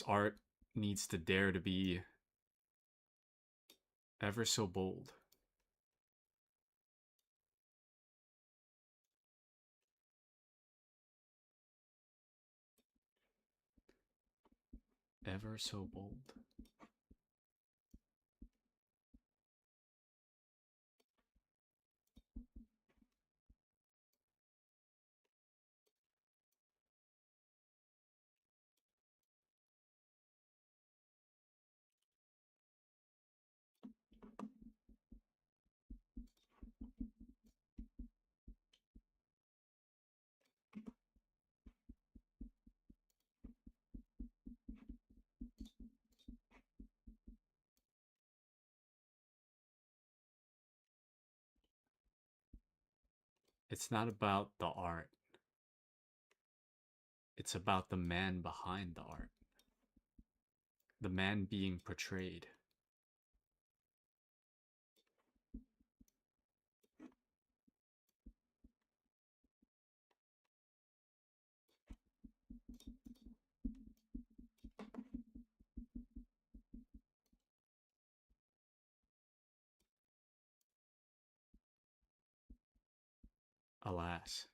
art needs to dare to be ever so bold. Ever so bold. It's not about the art. It's about the man behind the art. The man being portrayed. Alas.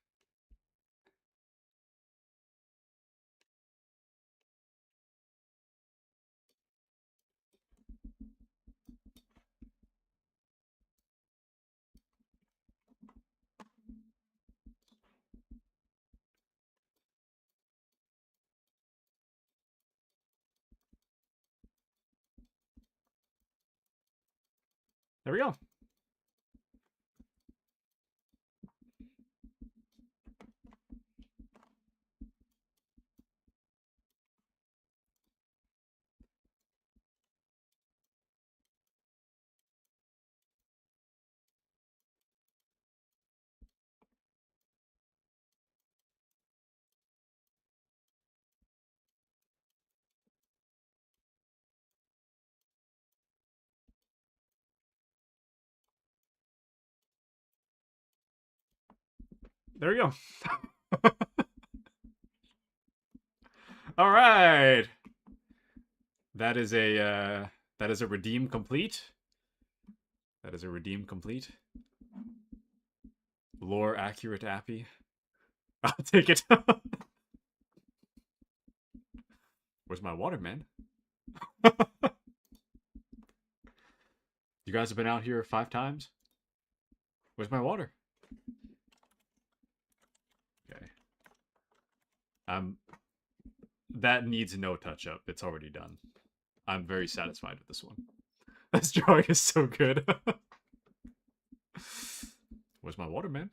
There we go. There we go. All right. That is a redeem complete. That is a redeem complete. Lore accurate appy. I'll take it. Where's my water, man? You guys have been out here 5 times? Where's my water? Okay. That needs no touch up. It's already done. I'm very satisfied with this one. This drawing is so good. Where's my water, man?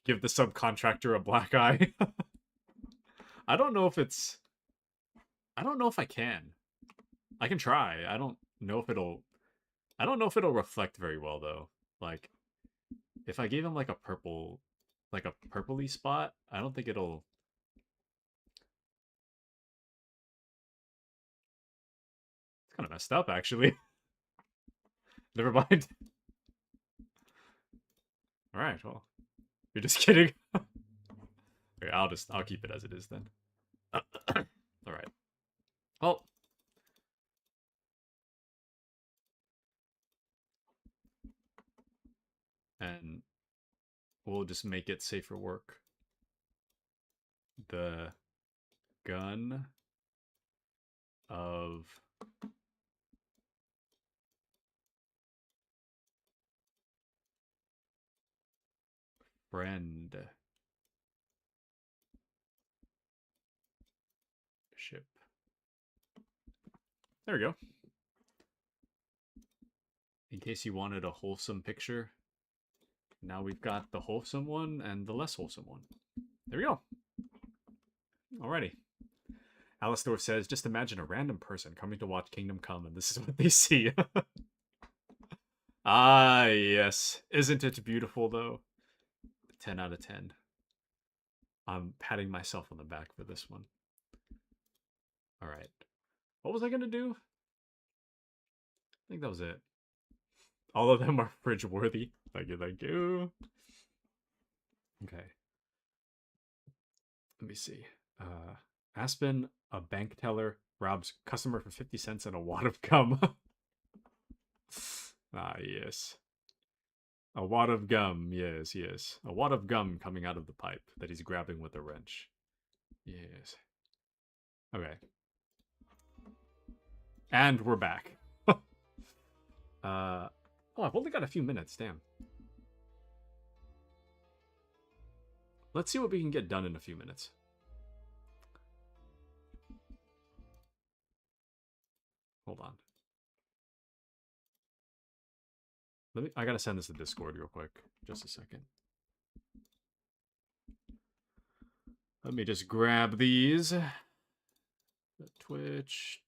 Give the subcontractor a black eye. I don't know if it's... I don't know if I can. I can try. I don't know if it'll... I don't know if it'll reflect very well, though. Like, if I gave him, like, a purple... Like, a purpley spot, I don't think it'll... It's kind of messed up, actually. Never mind. Alright, well. You're just kidding. Okay, I'll keep it as it is, then. Alright. Well... And we'll just make it safer work. The gun of friend ship. There we go. In case you wanted a wholesome picture, now we've got the wholesome one and the less wholesome one. There we go. Alrighty. Alastor says, just imagine a random person coming to watch Kingdom Come and this is what they see. Ah, yes. Isn't it beautiful, though? 10 out of 10. I'm patting myself on the back for this one. Alright. What was I going to do? I think that was it. All of them are fridge worthy. Thank you, thank you. Okay. Let me see. Aspen, a bank teller, robs customer for 50 cents and a wad of gum. Ah, yes. A wad of gum, yes, yes. A wad of gum coming out of the pipe that he's grabbing with a wrench. Yes. Okay. And we're back. Oh, I've only got a few minutes, damn. Let's see what we can get done in a few minutes. Hold on. I gotta send this to Discord real quick. Just a second. Let me just grab these. The Twitch.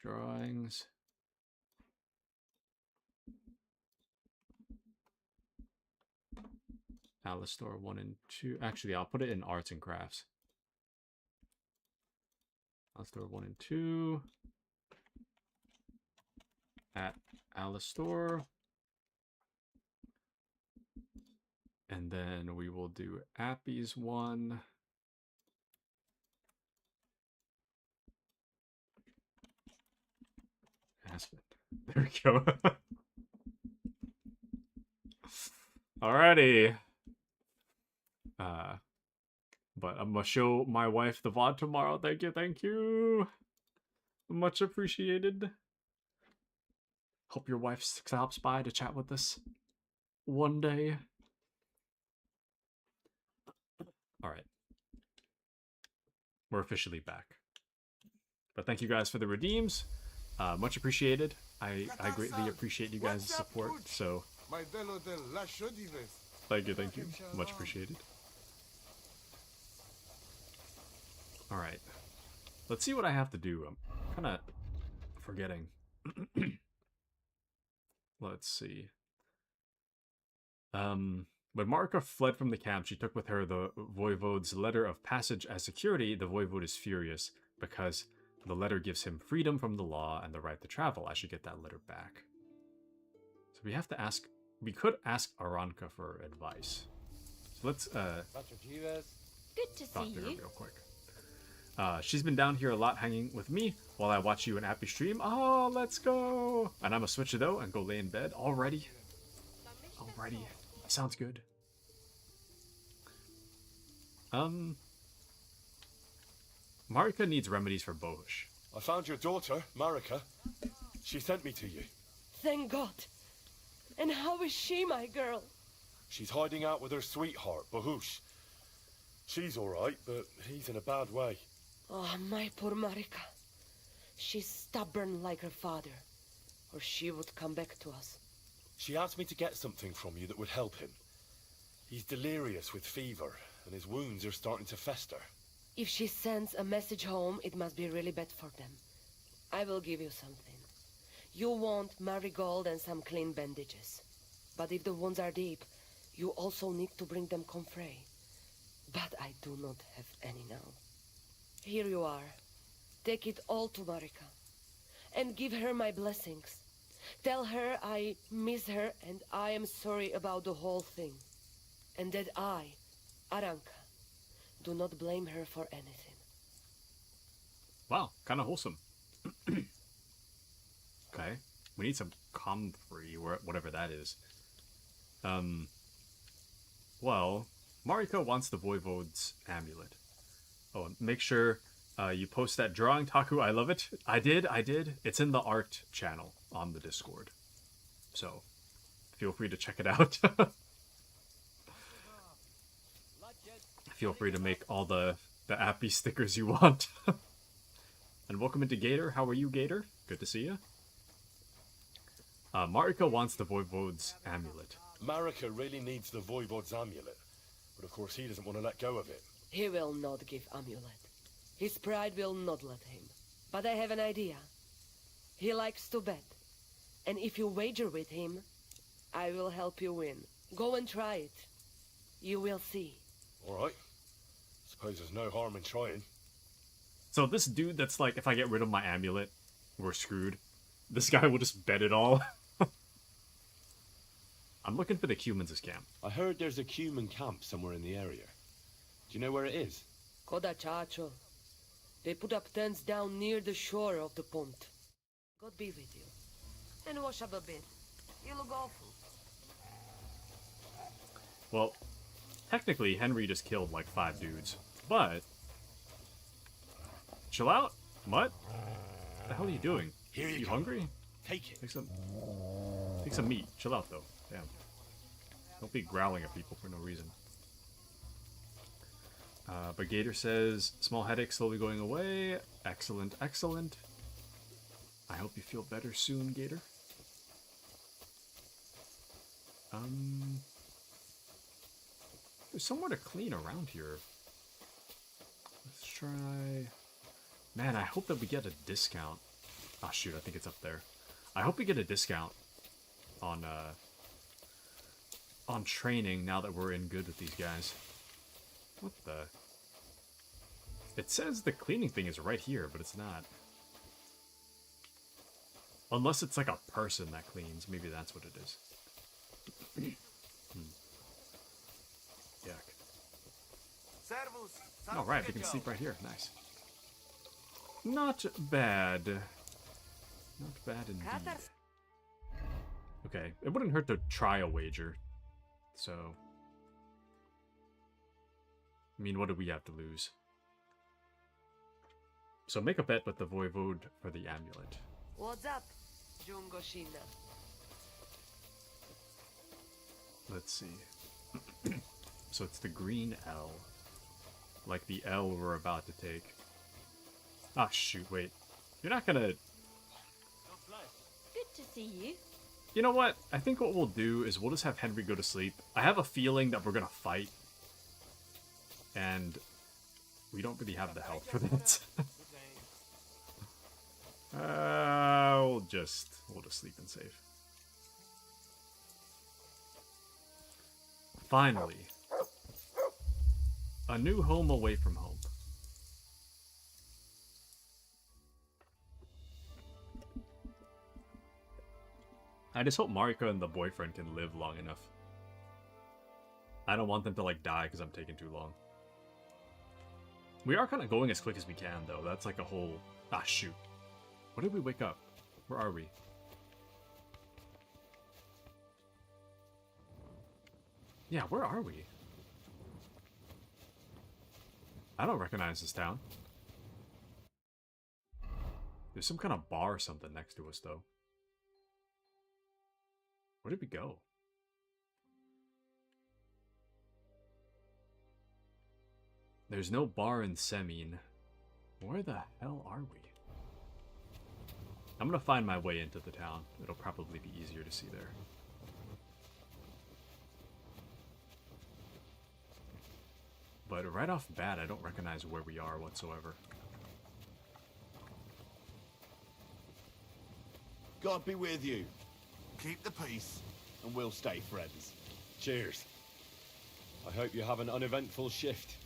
Drawings. Alistar 1 and 2. Actually, I'll put it in arts and crafts. Alistar 1 and 2. At Alistar. And then we will do Appy's 1. Aspen. There we go. Alrighty. But I'm gonna show my wife the VOD tomorrow. Thank you, thank you. Much appreciated. Hope your wife stops by to chat with us one day. Alright. We're officially back. But thank you guys for the redeems. Much appreciated. I greatly appreciate you guys' support, so thank you. Much appreciated. Alright. Let's see what I have to do. I'm kind of forgetting. Let's see. When Marika fled from the camp, she took with her the Voivode's letter of passage as security. The Voivode is furious because the letter gives him freedom from the law and the right to travel. I should get that letter back. So we have to ask... We could ask Aranka for advice. So let's, Good to talk see to her you. real quick. She's been down here a lot hanging with me while I watch you and Appy stream. Oh, let's go! And I'm gonna switch it though and go lay in bed. Already. Sounds good. Marika needs remedies for Bohush. I found your daughter, Marika. She sent me to you. Thank God. And how is she, my girl? She's hiding out with her sweetheart, Bahush. She's alright, but he's in a bad way. Oh, my poor Marika. She's stubborn like her father, or she would come back to us. She asked me to get something from you that would help him. He's delirious with fever, and his wounds are starting to fester. If she sends a message home, it must be really bad for them. I will give you something. You want marigold and some clean bandages. But if the wounds are deep, you also need to bring them comfrey. But I do not have any now. Here you are. Take it all to Marika. And give her my blessings. Tell her I miss her and I am sorry about the whole thing. And that I, Aranka, do not blame her for anything. Wow, kind of wholesome. Okay, we need some comfrey, or whatever that is. Well, Marika wants the Voivode's amulet. Oh, and make sure you post that drawing, Taku. I love it. I did. It's in the art channel on the Discord. So, feel free to check it out. Feel free to make all the Appy stickers you want. And welcome into Gator. How are you, Gator? Good to see you. Marika wants the Voivode's amulet. Marika really needs the Voivode's amulet, but of course he doesn't want to let go of it. He will not give amulet. His pride will not let him. But I have an idea. He likes to bet. And if you wager with him, I will help you win. Go and try it. You will see. Alright. Suppose there's no harm in trying. So this dude that's like, if I get rid of my amulet, we're screwed. This guy will just bet it all. I'm looking for the Cumans' camp. I heard there's a Cuman camp somewhere in the area. Do you know where it is? Koda chacho. They put up tents down near the shore of the pond. God be with you. And wash up a bit. You look awful. Well, technically, Henry just killed like 5 dudes. But... Chill out, Mutt. What the hell are you doing? Here you go. Hungry? Take it. Take some meat. Chill out, though. Damn. Don't be growling at people for no reason. But Gator says, small headache slowly going away. Excellent, excellent. I hope you feel better soon, Gator. There's somewhere to clean around here. Let's try... Man, I hope that we get a discount. Oh shoot, I think it's up there. I hope we get a discount on training now that we're in good with these guys. What the... It says the cleaning thing is right here, but it's not. Unless it's like a person that cleans. Maybe that's what it is. Yuck. Alright, we can sleep right here. Nice. Not bad. Not bad indeed. Okay, it wouldn't hurt to try a wager. So... I mean, what do we have to lose? So make a bet with the Voivode for the amulet. What's up, Jungoshina? Let's see. So it's the green L. Like the L we're about to take. Ah, shoot, wait. You're not gonna... Good to see you. You know what? I think what we'll do is we'll just have Henry go to sleep. I have a feeling that we're gonna fight. And we don't really have the health for that. We'll just sleep and save. Finally. A new home away from home. I just hope Marika and the boyfriend can live long enough. I don't want them to like die because I'm taking too long. We are kind of going as quick as we can though. That's like a whole... Ah, shoot. When did we wake up? Where are we? Yeah, where are we? I don't recognize this town. There's some kind of bar or something next to us, though. Where did we go? There's no bar in Semin. Where the hell are we? I'm gonna find my way into the town. It'll probably be easier to see there. But right off bat, I don't recognize where we are whatsoever. God be with you. Keep the peace, and we'll stay friends. Cheers. I hope you have an uneventful shift.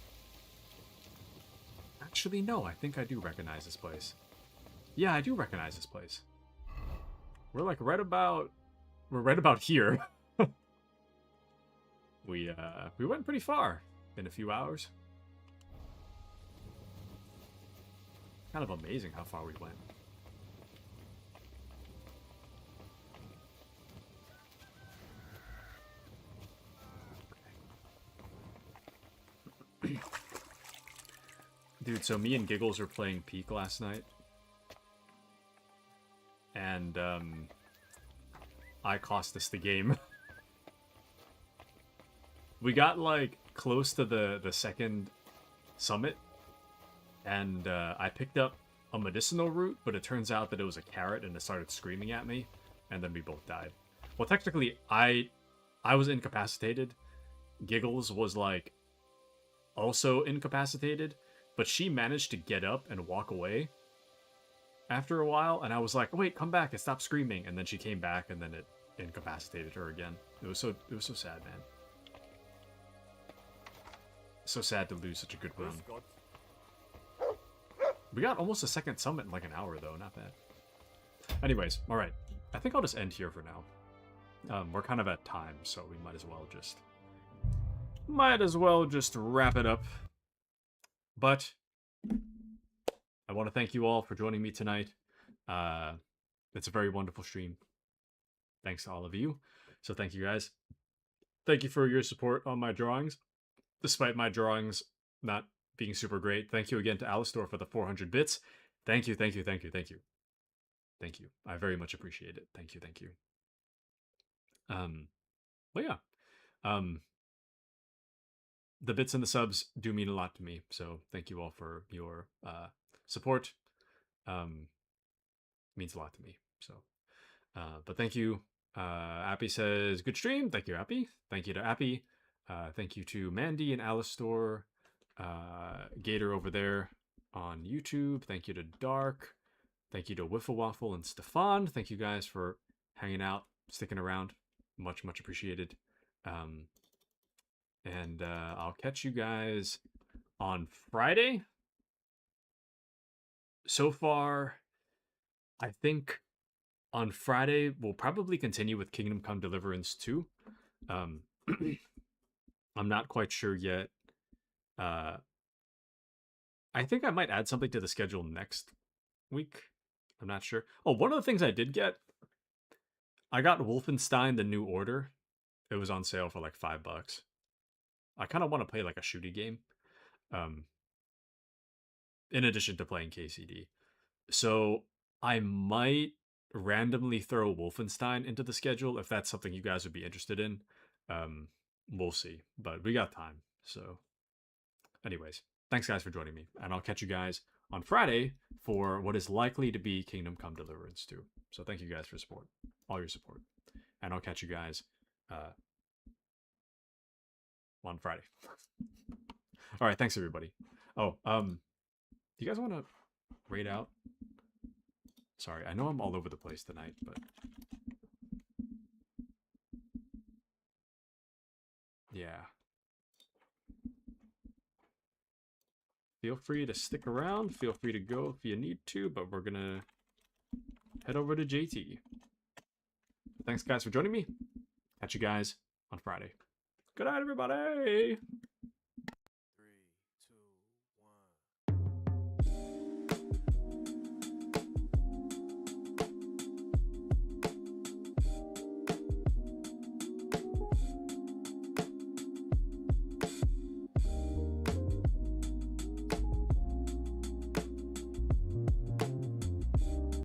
Actually, no, I think I do recognize this place. Yeah, I do recognize this place. We're like right about... We're right about here. We went pretty far in a few hours. Kind of amazing how far we went. Dude, so me and Giggles were playing Peak last night. And, I cost us the game. We got, like, close to the second summit. And, I picked up a medicinal root, but it turns out that it was a carrot and it started screaming at me. And then we both died. Well, technically, I was incapacitated. Giggles was, like, also incapacitated. But she managed to get up and walk away after a while, and I was like, "Wait, come back and stop screaming!" And then she came back, and then it incapacitated her again. It was so sad, man. So sad to lose such a good run. We got almost a second summit in like an hour, though. Not bad. Anyways, all right. I think I'll just end here for now. We're kind of at time, so we might as well just wrap it up. But I want to thank you all for joining me tonight. It's a very wonderful stream. Thanks to all of you. So thank you guys. Thank you for your support on my drawings, despite my drawings not being super great. Thank you again to Alistor for the 400 bits. Thank you, thank you, thank you, thank you. Thank you. I very much appreciate it. Thank you, thank you. But yeah. The bits and the subs do mean a lot to me, so thank you all for your support. Means a lot to me. So but thank you. Appy says, good stream. Thank you, Appy. Thank you to Appy. Thank you to Mandy and Alistor. Gator over there on YouTube. Thank you to Dark. Thank you to Wiffle Waffle and Stefan. Thank you guys for hanging out, sticking around. Much, much appreciated. And I'll catch you guys on Friday. So far, I think on Friday, we'll probably continue with Kingdom Come Deliverance 2. I'm not quite sure yet. I think I might add something to the schedule next week. I'm not sure. Oh, one of the things I did get, I got Wolfenstein: The New Order. It was on sale for like $5. I kind of want to play like a shooty game, in addition to playing KCD. So I might randomly throw Wolfenstein into the schedule if that's something you guys would be interested in. We'll see, but we got time. So anyways, thanks guys for joining me, and I'll catch you guys on Friday for what is likely to be Kingdom Come Deliverance 2. So thank you guys for support, all your support, and I'll catch you guys on Friday. All right, thanks everybody. Oh, do you guys want to raid out? Sorry, I know I'm all over the place tonight, but yeah. Feel free to stick around. Feel free to go if you need to, but we're gonna head over to JT. Thanks guys for joining me. Catch you guys on Friday. Good night, everybody.